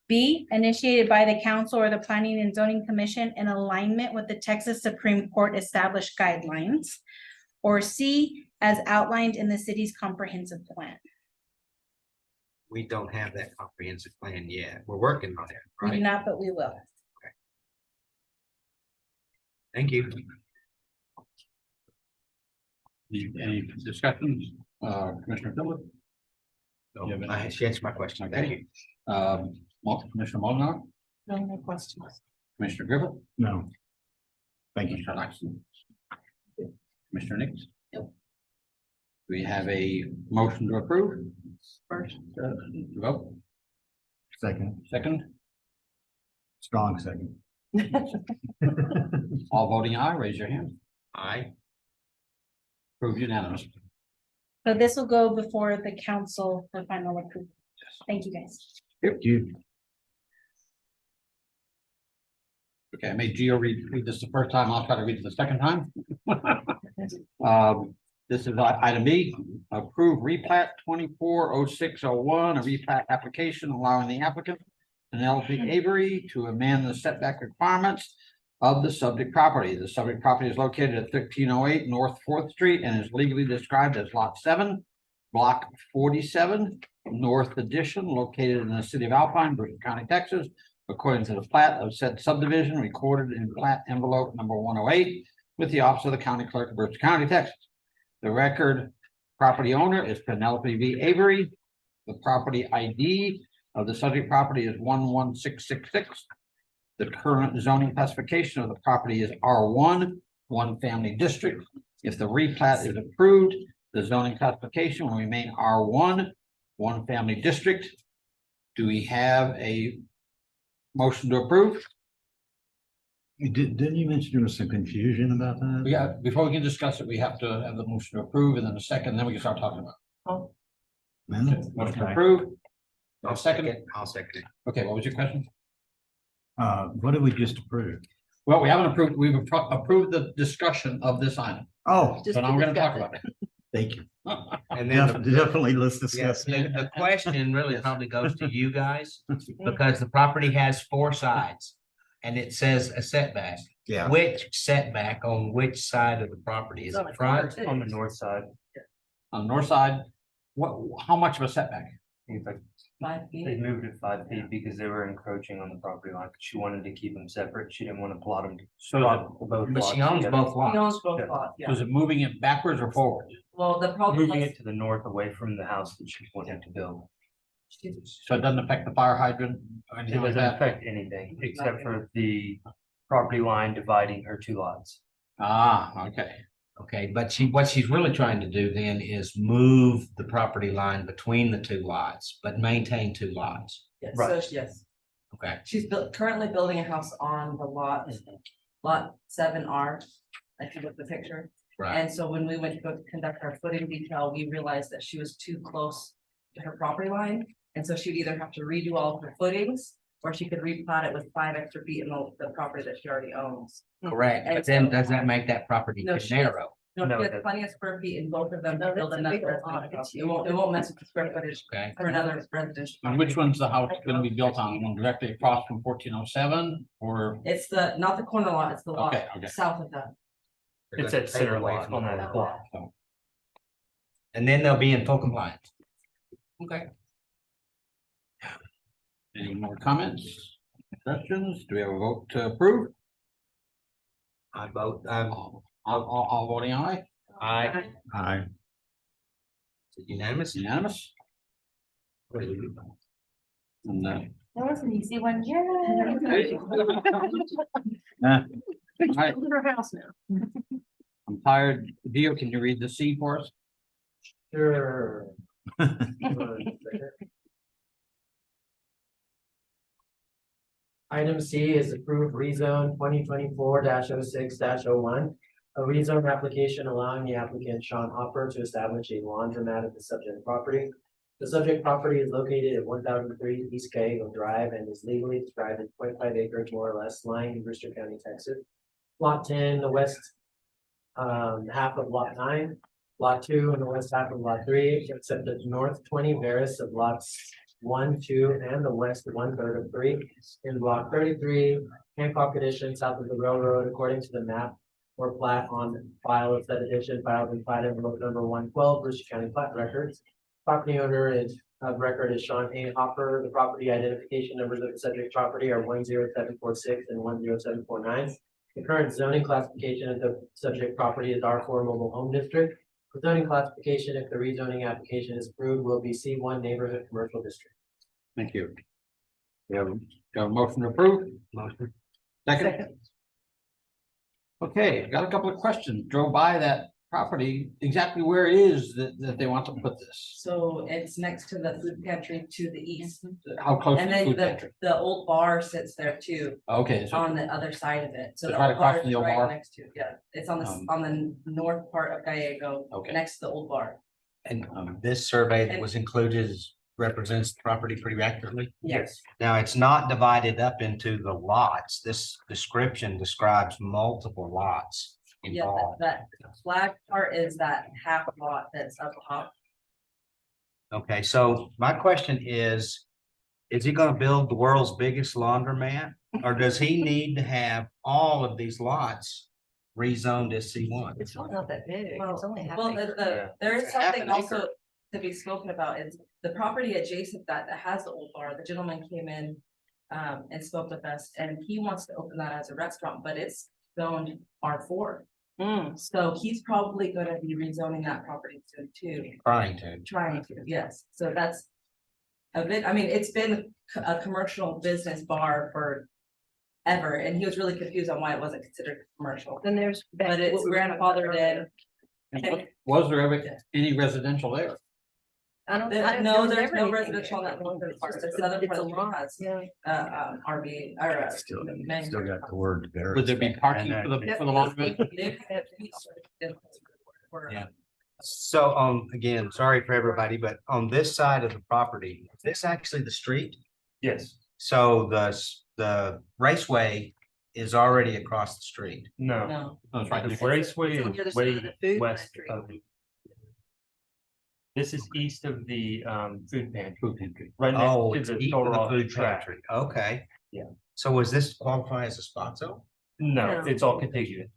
B, initiated by the council or the planning and zoning commission in alignment with the Texas Supreme Court established guidelines. Or C, as outlined in the city's comprehensive plan. We don't have that comprehensive plan yet. We're working on it, We do right? not, but we will. Thank you. Any discussions, Commissioner Phillips? She answered my question. Thank you. Commissioner Molnar, No questions. Commissioner Griffith, No. Thank you. Commissioner Laxton. Commissioner Nix. We have a motion to approve. First, vote. Second, Strong second. all voting aye, raise your hand. Aye. Approve unanimous. So this will go before the council for final approval. Thank you, guys. Thank you. Okay, I made Gio read this the first time. I'll try to read it the second time. This is item B, approve replat 240601, a replat application allowing the applicant Penelope Avery to amend the setback requirements of the subject property. The subject property is located at 1308 North 4th Street and is legally described as Lot 7, Block 47, North Addition, located in the city of Alpine, Brewster County, Texas, according to the plat of said subdivision recorded in plat envelope number 108 with the office of the county clerk of Brewster County, Texas. The record Property owner is Penelope V. Avery. The property ID of the subject property is 11666. The current zoning classification of the property is R1, one family district. If the replat is approved, the zoning classification will remain R1, one family district. Do we have a motion to approve? Didn't you mention there was some confusion about that? Yeah, before we can discuss it, we have to have the motion to approve and then a second, then we can start talking about it. Motion to approve. I'll second it. I'll second it. Okay, what was your question? What did we just approve? Well, we haven't approved, we've approved the discussion of this item. Oh, So now we're gonna talk about it. thank you. And then Definitely, let's yeah, discuss. the question really probably goes to you guys, because the property has 4 sides. And it says a setback. Yeah. Which setback on which side of the property? Is it front? On the north side. On the north side, how much of a setback? 5 They feet. moved it 5 feet because they were encroaching on the property line. She wanted to keep them separate. She didn't want to plot them. But she owns both He lots. owns both Yeah. lots, So yeah. is it moving it backwards or forward? Well, the problem Moving was, it to the north away from the house that she's wanting to build. So it doesn't affect the fire hydrant or It anything like doesn't that? affect anything except for the property line dividing her 2 lots. Ah, okay. Okay, but what she's really trying to do then is move the property line between the 2 lots, but maintain 2 lots. yes, Right. so, yes, Okay, she's currently building a house on the lot 7R. If you look at the picture. right. And so when we went to go conduct our footing detail, we realized that she was too close to her property line. And so she'd either have to redo all of her footings, or she could replat it with 5 extra feet in the property that she already owns. Correct. And But then so- does that make that property No, she- narrow? No, No, she it has plenty of square feet in both of them to build that's a another big lot. residential house. It won't mess with the square footage Okay. for another residential. And which one's the house gonna be built on? One directly across from 1407 or? It's not the corner lot, it's the lot Okay, okay. south of that. It's that center lot on that block. And then they'll be in full compliance. Okay. Any more comments, questions? Do we have a vote to approve? I vote, All voting aye? aye. Aye. Is it unanimous? Unanimous? And, That was an easy one, yeah. Alright, Her house now. I'm tired. Dio, can you read the C for us? Sure. Item C is approved rezone 2024-06-01. A rezone application allowing the applicant Sean Hopper to establish a laundromat at the subject property. The subject property is located at 1003 East Gallego Drive and is legally described as 0.5 acres more or less, lying in Brewster County, Texas. Lot 10, the west half of lot 9, lot 2 and the west half of lot 3, except the north 20 Veris of lots 1, 2, and the west 1/3 of 3 in block 33, Hancock Edition, south of the railroad, according to the map or plat on file of said edition filed in plat envelope number 112, Brewster County Plat Records. Property owner of record is Sean A. Hopper. The property identification numbers of the subject property are 10746 and 10749. The current zoning classification of the subject property is R4 Mobile Home District. The zoning classification, if the rezoning application is approved, will be C1 Neighborhood Commercial District. Thank you. We have a motion to approve? Motion. Second? Okay, got a couple of questions. Drove by that property, exactly where it is that they want to put this. So it's next to the food pantry to the east. How close to And the then food the, pantry? the old bar sits there too, Okay, so on the other side of it. So It's the right old across bar from is the old right bar? next to, yeah, it's on Um, the north part of Gallego, Okay. next to the old bar. And this survey that was included represents the property pretty accurately. Yes. Now, it's not divided up into the lots. This description describes multiple lots Yeah, involved. that flag part is that half lot that's up top. Okay, so my question is he gonna build the world's biggest laundromat? Or does he need to have all of these lots rezoned as C1? It's not that big. It's only half Well, acre. there is It's half something an also acre. to be spoken about is the property adjacent that has the old bar. The gentleman came in and spoke with us, and he wants to open that as a restaurant, but it's zoned R4. So he's probably gonna be rezoning that property soon too. Trying to. Trying to, yes, so that's. A bit, I mean, it's been a commercial business bar for ever, and he was really confused on why it wasn't considered commercial. Then there's. back But to it's what we were talking about grandfathered earlier. in. Was there ever any residential there? I don't. No, was there's never no anything residential on there. that northern part, It's there's just- another it's part a that lot, has, yeah. RV, or. Still got the word. Would there be parking for the laundry? Yeah. So, again, sorry for everybody, but on this side of the property, is this actually the street? Yes, So the raceway is already across the street. no, No, Oh, it's right the there. raceway It's on is the other side of way the food west pantry. of. This is east of the food pantry, Food pantry. right Oh, next it's to the east of the total food track. pantry. Okay. Yeah. So was this qualify as a spot zone? No, No. it's all contiguous.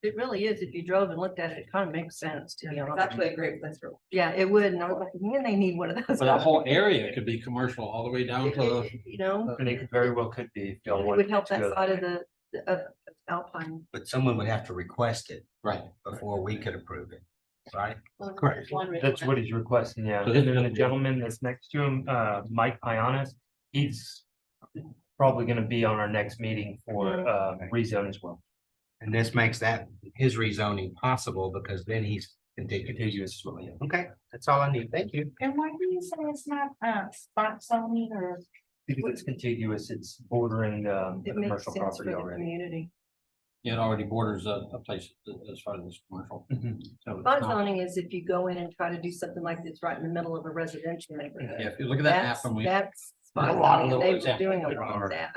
It really is. If you drove and looked at it, it kind of makes sense to be it's honest. actually a great place for. Yeah, it would. And I was like, man, they need one of those. But that whole area could be commercial all the way down to. You know, And it very well could be. if y'all it wanted would help to that go side there. of of Alpine. But someone would have to request it Right. before we could approve it, right? Correct. That's what he's requesting, yeah. So And this- then the gentleman that's next to him, Mike Pianis, he's probably gonna be on our next meeting for rezone as well. And this makes that his rezoning possible because then he's contiguous as well. Yeah. Okay, that's all I need. Thank you. And why do you say it's not spot zoning or? Because it's contiguous, it's bordering the It makes commercial sense for property the already. community. It already borders a place as far as this commercial. Mhm. So it's Spot not- zoning is if you go in and try to do something like this right in the middle of a residential neighborhood. Yeah, if you look at that map That's, and we. that's. There's spot a lot of zoning, and little They were examples doing a there lot are. of that.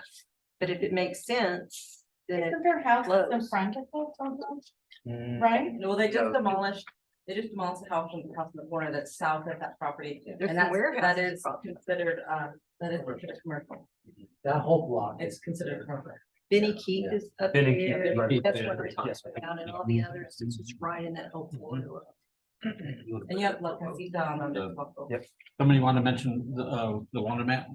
But if it makes sense, then it Isn't there houses in flows. front of it, Mm, right? No, they just demolished the house in the corner that's south of that property. There's And some that's, that warehouses is across. considered, that is considered commercial. That whole block. It's considered commercial. Benny Keith is up Benny there. Keith, right That's there. what we're talking Yes. about, and all the others, it's just right in that whole corridor. And you have La Casita on the. Yep. Somebody want to mention the laundromat?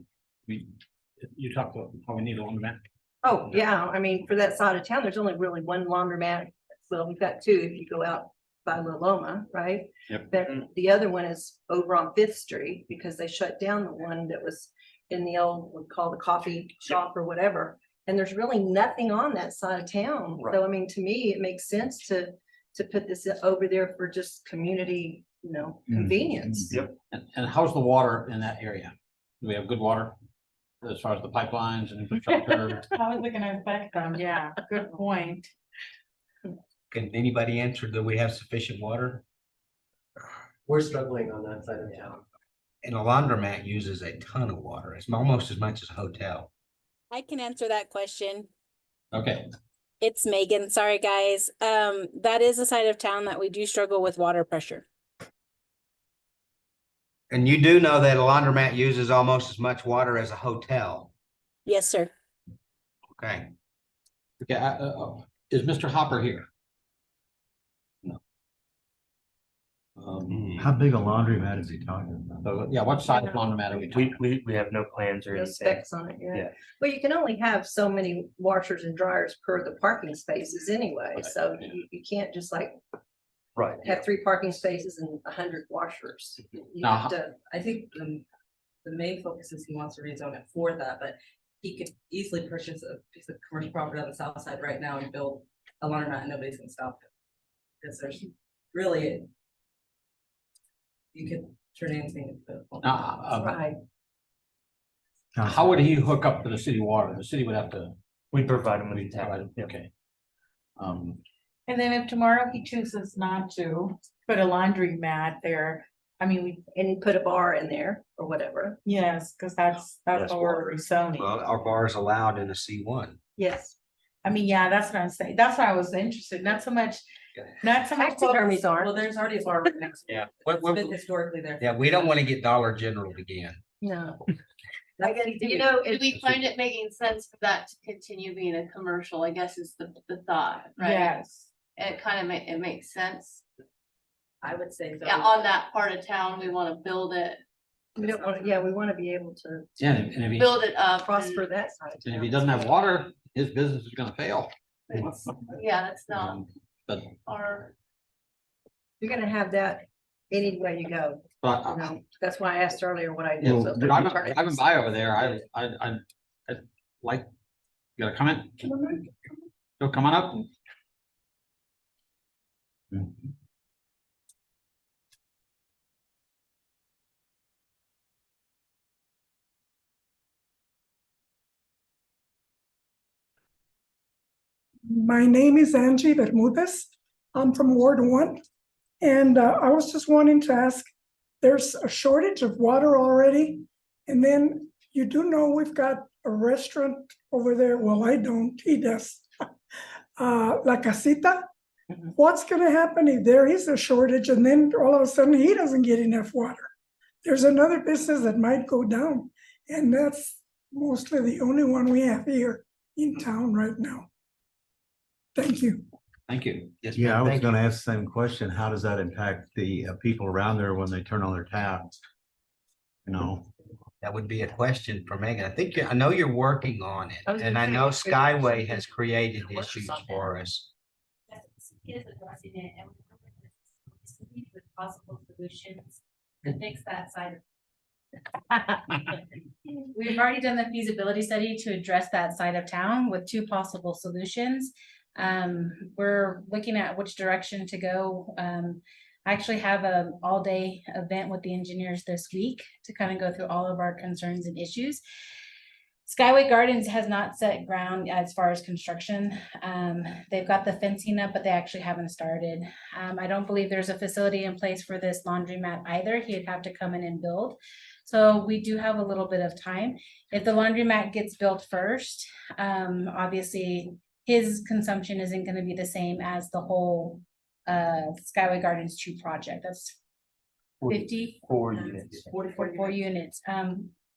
You talked about how we need a laundromat. Oh, yeah, I mean, for that side of town, there's only really one laundromat. Well, we've got two if you go out by La Loma, right? Yep. But the other one is over on Fifth Street because they shut down the one that was in the old, we call the coffee shop or whatever. And there's really nothing on that side of town. So I mean, to me, it makes sense to put this over there for just community, convenience. Yep. And how's the water in that area? Do we have good water? As far as the pipelines and infrastructure? How is it gonna affect them? Yeah, good point. Can anybody answer that we have sufficient water? We're struggling on that side of town. And a laundromat uses a ton of water. It's almost as much as a hotel. I can answer that question. Okay, It's Megan. Sorry, guys. That is a side of town that we do struggle with water pressure. And you do know that a laundromat uses almost as much water as a hotel. Yes, sir. Okay. okay, is Mr. Hopper here? No. How big a laundromat is he talking about? So, yeah, what size laundromat are we talking? We have no plans or No anything. specs on it, Yeah. yeah. Well, you can only have so many washers and dryers per the parking spaces anyway, so you can't just like Right. have 3 parking spaces and 100 washers. You Now, have to, I think the main focus is he wants to rezone it for that, but he could easily purchase a piece of commercial property on the south side right now and build a laundromat and nobody's gonna stop him. Because there's really. You could turn anything into. right. How would he hook up to the city water? The city would have to. We provide him with a tap. provide it, Okay. And then if tomorrow he chooses not to put a laundry mat there, I mean, And put a bar in there or whatever. yes, because that's what we're rezoning. Well, our bar is allowed in a C1. Yes. I mean, yeah, that's what I'm saying. That's why I was interested, not so much. Taxidermies aren't. Well, there's already a bar right next to it. Yeah. It's been historically there. Yeah, we don't want to get Dollar General again. No. Do we find it making sense for that to continue being a commercial, I guess is the thought, right? Yes. And it kind of it makes sense. I would say so. Yeah, on that part of town, we want to build it, We don't want, yeah, we want to be able to Yeah, and if he, build it up. prosper that side. and if he doesn't have water, his business is gonna fail. Yeah, that's not. But You're gonna have that any way you go. But You know, that's why I asked earlier what I did. well, so- driving by over there, I like, you got a comment? Go, come on up. My name is Angie Bermudez. I'm from Ward 1. And I was just wanting to ask, there's a shortage of water already. And then you do know we've got a restaurant over there. Well, I don't, he does. La Casita. What's gonna happen if there is a shortage and then all of a sudden he doesn't get enough water? There's another business that might go down. And that's mostly the only one we have here in town right now. Thank you. Thank you. Yes, Yeah, I ma'am. was Thank you. gonna ask the same question. How does that impact the people around there when they turn on their taps? You know, That would be a question for Megan. I think, I know you're working on it, I was and gonna I say, know is there Skyway something has created that works issues on that? for us. Is addressing it and with possible solutions to fix that side. We've already done the feasibility study to address that side of town with 2 possible solutions. We're looking at which direction to go. I actually have an all-day event with the engineers this week to kind of go through all of our concerns and issues. Skyway Gardens has not set ground as far as construction. They've got the fencing up, but they actually haven't started. I don't believe there's a facility in place for this laundromat either. He'd have to come in and build. So we do have a little bit of time. If the laundromat gets built first, obviously his consumption isn't going to be the same as the whole Skyway Gardens 2 project. That's 4 units. 44 units.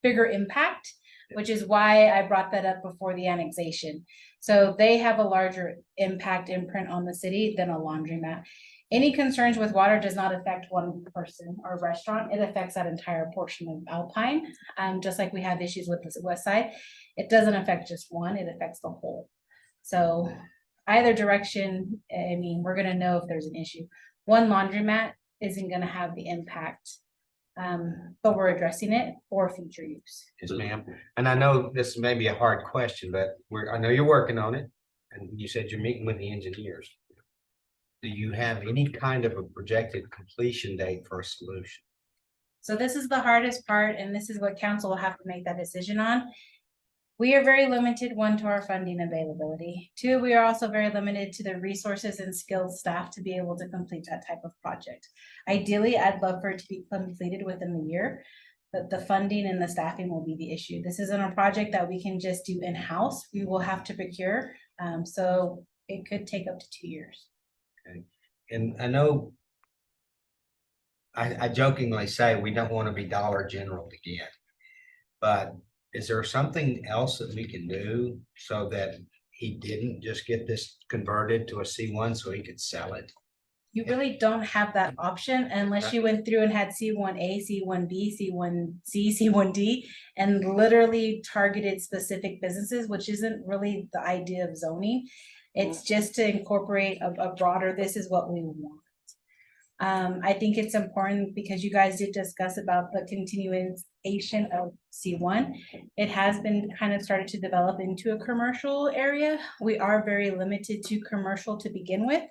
Bigger impact, which is why I brought that up before the annexation. So they have a larger impact imprint on the city than a laundromat. Any concerns with water does not affect one person or restaurant. It affects that entire portion of Alpine. Just like we have issues with the west side, it doesn't affect just one, it affects the whole. So either direction, I mean, we're gonna know if there's an issue. One laundromat isn't gonna have the impact, but we're addressing it for future use. Yes, ma'am. And I know this may be a hard question, but I know you're working on it. And you said you're meeting with the engineers. Do you have any kind of a projected completion date for a solution? So this is the hardest part, and this is what council will have to make that decision on. We are very limited, 1, to our funding availability. 2, we are also very limited to the resources and skilled staff to be able to complete that type of project. Ideally, I'd love for it to be completed within the year, but the funding and the staffing will be the issue. This isn't a project that we can just do in-house. We will have to procure, so it could take up to 2 years. Okay. And I know I jokingly say we don't want to be Dollar General again, but is there something else that we can do so that he didn't just get this converted to a C1 so he could sell it? You really don't have that option unless you went through and had C1A, C1B, C1C, C1D, and literally targeted specific businesses, which isn't really the idea of zoning. It's just to incorporate a broader, this is what we want. I think it's important because you guys did discuss about the continuation of C1. It has been kind of started to develop into a commercial area. We are very limited to commercial to begin with.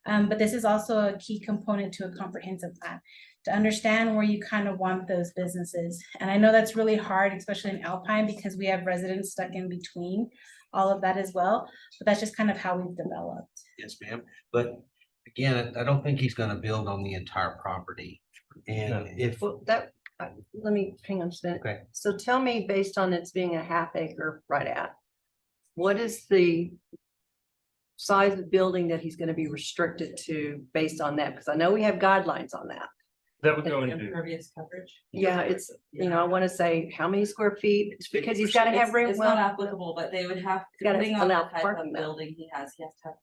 But this is also a key component to a comprehensive plan to understand where you kind of want those businesses. And I know that's really hard, especially in Alpine, because we have residents stuck in between all of that as well. But that's just kind of how we've developed. Yes, ma'am. But again, I don't think he's gonna build on the entire property. And if, Well, let me hang on just a minute. Okay. So tell me, based on it's being a half acre right at, what is the size of building that he's gonna be restricted to based on that? Because I know we have guidelines on that. That would go into. Impervious coverage. Yeah, it's, I wanna say how many square feet, it's because he's gotta have room. It's not applicable, but they would have, Gotta depending on allow the type of parking though. building he has to have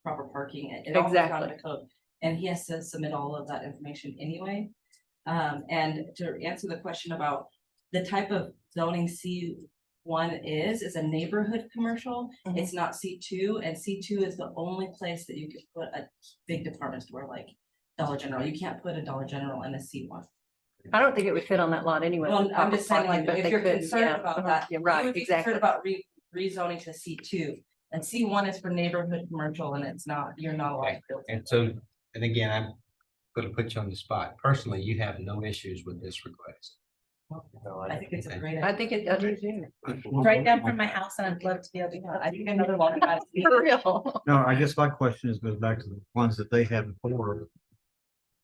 proper parking. It all comes down to Exactly. the code. And he has to submit all of that information anyway. And to answer the question about the type of zoning C1 is a neighborhood commercial. It's not C2, and C2 is the only place that you could put a big department store like Dollar General. You can't put a Dollar General in a C1. I don't think it would fit on that lot anyway. Well, with I'm just saying, proper like, parking, if but you're they could, concerned yeah, about uh-huh, that, yeah, you right, would be exactly. concerned about rezoning to C2. And C1 is for neighborhood commercial and it's not, you're not allowed to build. And so, and again, I'm gonna put you on the spot. Personally, you have no issues with this request. I think it's a great. I think it, I do too. Right down from my house and I'd love to be able to. I think another one. For real. No, I guess my question is, goes back to the ones that they had before.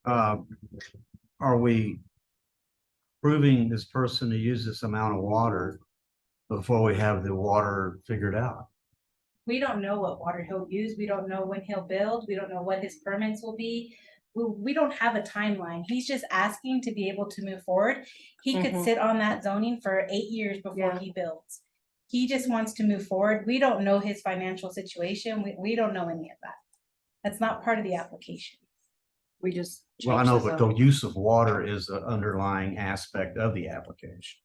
Are we proving this person to use this amount of water before we have the water figured out? We don't know what water he'll use. We don't know when he'll build. We don't know what his permits will be. We don't have a timeline. He's just asking to be able to move forward. He could Mhm. sit on that zoning for 8 years before Yeah. he builds. He just wants to move forward. We don't know his financial situation. We don't know any of that. That's not part of the application. We just. Well, I changed know, the but zone. the use of water is the underlying aspect of the application.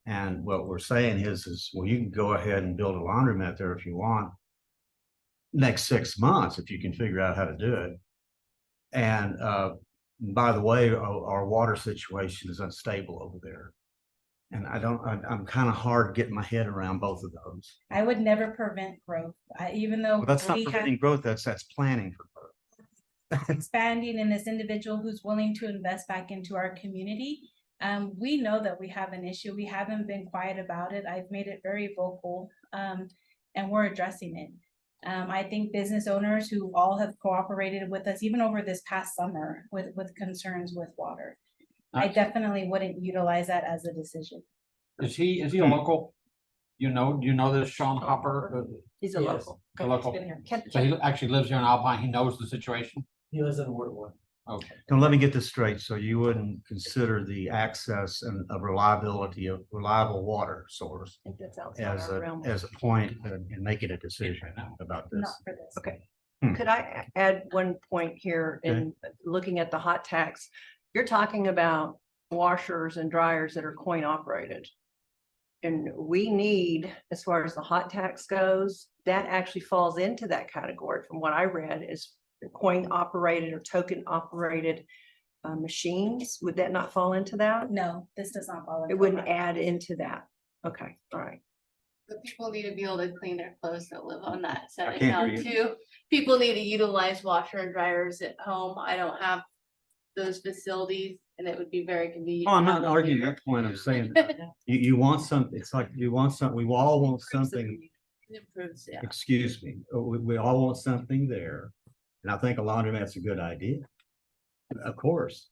And what we're saying is, well, you can go ahead and build a laundromat there if you want. Next 6 months, if you can figure out how to do it. And by the way, our water situation is unstable over there. And I'm kind of hard getting my head around both of those. I would never prevent growth. Even though Well, that's not we have preventing growth, that's planning for growth. expanding in this individual who's willing to invest back into our community. We know that we have an issue. We haven't been quiet about it. I've made it very vocal, and we're addressing it. I think business owners who all have cooperated with us, even over this past summer, with concerns with water. I definitely wouldn't utilize that as a decision. Is he a local? You know this Sean Hopper? He's a local. A local. He's been here. So he actually lives here in Alpine. He knows the situation. He lives in Ward 1. Okay. Now, let me get this straight. So you wouldn't consider the access and of reliability of reliable water source I think that's outside our realm. as a point in making a decision about this? Not for this. Okay. Hmm. Could I add one point here in looking at the hot tax? You're talking about washers and dryers that are coin operated. And we need, as far as the hot tax goes, that actually falls into that category from what I read is coin operated or token operated machines. Would that not fall into that? No, this does not fall. It into wouldn't that. add into that. Okay, all right. But people need to be able to clean their clothes that live on that set I can't account hear too. People need to utilize washer and dryers at home. I don't have those facilities and it would be very convenient. Oh, I'm to not have them arguing here. that point. I'm saying you want something, it's like you want something, we all want something, It improves, yeah. excuse me, we all want something there. And I think a laundromat's a good idea. Of course.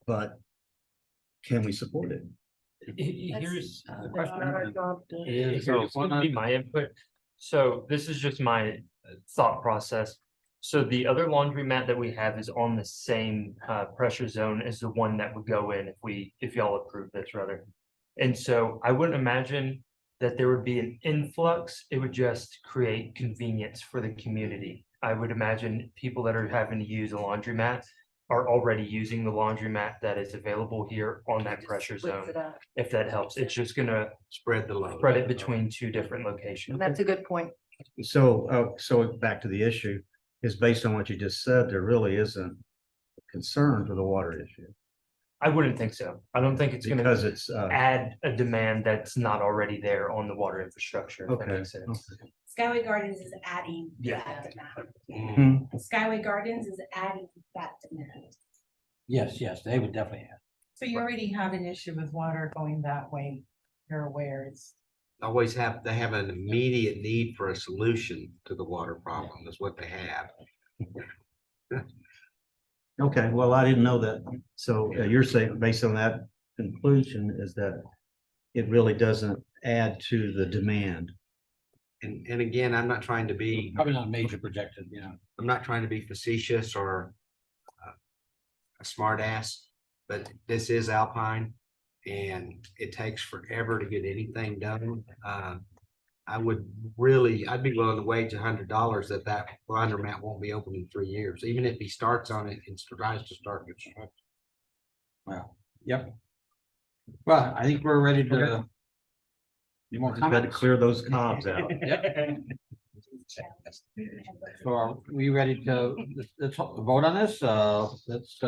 But can we support it? Here's the That's not our question. job to- Here's gonna be my input. So this is just my thought process. So the other laundromat that we have is on the same pressure zone as the one that would go in if y'all approve this rather. And so I wouldn't imagine that there would be an influx. It would just create convenience for the community. I would imagine people that are having to use a laundromat are already using the laundromat that is available here on that pressure Splits zone. it up. If that helps, it's just gonna Spread the load. spread it between two different locations. That's a good point. So back to the issue, is based on what you just said, there really isn't concern for the water issue. I wouldn't think so. I don't think it's gonna Because it's, add a demand that's not already there on the water infrastructure, if that okay. makes sense. Skyway Gardens is adding Yeah. that demand. Hmm. Skyway Gardens is adding that demand. Yes, they would definitely have. So you already have an issue with water going that way. You're aware it's. They have an immediate need for a solution to the water problem is what they have. Okay, well, I didn't know that. So you're saying, based on that conclusion, is that it really doesn't add to the demand. And again, I'm not trying to be, Probably not major projected, I'm not trying to be facetious or a smart ass, but this is Alpine and it takes forever to get anything done. I'd be willing to wage $100 that laundromat won't be open in 3 years, even if he starts on it and tries to start construction. Well, yep. Well, I think we're ready to. You more Just got to comments? clear those cobs out. Yep. So are we ready to, let's vote on this? Let's,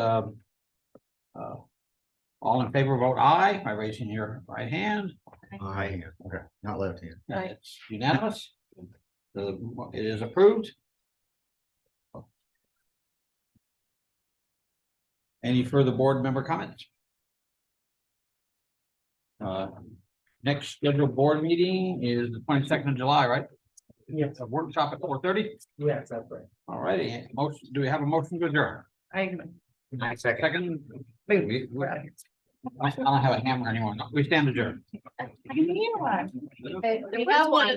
all in favor, vote aye by raising your right hand. Aye. Okay, not left hand. It's unanimous. It is approved. Any further board member comments? Next scheduled board meeting is the 22nd of July, right? Yes. A workshop at 4:30. Yes, that's right. All righty, motion, do we have a motion to adjourn? Second. I don't have a hammer anymore. We stand adjourned. We have one.